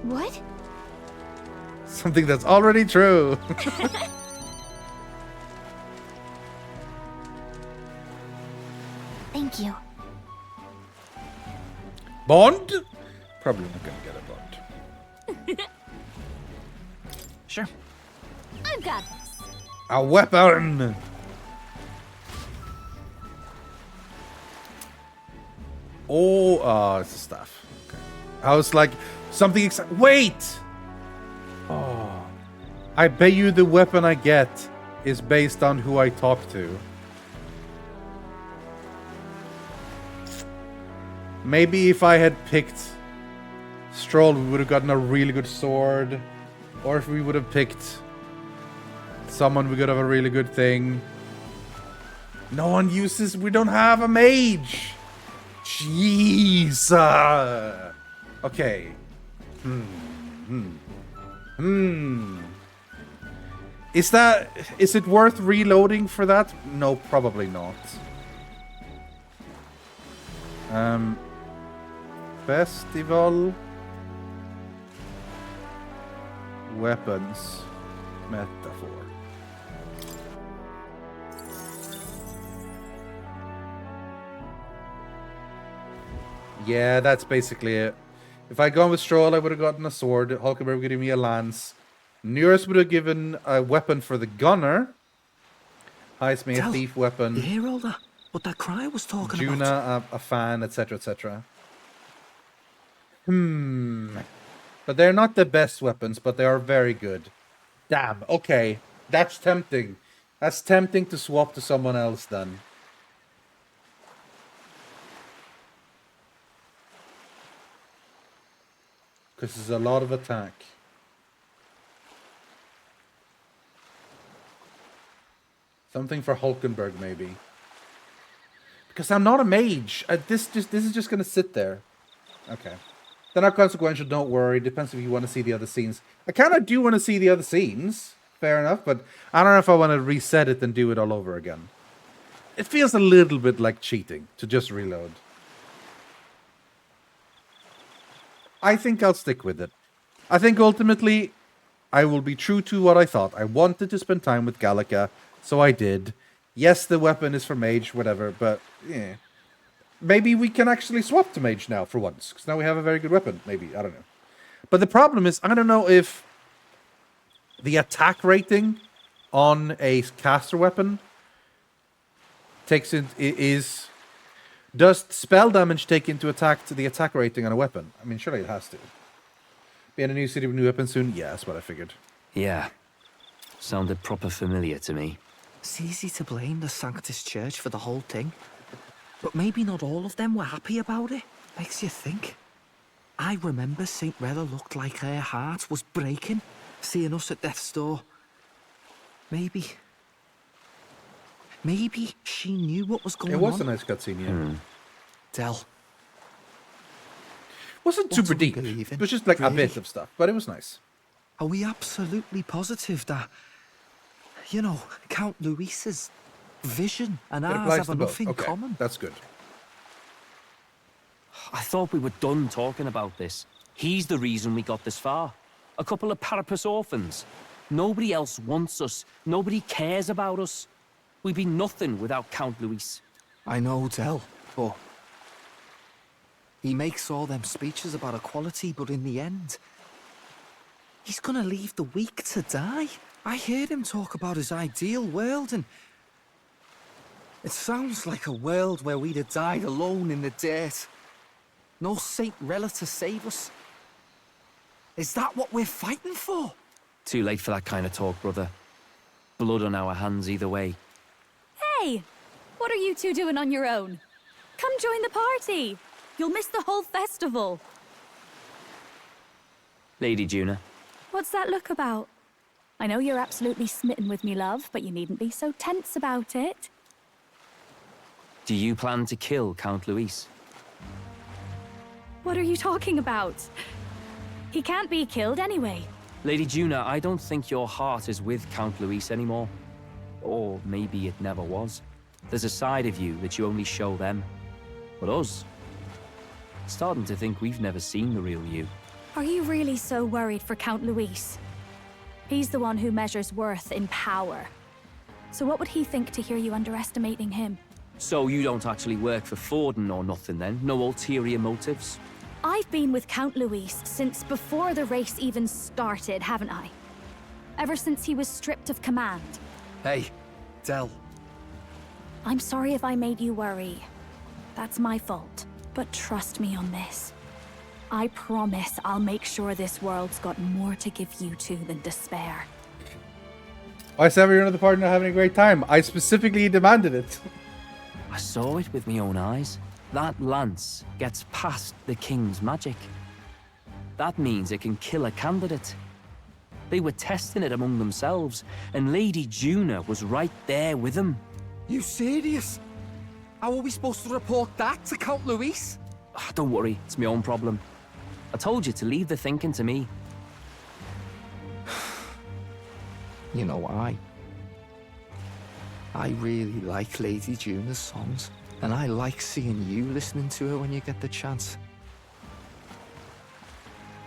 What? Something that's already true. I Bond? Probably not gonna get a bond. Sure. I've got this. A weapon! Oh, it's a staff. Okay. I was like, something wait! Oh. I bet you the weapon I get is based on who I talk to. Maybe if I had picked Stroll, we would have gotten a really good sword. Or if we would have picked someone, we could have a really good thing. No one uses... We don't have a mage! Jeez! Okay. Is it worth reloading for that? No, probably not. Festival weapons metaphor. Yeah, that's basically it. If I'd gone with Stroll, I would have gotten a sword. Hulkenberg would give me a lance. Nearest would have given a weapon for the gunner. Heist me a thief weapon. You hear all that? What that cry was talking about? Juna, a fan, etc., etc. But they're not the best weapons, but they are very good. Damn, okay. That's tempting. That's tempting to swap to someone else then. Because there's a lot of attack. Something for Hulkenberg, maybe. Because I'm not a mage. This is just going to sit there. Okay. They're not consequential, don't worry. Depends if you want to see the other scenes. I kind of do want to see the other scenes. Fair enough, but I don't know if I want to reset it and do it all over again. It feels a little bit like cheating to just reload. I think I'll stick with it. I think ultimately I will be true to what I thought. I wanted to spend time with Gallica, so I did. Yes, the weapon is for mage, whatever, but yeah. Maybe we can actually swap to mage now for once, because now we have a very good weapon. Maybe, I don't know. But the problem is, I don't know if the attack rating on a caster weapon does spell damage take into the attack rating on a weapon? I mean, surely it has to. Be in a new city with new weapons soon? Yeah, that's what I figured. Yeah. Sounded proper familiar to me. It's easy to blame the Sanctus Church for the whole thing. But maybe not all of them were happy about it. Makes you think. I remember St. Rella looked like her heart was breaking, seeing us at death's door. Maybe she knew what was going on. It was a nice cutscene, yeah. Del. Wasn't super deep. It was just like a bit of stuff, but it was nice. Are we absolutely positive that, you know, Count Luis's vision and ours have enough in common? That's good. I thought we were done talking about this. He's the reason we got this far. A couple of Parapus orphans. Nobody else wants us. Nobody cares about us. We'd be nothing without Count Luis. I know, Del, but he makes all them speeches about equality, but in the end, he's gonna leave the weak to die. I heard him talk about his ideal world, and it sounds like a world where we'd have died alone in the dirt. No Saint Rella to save us. Is that what we're fighting for? Too late for that kind of talk, brother. Blood on our hands either way. Hey! What are you two doing on your own? Come join the party! You'll miss the whole festival. Lady Juna. What's that look about? I know you're absolutely smitten with me, love, but you needn't be so tense about it. Do you plan to kill Count Luis? What are you talking about? He can't be killed anyway. Lady Juna, I don't think your heart is with Count Luis anymore. Or maybe it never was. There's a side of you that you only show them. But us? Starting to think we've never seen the real you. Are you really so worried for Count Luis? He's the one who measures worth in power. So what would he think to hear you underestimating him? So you don't actually work for Forden or nothing then? No ulterior motives? I've been with Count Luis since before the race even started, haven't I? Ever since he was stripped of command. Hey, Del. I'm sorry if I made you worry. That's my fault. But trust me on this. I promise I'll make sure this world's got more to give you two than despair. I said everyone at the party not having a great time. I specifically demanded it. I saw it with my own eyes. That lance gets past the king's magic. That means it can kill a candidate. They were testing it among themselves, and Lady Juna was right there with them. You serious? How are we supposed to report that to Count Luis? Don't worry, it's my own problem. I told you to leave the thinking to me. You know, I really like Lady Juna's songs, and I like seeing you listening to her when you get the chance.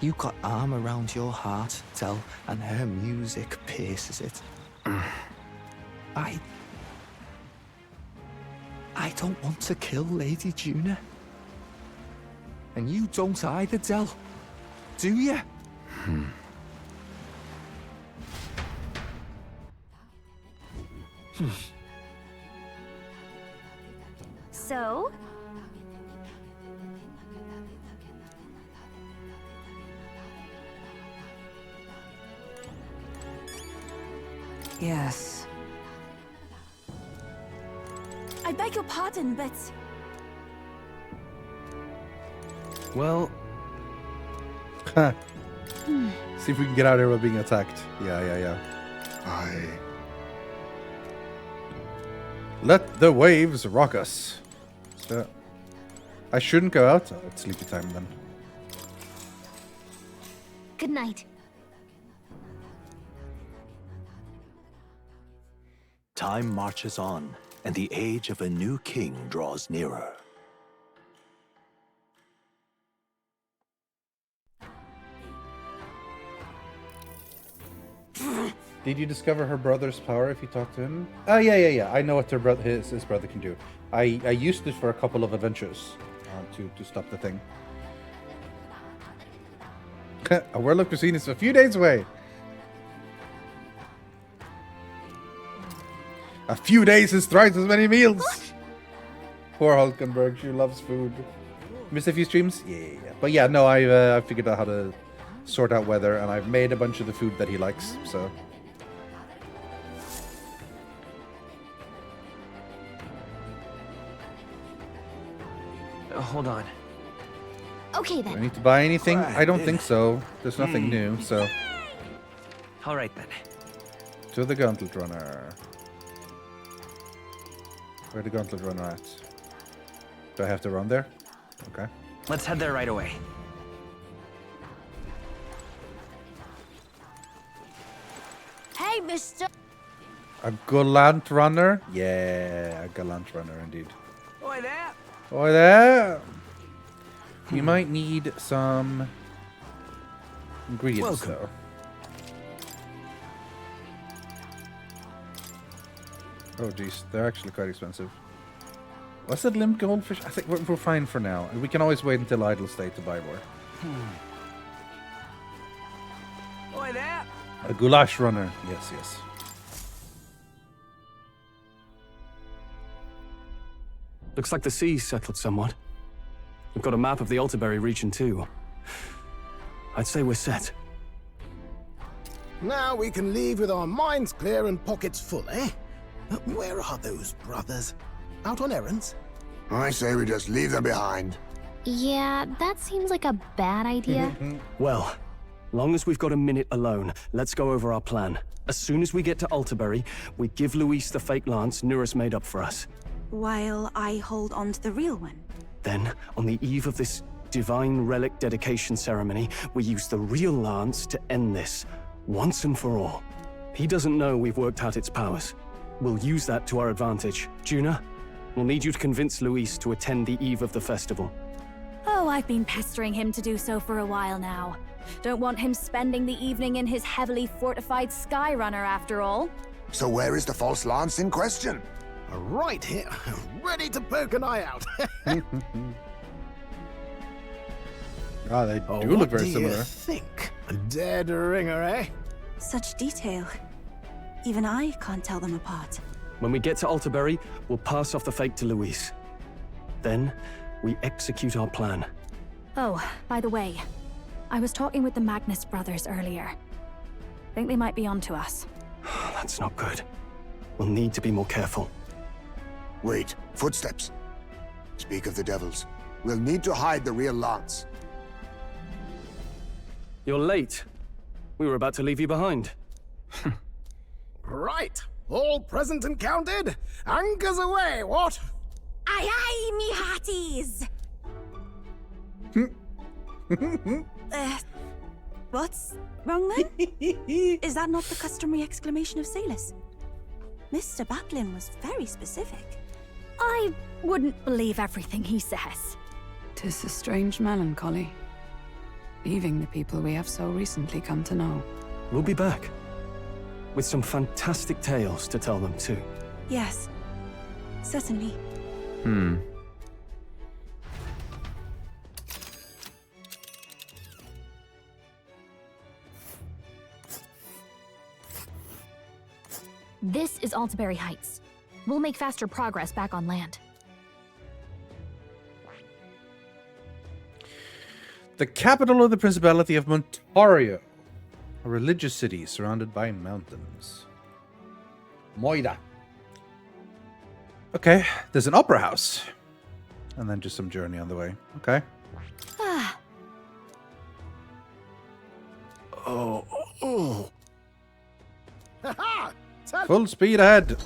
You got arm around your heart, Del, and her music pierces it. I don't want to kill Lady Juna. And you don't either, Del. Do you? So? Yes. I beg your pardon, but... Well... See if we can get out of here without being attacked. Yeah. Let the waves rock us. So, I shouldn't go out. Oh, it's sleepy time then. Good night. Time marches on, and the age of a new king draws nearer. Did you discover her brother's power if you talk to him? Oh, yeah. I know what her his brother can do. I used it for a couple of adventures to stop the thing. A World of Cuisine is a few days away. A few days is thrice as many meals. Poor Hulkenberg, she loves food. Missed a few streams? Yeah. But yeah, no, I figured out how to sort out weather, and I've made a bunch of the food that he likes, so... Hold on. Okay Do I then. need to buy anything? I don't think so. There's nothing new, so... All right then. To the Gauntlet Runner. Where'd the Gauntlet Runner at? Do I have to run there? Okay. Let's head there right away. Hey, mister! A Gallant Runner? Yeah, a Gallant Runner indeed. Oi there! Oi there! We might need some ingredients, though. Oh, geez. They're actually quite expensive. What's that limp goldfish? I think we're fine for now. We can always wait until idle state to buy more. Oi there! A goulash runner. Yes. Looks like the sea's settled somewhat. We've got a map of the Altaberry region too. I'd say we're set. Now we can leave with our minds clear and pockets full, eh? Where are those brothers? Out on errands? I say we just leave them behind. Yeah, that seems like a bad idea. Well, long as we've got a minute alone, let's go over our plan. As soon as we get to Altaberry, we give Luis the fake lance Nuris made up for us. While I hold on to the real one. Then, on the eve of this divine relic dedication ceremony, we use the real lance to end this, once and for all. He doesn't know we've worked out its powers. We'll use that to our advantage. Juna, we'll need you to convince Luis to attend the eve of the festival. Oh, I've been pestering him to do so for a while now. Don't want him spending the evening in his heavily fortified Skyrunner after all. So where is the false lance in question? Right here, ready to poke an eye out. Ah, they Oh, do look what very do you similar. think? A dead ringer, eh? Such detail. Even I can't tell them apart. When we get to Alterbury, we'll pass off the fake to Louise. Then, we execute our plan. Oh, by the way, I was talking with the Magnus brothers earlier. Think they might be onto us. That's not good. We'll need to be more careful. Wait, footsteps. Speak of the devils. We'll need to hide the real Lance. You're late. We were about to leave you behind. Right. All present and counted? Anchors away, what? Aye aye, me hearties! What's wrong then? Is that not the customary exclamation of sailors? Mr. Batlin was very specific. I wouldn't believe everything he says. 'Tis a strange melancholy, leaving the people we have so recently come to know. We'll be back. With some fantastic tales to tell them, too. Yes, certainly. This is Alterbury Heights. We'll make faster progress back on land. The capital of the Principality of Montario. A religious city surrounded by mountains. Moida. Okay, there's an opera house. And then just some journey on the way. Okay. Oh. Ha-ha! Full speed ahead.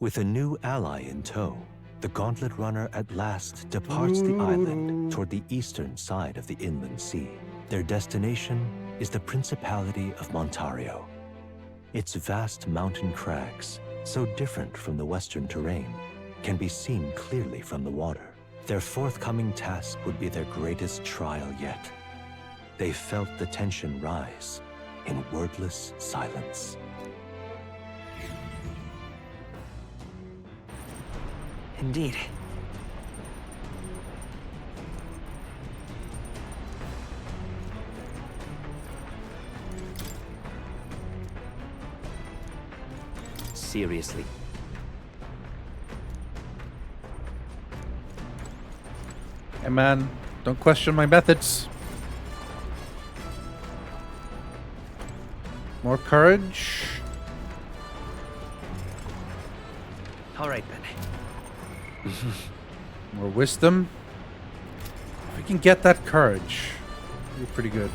With a new ally in tow, the Gauntlet Runner at last departs the island toward the eastern side of the inland sea. Their destination is the Principality of Montario. Its vast mountain crags, so different from the western terrain, can be seen clearly from the water. Their forthcoming task would be their greatest trial yet. They felt the tension rise in wordless silence. Indeed. Seriously. Hey man, don't question my methods. More courage. All right, then. More wisdom. If we can get that courage, it'll be pretty good.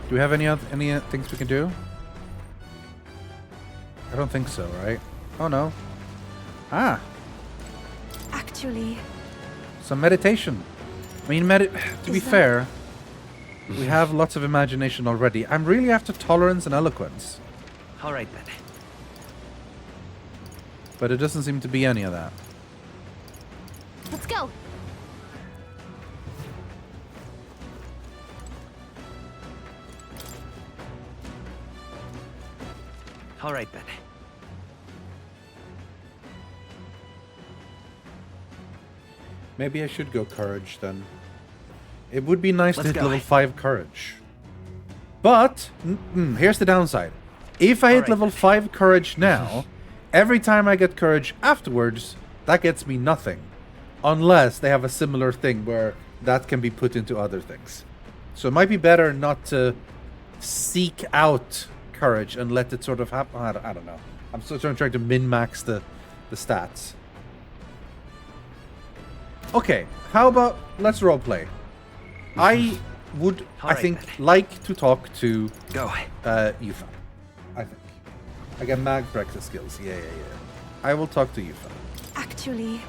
Do we have any things we can do? I don't think so, right? Oh no. Ah, Actually, some meditation. I mean, to be fair, we have lots of imagination already. I'm really after tolerance and eloquence. All right, then. But it doesn't seem to be any of that. Let's go. All right, then. Maybe I should go courage then. It would be nice to hit go. level 5 courage. But, here's the downside. If I hit level 5 courage now, every time I get courage afterwards, that gets me nothing. Unless they have a similar thing where that can be put into other things. So it might be better not to seek out courage and let it sort of happen. I don't know. I'm still trying to min-max the stats. Okay, how about let's roleplay. I would, I think, like to talk to Yufa. I think. I get mag practice skills. Yeah. I will talk to Yufa. actually,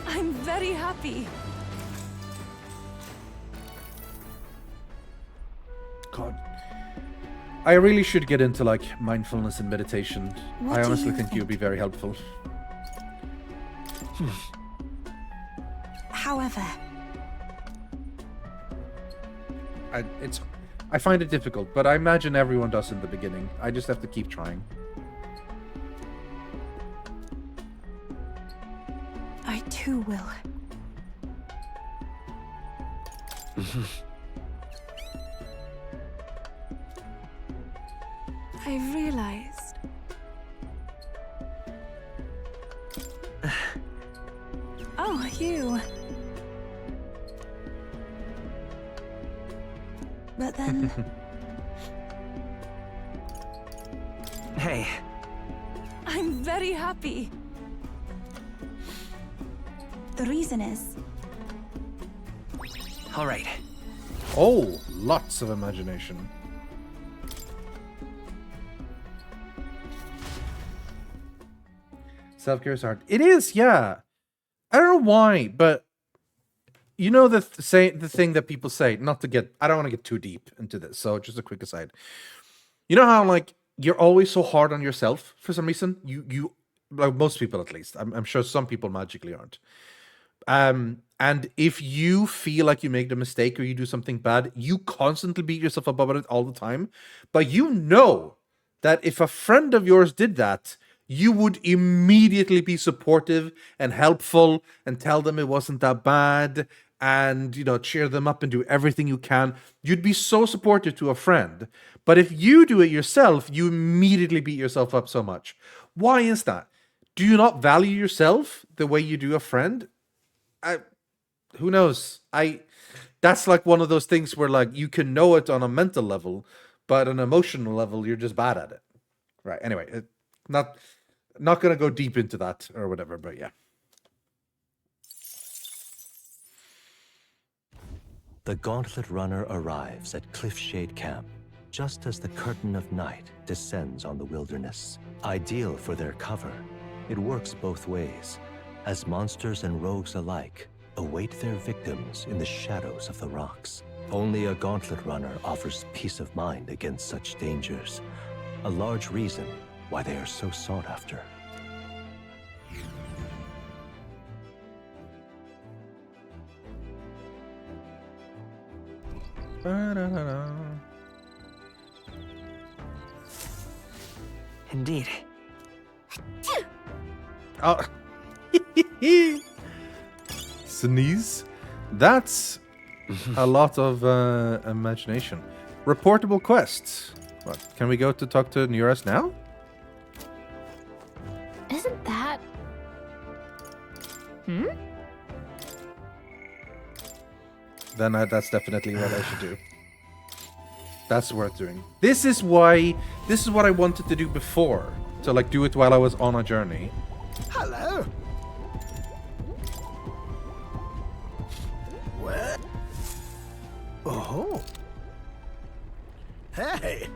I'm very happy. God. I really should get into like mindfulness and meditation. What I do honestly you think you'd be very helpful. However, I find it difficult, but I imagine everyone does in the beginning. I just have to keep trying. too will. I've realized. Oh, you. But then... Hey. I'm very happy. The reason is... All right. Oh, lots of imagination. Self-care is hard. It is, yeah. I don't know why, but you know the thing that people say. Not to get, I don't want to get too deep into this. So just a quick aside. You know how like you're always so hard on yourself for some reason. You like most people at least. I'm sure some people magically aren't. And if you feel like you make a mistake or you do something bad, you constantly beat yourself up about it all the time. But you know that if a friend of yours did that, you would immediately be supportive and helpful and tell them it wasn't that bad and, you know, cheer them up and do everything you can. You'd be so supportive to a friend. But if you do it yourself, you immediately beat yourself up so much. Why is that? Do you not value yourself the way you do a friend? Who knows? That's like one of those things where like you can know it on a mental level, but on an emotional level, you're just bad at it. Right. Anyway, not going to go deep into that or whatever, but yeah. The Gauntlet Runner arrives at Cliffshade Camp just as the curtain of night descends on the wilderness. Ideal for their cover, it works both ways, as monsters and rogues alike await their victims in the shadows of the rocks. Only a Gauntlet Runner offers peace of mind against such dangers, a large reason why they are so sought after. Indeed. Oh. Sneeze. That's a lot of imagination. Reportable quests. What? Can we go to talk to Nuras now? Isn't that... Then that's definitely what I should do. That's worth doing. This is what I wanted to do before. To like do it while I was on a journey. Hello. What? Oh. Hey.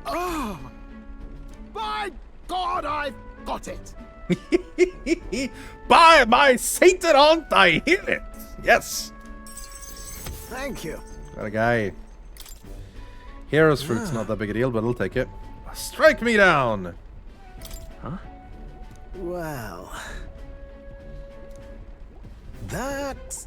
Oh. By God, I've got it. By my Satan, aren't I? Hear it? Yes. Thank you. Got a guy. Hero's fruit's not that big a deal, but I'll take it. Strike me down. Huh? Well, that...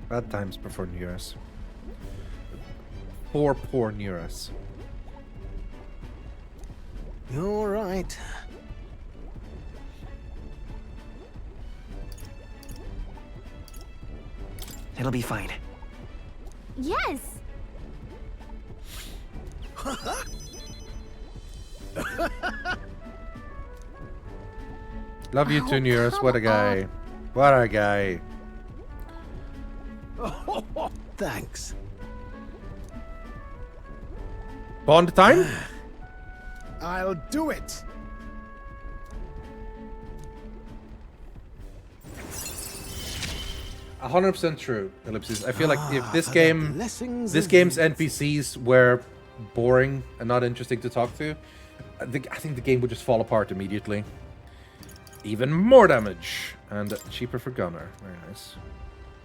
Bad times before New Year's. Poor New Year's. You're right. It'll be fine. Yes! Love you too, New Year's. What a guy. What a guy. Thanks. Bond time? I'll do it. A 100% true, Ellipses. I feel like if this game's NPCs were boring and not interesting to talk to, I think the game would just fall apart immediately. Even more damage. And cheaper for Gunner. Very nice.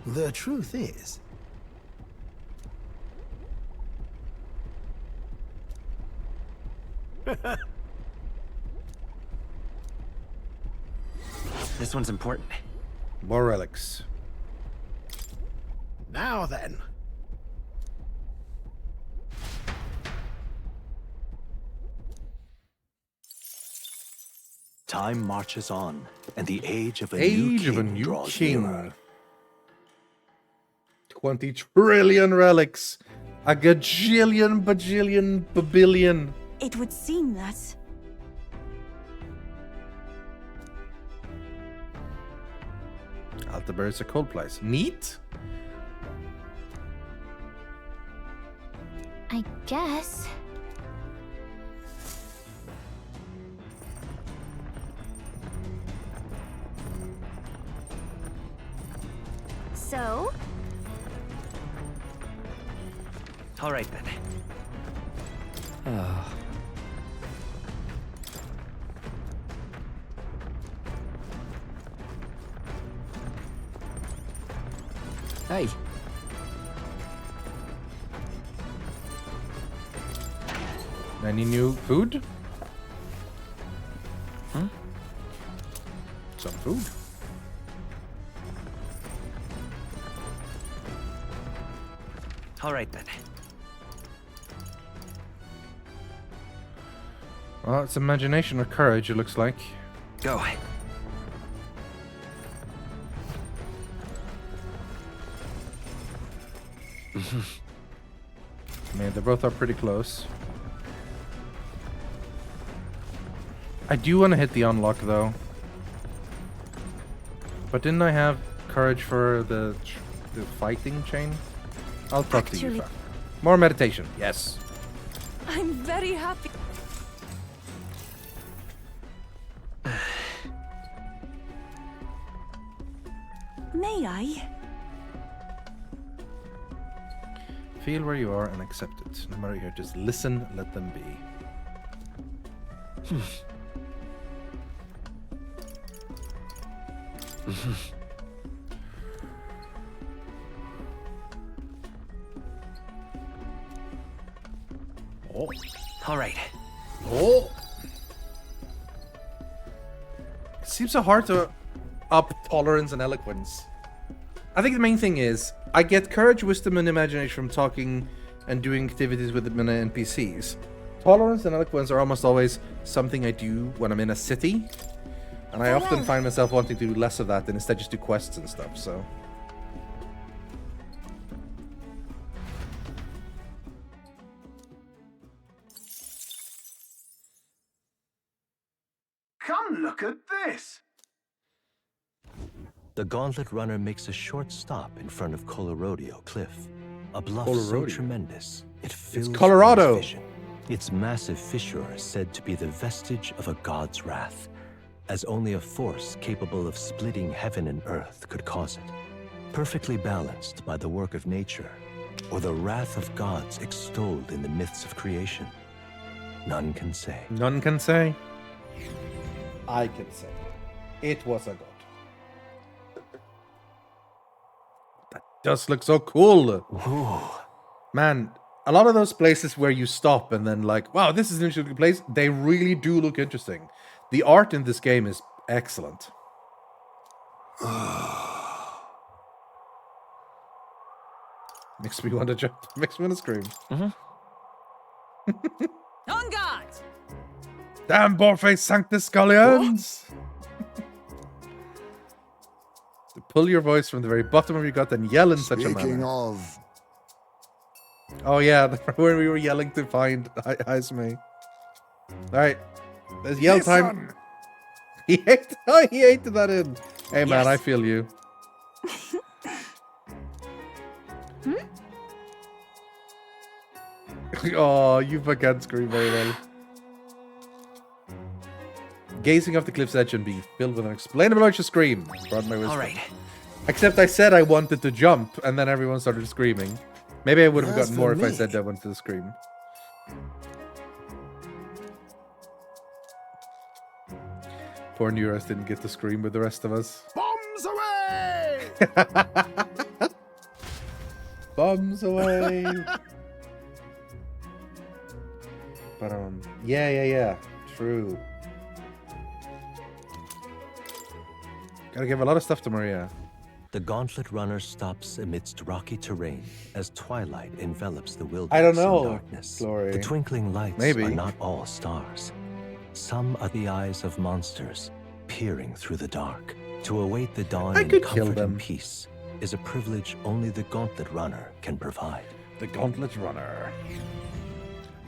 The truth is, This one's important. More relics. now then. Time marches on, and the age of a Age new of a king new draws king. nearer. 20 trillion relics. A gajillion, bajillion, babillion. It would seem that. Altair is a cold place. Neat? I guess. So? All right then. Hey. Any new food? Some food. All right then. Well, it's imagination or courage, it looks like. Go. I mean, they both are pretty close. I do want to hit the unlock, though. But didn't I have courage for the fighting chain? I'll talk to you. More meditation, yes. I'm very happy. May I? Feel where you are and accept it. No matter here, just listen, let them be. Oh. All right. Oh. It seems so hard to up tolerance and eloquence. I think the main thing is I get courage, wisdom, and imagination from talking and doing activities with the NPCs. Tolerance and eloquence are almost always something I do when I'm in a city, and I often find myself wanting to do less of that and instead just do quests and stuff. So. Come look at this! The Gauntlet Runner makes a short stop in front of Colorodeo Cliff, a bluff so Colorodeo. tremendous it fills Colorado. one's vision. Its massive fissure is said to be the vestige of a god's wrath, as only a force capable of splitting heaven and earth could cause it. Perfectly balanced by the work of nature, or the wrath of gods extolled in the myths of creation. None can say. None can say. I can say. It was a god. That does look so cool. Ooh. Man, a lot of those places where you stop and then like, wow, this is an interesting place, they really do look interesting. The art in this game is excellent. Makes me want to jump. Makes me want to scream. On guard! Damn, Boreface Sanctus Scullions! To pull your voice from the very bottom of your gut and yell in such a Speaking manner. of, Oh yeah, when we were yelling to find Ismay. Alright, there's yell time. He ate that in. Hey man, Yes. I feel you. Oh, you can't scream very well. Gazing off the cliff's edge and being filled with an unexplainable urge to scream brought my wisdom. All right. Except I said I wanted to jump, and then everyone started screaming. Maybe I would have As gotten for more if I me- said I wanted to scream. Poor Neuros didn't get to scream with the rest of us. Bombs away! Bombs away! But yeah. True. Gotta give a lot of stuff to Maria. The Gauntlet Runner stops amidst rocky terrain as twilight envelops the wilderness I don't know, in darkness. Glory. The twinkling lights Maybe. are not all stars. Some are the eyes of monsters peering through the dark. To await the dawn I in could kill comfort them. and peace is a privilege only the Gauntlet Runner can provide. The Gauntlet Runner.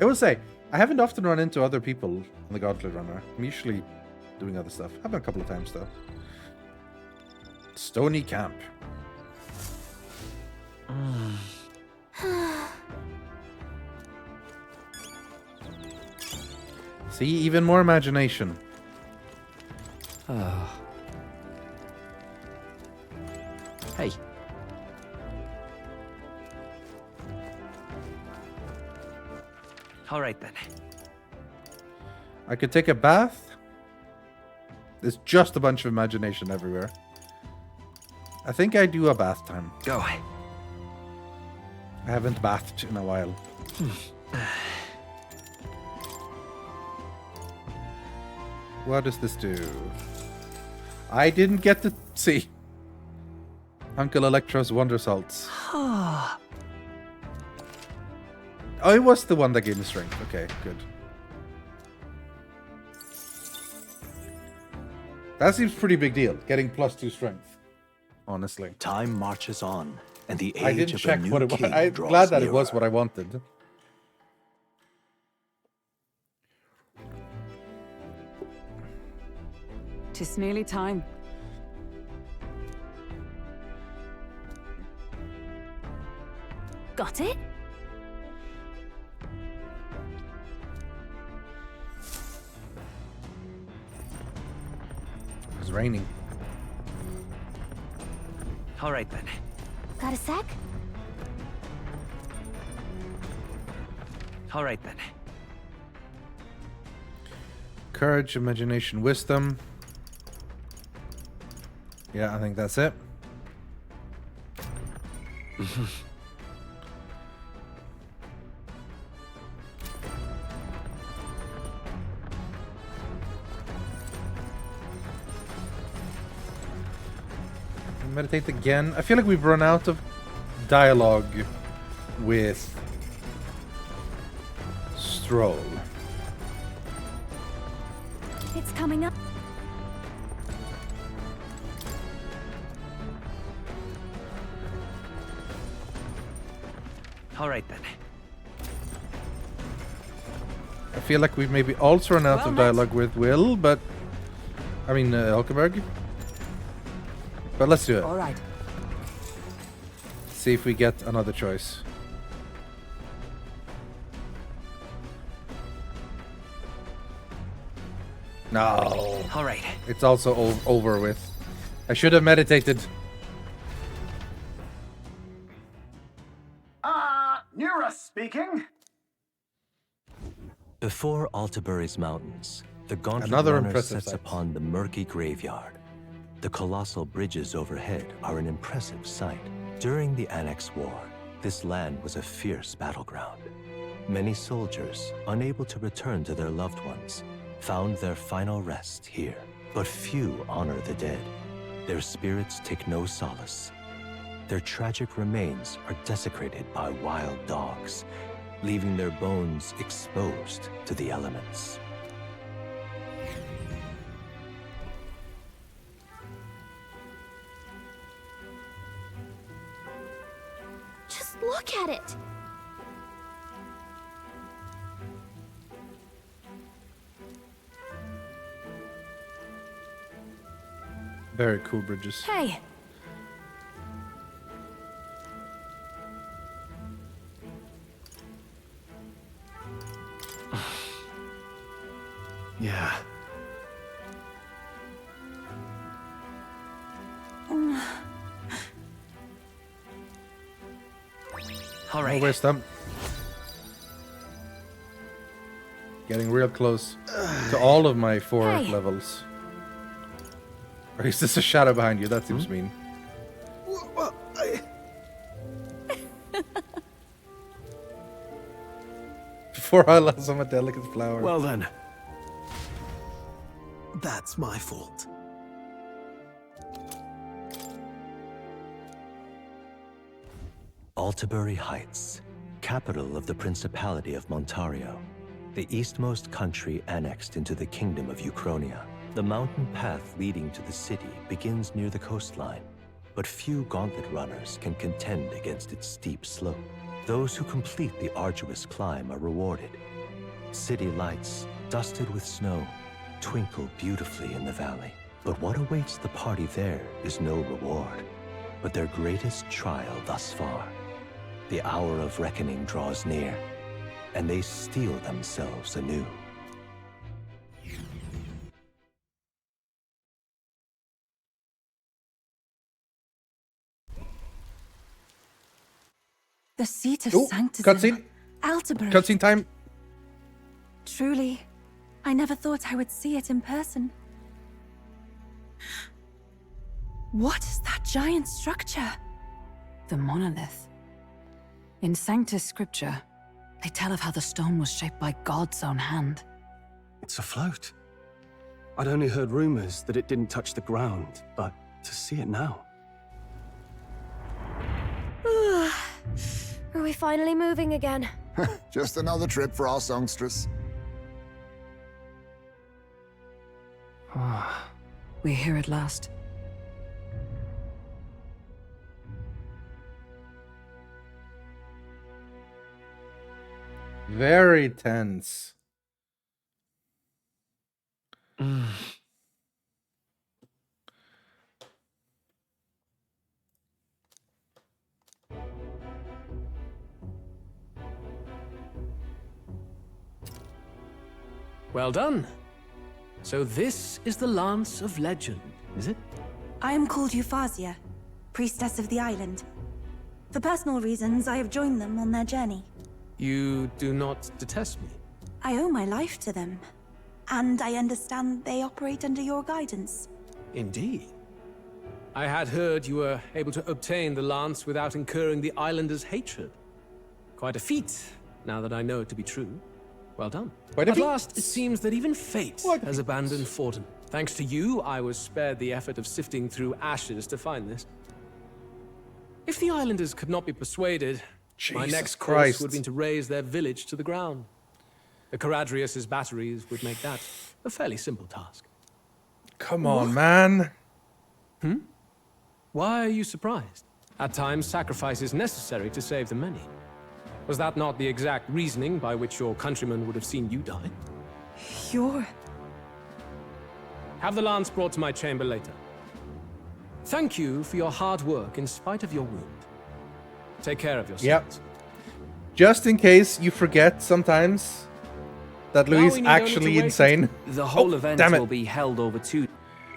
I will say, I haven't often run into other people on the Gauntlet Runner. I'm usually doing other stuff. Happened a couple of times though. Stony Camp. See, even more imagination. Hey. All right then. I could take a bath. There's just a bunch of imagination everywhere. I think I do a bath time. Go. I haven't bathed in a while. What does this do? I didn't get to see. Uncle Electro's Wonder Salts. Oh, it was the one that gave me strength. Okay, good. That seems pretty big deal, getting +2 strength. Honestly. Time marches on, and the I age didn't of check a new what it was. king I'm draws glad that nearer. it was what I wanted. Tis nearly time. Got it? It's raining. All right then. Got a sec? All right then. Courage, imagination, wisdom. Yeah, I think that's it. Meditate again. I feel like we've run out of dialogue with Stroll. It's coming up. All right then. I feel like we've maybe also run out of dialogue with Will, but I mean Hulkenberg. But let's do it. All right. See if we get another choice. No. All right. It's also over with. I should have meditated. Nura speaking. Before Altabury's mountains, the Gauntlet Another Runner impressive sets sight. upon the murky graveyard. The colossal bridges overhead are an impressive sight. During the Annex War, this land was a fierce battleground. Many soldiers, unable to return to their loved ones, found their final rest here. But few honor the dead. Their spirits take no solace. Their tragic remains are desecrated by wild dogs, leaving their bones exposed to the elements. Just look at it. Very cool bridges. Hey. Yeah. All right. No wisdom. Getting real close to all of my 4 Hey. levels. Or is this a shadow behind you? That seems mean. Well, Before I lost some delicate flower. Well then. That's my fault. Altabury Heights, capital of the Principality of Montario, the eastmost country annexed into the Kingdom of Uchronia. The mountain path leading to the city begins near the coastline, but few gauntlet runners can contend against its steep slope. Those who complete the arduous climb are rewarded. City lights, dusted with snow, twinkle beautifully in the valley. But what awaits the party there is no reward, but their greatest trial thus far. The hour of reckoning draws near, and they steel themselves anew. The seat of Ooh, sanctism. cutscene. Altabury. Cutscene time. Truly, I never thought I would see it in person. What is that giant structure? The monolith. In Sanctus Scripture, they tell of how the stone was shaped by God's own hand. It's afloat. I'd only heard rumors that it didn't touch the ground, but to see it now. Are we finally moving again? Just another trip for our songstress. We're here at last. Very tense. Well done. So this is the Lance of Legend, is it? I am called Euphazia, priestess of the island. For personal reasons, I have joined them on their journey. You do not detest me? I owe my life to them, and I understand they operate under your guidance. Indeed. I had heard you were able to obtain the lance without incurring the islanders' hatred. Quite a feat, now that I know it to be true. Well done. At last, it seems that even fate has abandoned Forden. Thanks to you, I was spared the effort of sifting through ashes to find this. If the islanders could not be persuaded, my next course would have been to raise their village to the ground. The Caradrius' batteries would make that a fairly simple task. Come on, man. Why are you surprised? At times, sacrifice is necessary to save the many. Was that not the exact reasoning by which your countrymen would have seen you die? Have the lance brought to my chamber later. Thank you for your hard work in spite of your wound. Take care of yourself. Yep. Just in case you forget sometimes that Louis is actually insane. The whole event will be held over 2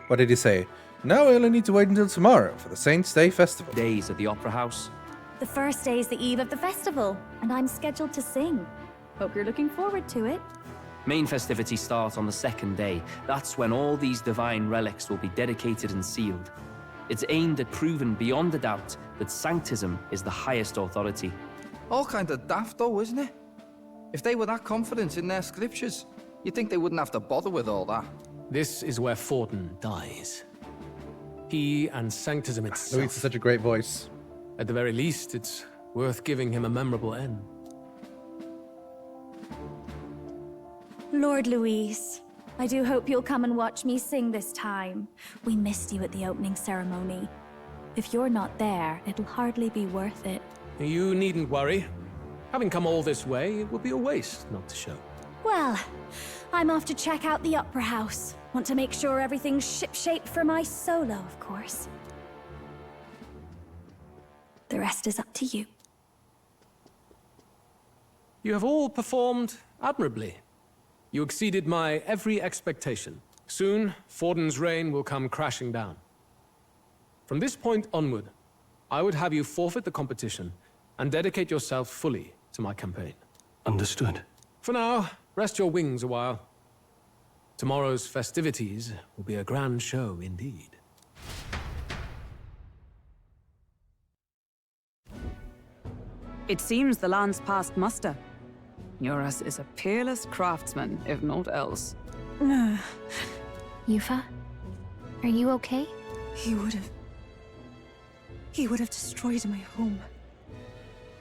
What did he say? Now we only need to wait until tomorrow for the Saints' Day Festival. days at the Opera House. The first day is the eve of the festival, and I'm scheduled to sing. Hope you're looking forward to it. Main festivities start on the second day. That's when all these divine relics will be dedicated and sealed. It's aimed at proving beyond a doubt that Sanctism is the highest authority. All kind of daft though, isn't it? If they were that confident in their scriptures, you'd think they wouldn't have to bother with all that. This is where Forden dies. He and Sanctism itself. Louis has such a great voice. At the very least, it's worth giving him a memorable end. Lord Louise, I do hope you'll come and watch me sing this time. We missed you at the opening ceremony. If you're not there, it'll hardly be worth it. You needn't worry. Having come all this way, it would be a waste not to show. Well, I'm off to check out the Opera House. Want to make sure everything's shipshape for my solo, of course. The rest is up to you. You have all performed admirably. You exceeded my every expectation. Soon, Forden's reign will come crashing down. From this point onward, I would have you forfeit the competition and dedicate yourself fully to my campaign. Understood. For now, rest your wings a while. Tomorrow's festivities will be a grand show indeed. It seems the land's past muster. Eurus is a peerless craftsman, if not else. Yufa, are you okay? He would have destroyed my home.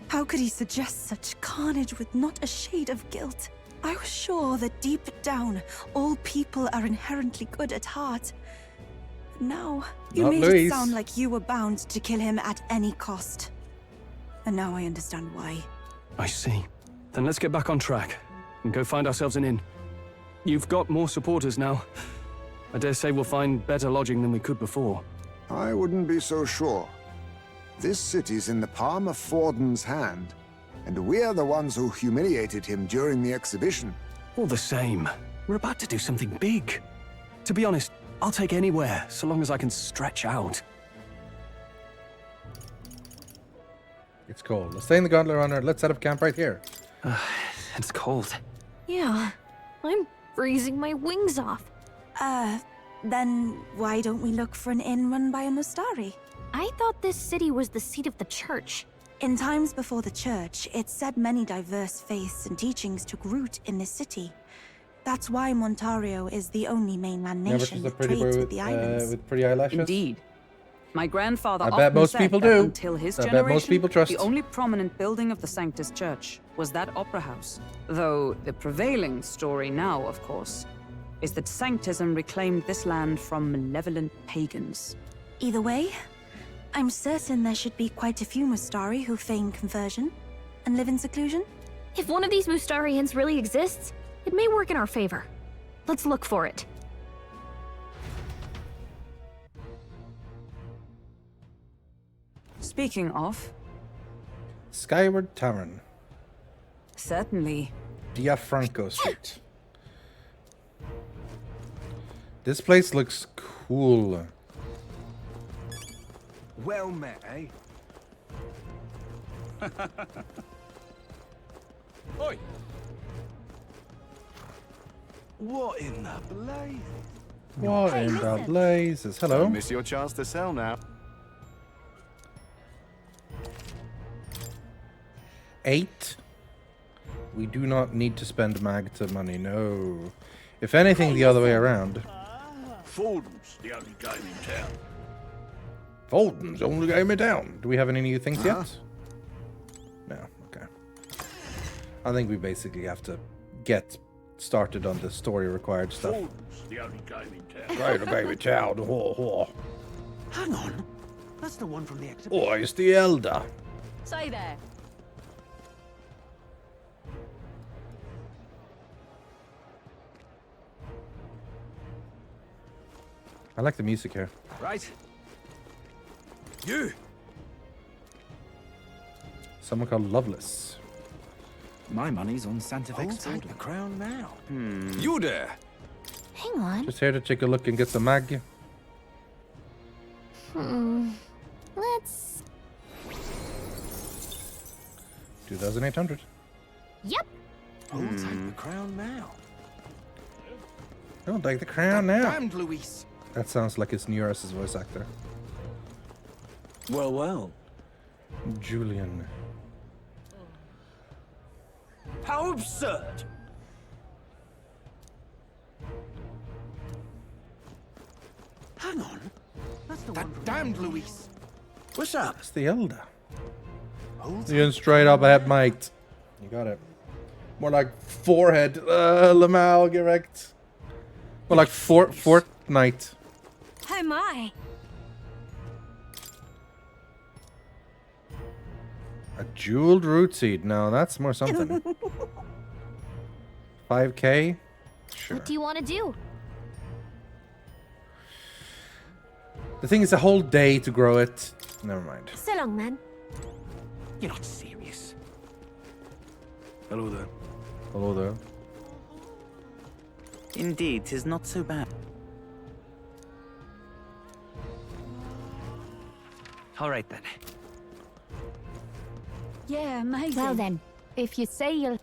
How could he suggest such carnage with not a shade of guilt? I was sure that deep down, all people are inherently good at heart. But now, you Not made Louise. it sound like you were bound to kill him at any cost. And now I understand why. I see. Then let's get back on track and go find ourselves an inn. You've got more supporters now. I dare say we'll find better lodging than we could before. I wouldn't be so sure. This city's in the palm of Forden's hand, and we're the ones who humiliated him during the exhibition. All the same, we're about to do something big. To be honest, I'll take anywhere, so long as I can stretch out. It's cold. Let's stay in the Gauntlet Runner. Let's set up camp right here. It's cold. Yeah, I'm freezing my wings off. Then why don't we look for an inn run by a Mustari? I thought this city was the seat of the church. In times before the church, it's said many diverse faiths and teachings took root in this city. That's why Montario is the only mainland Never nation just a that pretty trades boy with the islands. with pretty eyelashes. Indeed. My grandfather I bet often most said people that do. until his I bet generation, most people trust. the only prominent building of the Sanctus Church was that opera house. Though the prevailing story now, of course, is that Sanctism reclaimed this land from malevolent pagans. Either way, I'm certain there should be quite a few Mustari who feign conversion and live in seclusion. If one of these Mustarians really exists, it may work in our favor. Let's look for it. Speaking of, Skyward Tavern. certainly. Diafranco Street. This place looks cool. Well met, eh? Oi! What in the blaze? What in the blazes? Hello. Don't miss your chance to sell now. 8. We do not need to spend Magta money, no. If anything, the other way around. Forden's the only game in town. Fulton's only game in town. Do we have any new things yet? No, okay. I think we basically have to get started on the story required stuff. Forden's the only game in town. Right, okay, with child. Hang on. That's the one from the exhibition. Oh, it's the elder. Say there. I like the music here. Right. You! Someone called Loveless. My money's on Santa Fe. Hold tight the crown now. You there! Hang on. Just here to take a look and get some mag. Let's... 2,800. Yep. Hold tight the crown now. Don't take the crown now. Damned Luis. That sounds like it's Neuros's voice actor. Well, well. Julian. How absurd! Hang on. That's the one from damned Luis. What's up? It's the elder. Hold You're straight up ahead, mate. You got it. More like forehead. Lamal, correct. More like Fortnite. Oh my. A jeweled root seed. No, that's more something. 5K? Sure. What do you want to do? The thing is a whole day to grow it. Never mind. So long, man. You're not serious. Hello there. Hello there. Indeed, 'tis not so bad. All right then. Yeah, amazing. Well then, if you say you'll...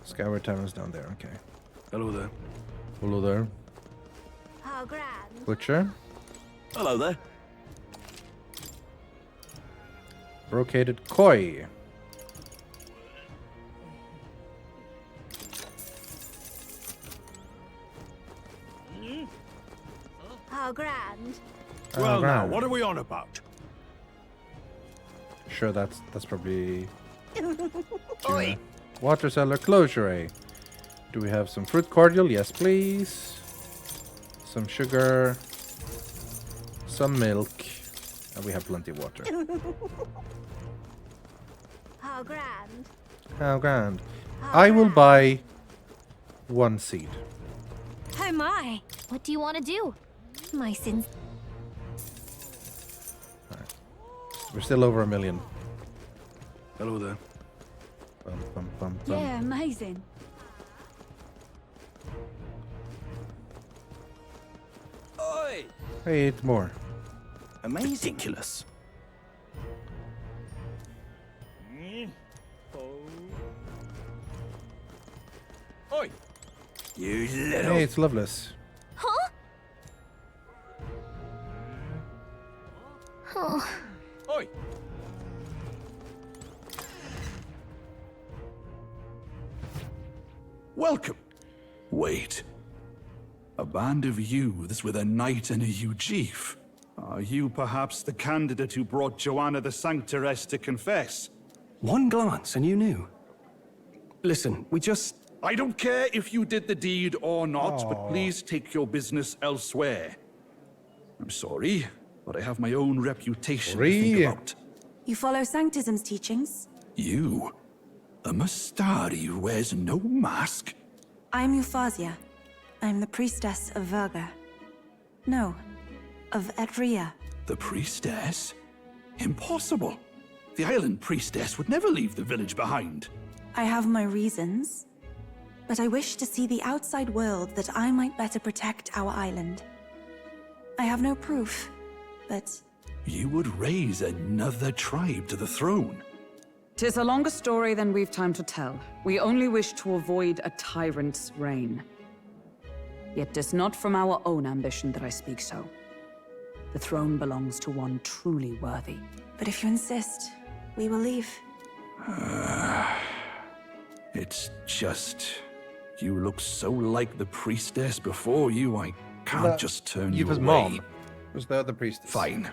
Skyward Tavern's down there, okay. Hello there. Hello there. Oh, grand. Butcher. Hello there. Brocaded koi. How grand. Well, now, grand. what are we on about? Sure, that's probably Oi. water cellar closure. Do we have some fruit cordial? Yes, please. Some sugar. Some milk. And we have plenty of water. How grand. How grand. I will buy 1 seed. Oh my. What do you want to do? My sins. We're still over 1 million. Hello there. Bum, bum, bum, bum. Yeah, amazing. Oi! Hey, it's more. Amazing. Ridiculous. Oi! You little... Hey, it's Loveless. Huh? Oh. Oi! Welcome. Wait. A band of youths with a knight and a chief. Are you perhaps the candidate who brought Joanna the Sanctoress to confess? One glance and you knew. Listen, we just... I don't care if you did the deed or not, but please take your business elsewhere. I'm sorry, but I have my own reputation to think about. You follow Sanctism's teachings? You? A Mastari who wears no mask? I'm Euphausia. I'm the priestess of Verga. No, of Etria. The priestess? Impossible. The island priestess would never leave the village behind. I have my reasons, but I wish to see the outside world that I might better protect our island. I have no proof, but... You would raise another tribe to the throne. 'Tis a longer story than we've time to tell. We only wish to avoid a tyrant's reign. Yet 'tis not from our own ambition that I speak so. The throne belongs to one truly worthy. But if you insist, we will leave. It's just... You look so like the priestess before you, I can't just turn you Eva's away. mom was the other priestess. Fine.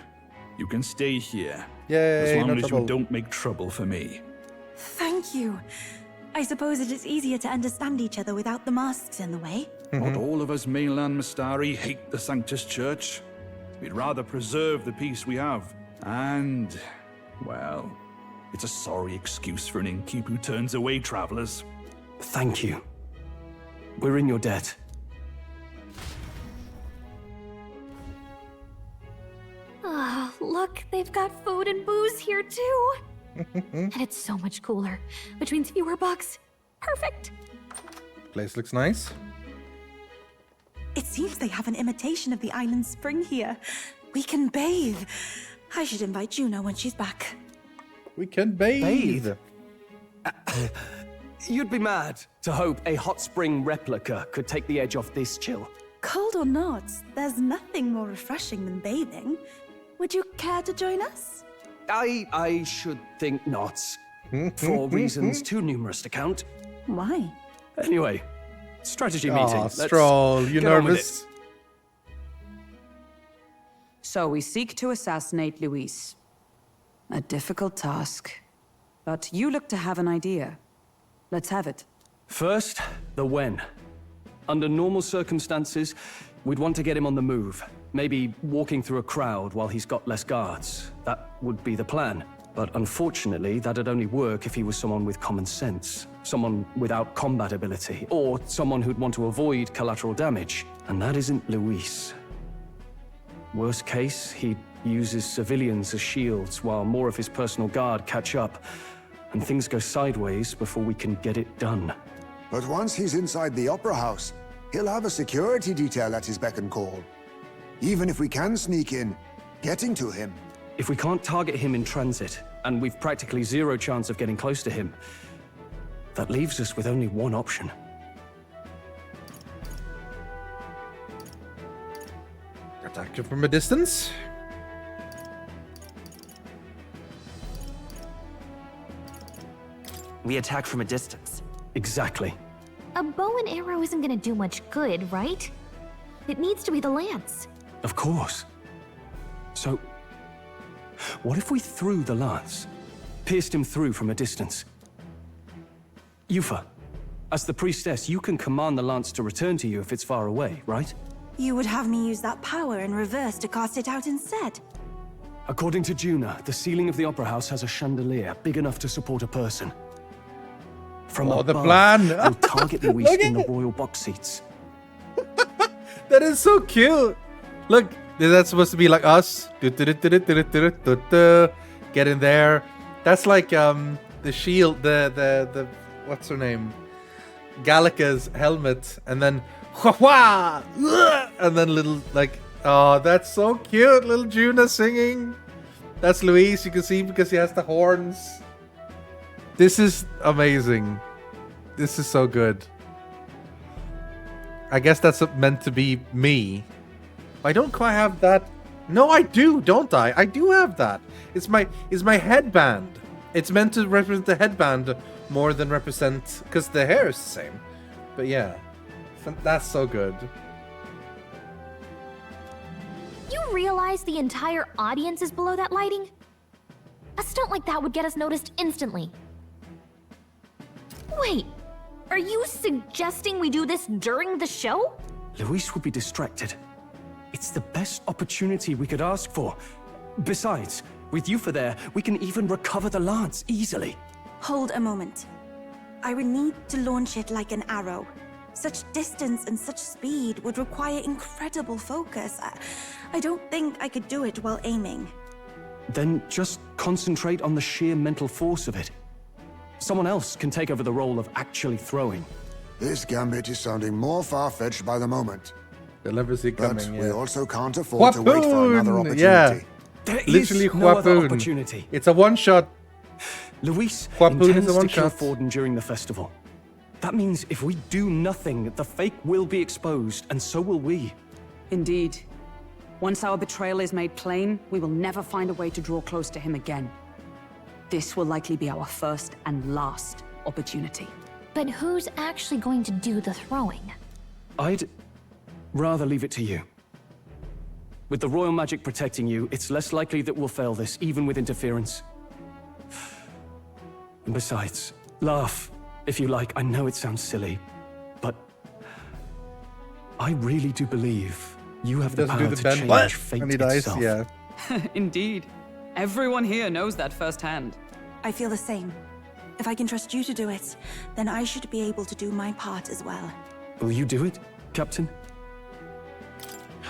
You can stay here. Yay, as long no as trouble. you don't make trouble for me. Thank you. I suppose it is easier to understand each other without the masks in the way. Not all of us mainland Mastari hate the Sanctus Church. We'd rather preserve the peace we have. And, well, it's a sorry excuse for an innkeep who turns away travelers. Thank you. We're in your debt. Ah, look, they've got food and booze here too. And it's so much cooler, which means fewer bugs. Perfect. Place looks nice. It seems they have an imitation of the island spring here. We can bathe. I should invite Juno when she's back. We can bathe. You'd be mad to hope a hot spring replica could take the edge off this chill. Cold or not, there's nothing more refreshing than bathing. Would you care to join us? I should think not. For reasons too numerous to count. Why? Anyway, strategy Aw, meeting. Let's Stroll, you get on with nervous? it. So we seek to assassinate Luis. A difficult task. But you look to have an idea. Let's have it. First, the when. Under normal circumstances, we'd want to get him on the move. Maybe walking through a crowd while he's got less guards. That would be the plan. But unfortunately, that'd only work if he was someone with common sense. Someone without combat ability. Or someone who'd want to avoid collateral damage. And that isn't Luis. Worst case, he uses civilians as shields while more of his personal guard catch up. And things go sideways before we can get it done. But once he's inside the Opera House, he'll have a security detail at his beck and call. Even if we can sneak in, getting to him. If we can't target him in transit, and we've practically zero chance of getting close to him, that leaves us with only one option. Attack him from a distance. We attack from a distance. Exactly. A bow and arrow isn't gonna do much good, right? It needs to be the lance. Of course. So, what if we threw the lance? Pierced him through from a distance? Yufa, as the priestess, you can command the lance to return to you if it's far away, right? You would have me use that power in reverse to cast it out instead? According to Juna, the ceiling of the Opera House has a chandelier big enough to support a person. From above, the plan! we'll target Luis in the royal box seats. That is so cute. Look, that's supposed to be like us. Get in there. That's like the shield, the what's her name? Gallica's helmet, and then and then little like, oh, that's so cute. Little Juna singing. That's Luis. You can see because he has the horns. This is amazing. This is so good. I guess that's meant to be me. I don't quite have that. No, I do, don't I? I do have that. It's my headband. It's meant to represent the headband more than represent, because the hair is the same. But yeah, that's so good. You realize the entire audience is below that lighting? A stunt like that would get us noticed instantly. Wait, are you suggesting we do this during the show? Luis would be distracted. It's the best opportunity we could ask for. Besides, with Yufa there, we can even recover the lance easily. Hold a moment. I would need to launch it like an arrow. Such distance and such speed would require incredible focus. I don't think I could do it while aiming. Then just concentrate on the sheer mental force of it. Someone else can take over the role of actually throwing. This gambit is sounding more far-fetched by the moment. They'll never see coming, but yeah. we also can't afford to wait for another opportunity. Yeah. There Literally is no other Huapoon. opportunity. It's a one-shot. Luis Huapoon intends is a to kill one-shot. Forden during the festival. That means if we do nothing, the fake will be exposed, and so will we. Indeed. Once our betrayal is made plain, we will never find a way to draw close to him again. This will likely be our first and last opportunity. But who's actually going to do the throwing? I'd rather leave it to you. With the royal magic protecting you, it's less likely that we'll fail this, even with interference. And besides, laugh, if you like. I know it sounds silly, but I really do believe you have the Doesn't power do the to bend change what? fate And he dies, itself. yeah. Indeed. Everyone here knows that firsthand. I feel the same. If I can trust you to do it, then I should be able to do my part as well. Will you do it, Captain?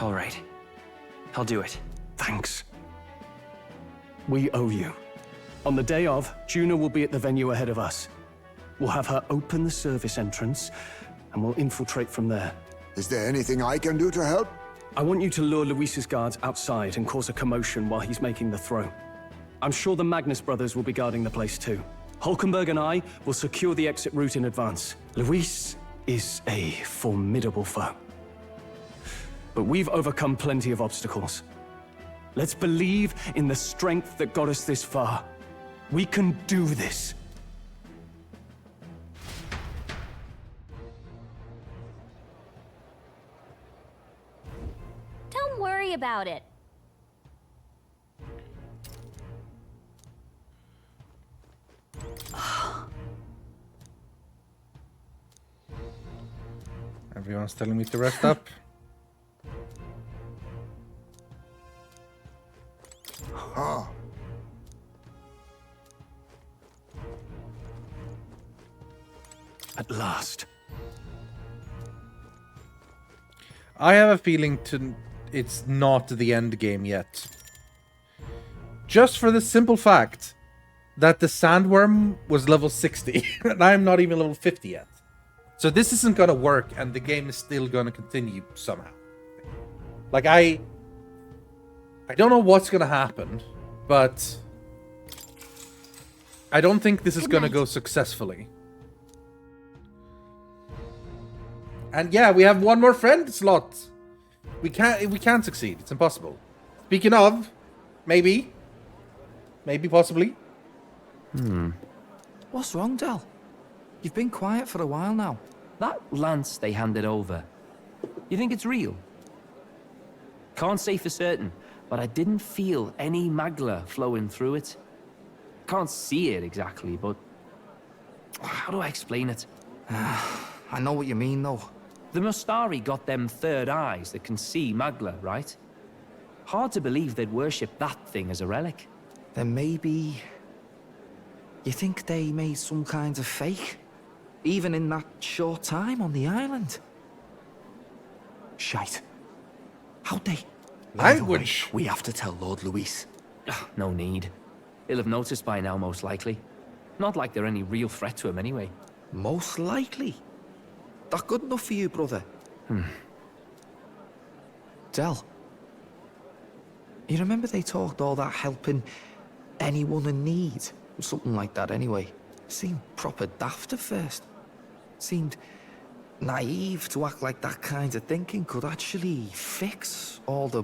All right. I'll do it. Thanks. We owe you. On the day of, Juna will be at the venue ahead of us. We'll have her open the service entrance, and we'll infiltrate from there. Is there anything I can do to help? I want you to lure Luis's guards outside and cause a commotion while he's making the throw. I'm sure the Magnus brothers will be guarding the place too. Hulkenberg and I will secure the exit route in advance. Luis is a formidable foe. But we've overcome plenty of obstacles. Let's believe in the strength that got us this far. We can do this. Don't worry about it. Everyone's telling me to rest up. At last. I have a feeling it's not the end game yet. Just for the simple fact that the sandworm was level 60 and I'm not even level 50 yet. So this isn't gonna work and the game is still gonna continue somehow. Like I don't know what's gonna happen, but I don't think this is gonna go successfully. And yeah, we have one more friend slot. We can't succeed. It's impossible. Speaking of, maybe, possibly. What's wrong, Del? You've been quiet for a while now. That lance they handed over, you think it's real? Can't say for certain, but I didn't feel any magla flowing through it. Can't see it exactly, but how do I explain it? I know what you mean, though. The Mustari got them third eyes that can see magla, right? Hard to believe they'd worship that thing as a relic. Then maybe... You think they made some kind of fake? Even in that short time on the island? Shite. How'd they? Language! We have to tell Lord Luis. No need. He'll have noticed by now, most likely. Not like they're any real threat to him anyway. Most likely? That good enough for you, brother? Del. You remember they talked all that helping anyone in need? Something like that anyway. Seemed proper daft at first. Seemed naive to act like that kind of thinking could actually fix all the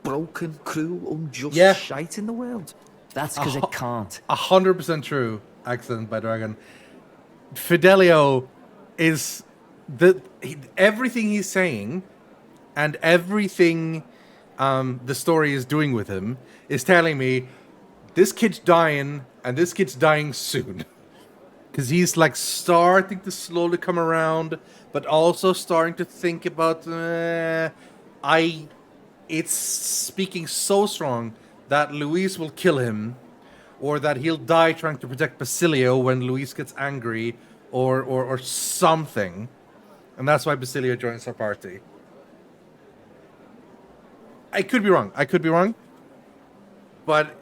broken, cruel, unjust shite in the world. That's because it can't. 100% true, Accident by Dragon. Fidelio is... everything he's saying and everything the story is doing with him is telling me this kid's dying and this kid's dying soon. Because he's like starting to slowly come around, but also starting to think about it's speaking so strong that Luis will kill him, or that he'll die trying to protect Basilio when Luis gets angry, or something. And that's why Basilio joins our party. I could be wrong. But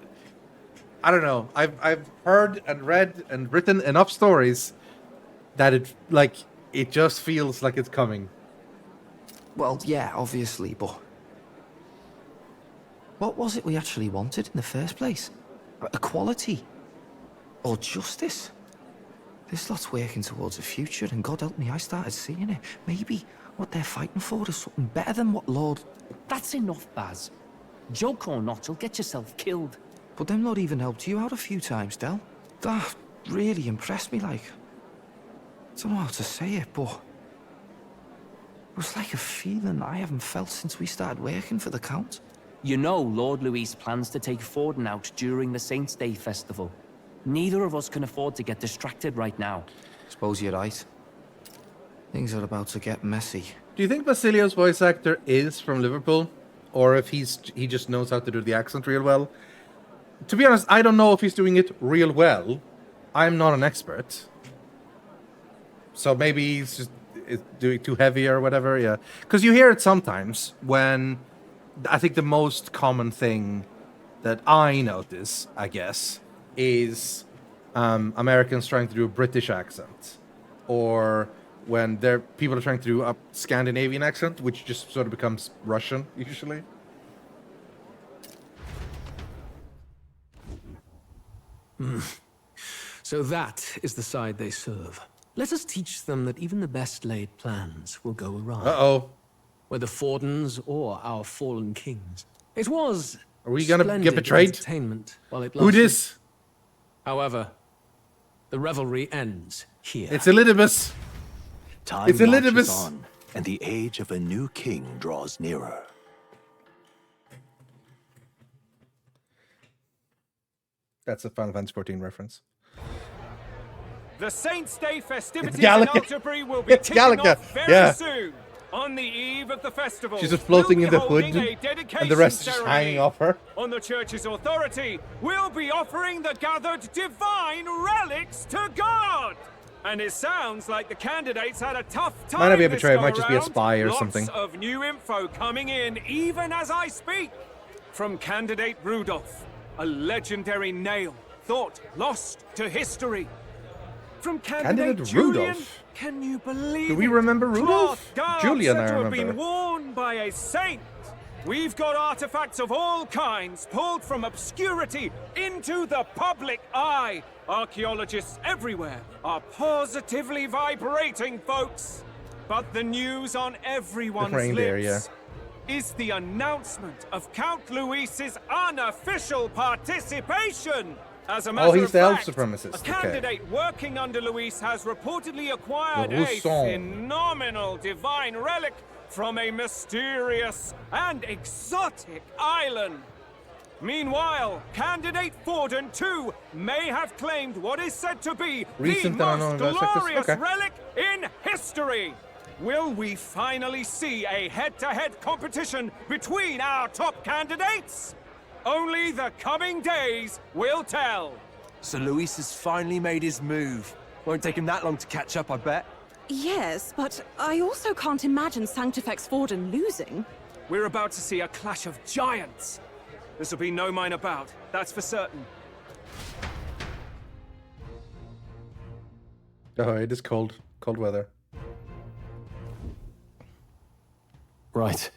I don't know. I've heard and read and written enough stories that it just feels like it's coming. Well, yeah, obviously, but what was it we actually wanted in the first place? Equality? Or justice? This lot's working towards a future, and God help me, I started seeing it. Maybe what they're fighting for is something better than what Lord... That's enough, Baz. Joke or not, you'll get yourself killed. But them lot even helped you out a few times, Del. That really impressed me, like... I don't know how to say it, but... It was like a feeling I haven't felt since we started working for the Count. You know Lord Luis plans to take Forden out during the Saints' Day festival. Neither of us can afford to get distracted right now. Suppose you're right. Things are about to get messy. Do you think Basilio's voice actor is from Liverpool? Or if he just knows how to do the accent real well? To be honest, I don't know if he's doing it real well. I'm not an expert. So maybe he's just doing too heavy or whatever, yeah. Because you hear it sometimes when... I think the most common thing that I notice, I guess, is Americans trying to do a British accent. Or when people are trying to do a Scandinavian accent, which just sort of becomes Russian, usually. So that is the side they serve. Let us teach them that even the best laid plans will go awry. Uh-oh. Whether Fordens or our fallen kings. It was Are we gonna get splendid betrayed? Entertainment while it Who lasted. dis? However, the revelry ends here. It's Elizabeth. Time It's Elizabeth. marches on, and the age of a new king draws nearer. That's a Final Fantasy 14 reference. The Saints' Day festivities in Gallica. Alderbury will be It's kicking Gallica, off very yeah. soon. On the eve of the festival, She's just floating we'll in be the hood, holding a and dedication the rest is just ceremony. hanging off her. On the church's authority, we'll be offering the gathered divine relics to God. And it sounds like the candidates had a tough time. Might not be a this betrayer, go might just be a around. spy or Lots something. of new info coming in, even as I speak. From candidate Rudolph, a legendary nail, thought lost to history. From candidate Julian, Rudolph. can you believe Do we it? remember Rudolph? Cloth garbs Julian, I said to have been remember. worn by a saint. We've got artifacts of all kinds pulled from obscurity into the public eye. Archaeologists everywhere are positively vibrating, folks. But the news on everyone's reindeer, lips is the announcement of Count Luis's unofficial participation. As a matter he's of the elf fact, supremacist. a Okay. candidate working under Luis has reportedly acquired Le a Rousson. phenomenal divine relic from a mysterious and exotic island. Meanwhile, candidate Forden, too, may have claimed what is said to be Recent the and most unknown sectors? glorious Okay. relic in history. Will we finally see a head-to-head competition between our top candidates? Only the coming days will tell. So Luis has finally made his move. Won't take him that long to catch up, I bet. Yes, but I also can't imagine Sanctifex Forden losing. We're about to see a clash of giants. This will be no minor bout, that's for certain. Oh, it is cold. Cold weather. Right.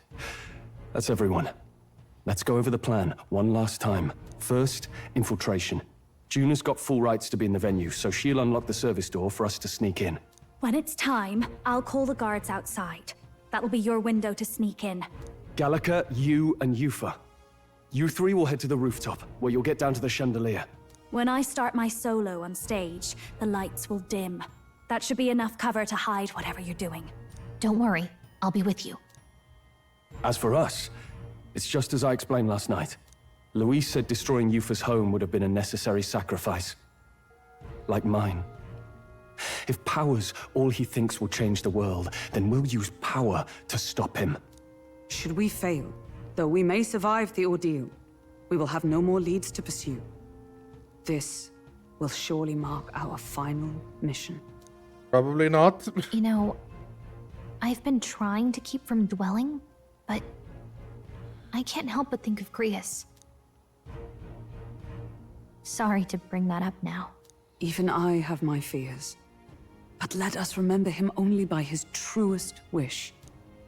That's everyone. Let's go over the plan one last time. First, infiltration. Juna's got full rights to be in the venue, so she'll unlock the service door for us to sneak in. When it's time, I'll call the guards outside. That'll be your window to sneak in. Gallica, you, and Yufa. You three will head to the rooftop, where you'll get down to the chandelier. When I start my solo on stage, the lights will dim. That should be enough cover to hide whatever you're doing. Don't worry, I'll be with you. As for us, it's just as I explained last night. Luis said destroying Yufa's home would have been a necessary sacrifice. Like mine. If power's all he thinks will change the world, then we'll use power to stop him. Should we fail, though we may survive the ordeal, we will have no more leads to pursue. This will surely mark our final mission. Probably not. You know, I've been trying to keep from dwelling, but I can't help but think of Grius. Sorry to bring that up now. Even I have my fears. But let us remember him only by his truest wish.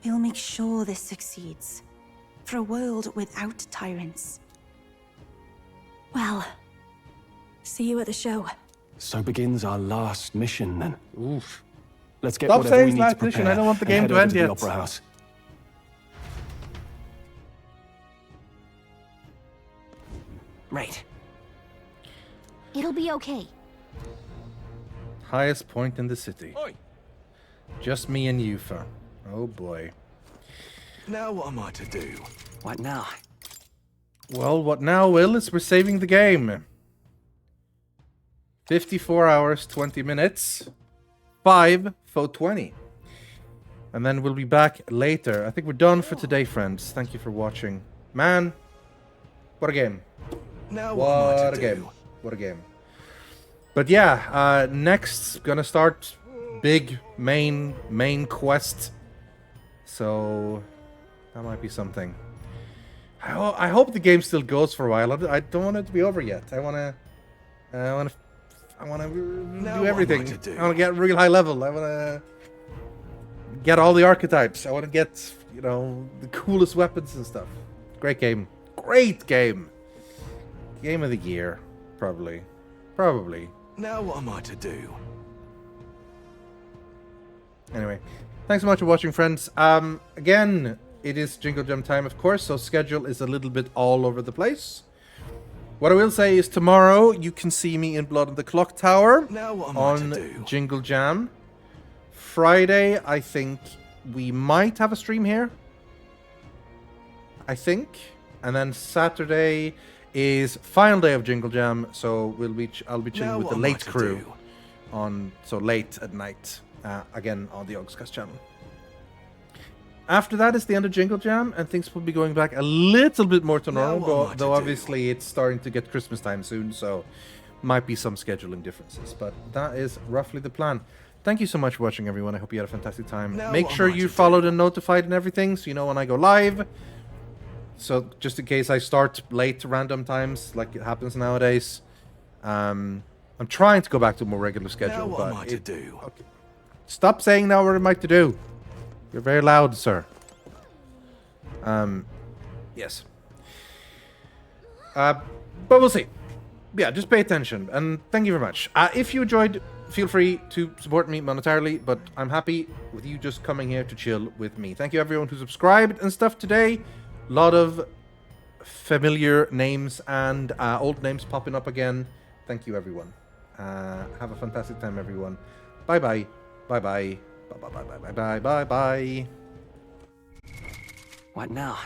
We'll make sure this succeeds. For a world without tyrants. Well, see you at the show. So begins our last mission, then. Oof. Let's get Stop whatever saying we need last to mission. prepare I don't want the and game head to over end the yet. Opera House. Right. It'll be okay. Highest point in the city. Oi. Just me and Yufa. Oh boy. Now what am I to do? What now? Well, what now, Will, is we're saving the game. 54 hours, 20 minutes. 5 for 20. And then we'll be back later. I think we're done for today, friends. Thank you for watching. Man, what a game. Now what am I What to a do? game. What a game. But yeah, next, gonna start big main quest. So, that might be something. I hope the game still goes for a while. I don't want it to be over yet. I wanna do everything. I wanna get real high level. I wanna get all the archetypes. I wanna get, you know, the coolest weapons and stuff. Great game. Great game. Game of the year, probably. Probably. Now what am I to do? Anyway, thanks so much for watching, friends. Again, it is Jingle Jam time, of course, so schedule is a little bit all over the place. What I will say is tomorrow you can see me in Blood on the Clock Tower Now what am I to on do? Jingle Jam. Friday, I think we might have a stream here. I think. And then Saturday is final day of Jingle Jam, so I'll be chilling Now with what the am I late to crew do? on late at night, again on the Ogscast channel. After that is the end of Jingle Jam, and things will be going back a little bit more to Now normal, what am I though to do? obviously it's starting to get Christmas time soon, so might be some scheduling differences, but that is roughly the plan. Thank you so much for watching, everyone. I hope you had a fantastic time. Now Make what sure am I you to followed and notified and everything, so you know when I go live. So just in case I start late random times, like it happens nowadays, I'm trying to go back to a more regular schedule. Now what but am I to do? Okay. Stop saying now what am I to do. You're very loud, sir. Yes. But we'll see. Yeah, just pay attention, and thank you very much. If you enjoyed, feel free to support me monetarily, but I'm happy with you just coming here to chill with me. Thank you everyone who subscribed and stuff today. A lot of familiar names and old names popping up again. Thank you, everyone. Have a fantastic time, everyone. Bye-bye. Bye-bye. Bye-bye. Bye-bye. Bye-bye. Bye-bye. What now?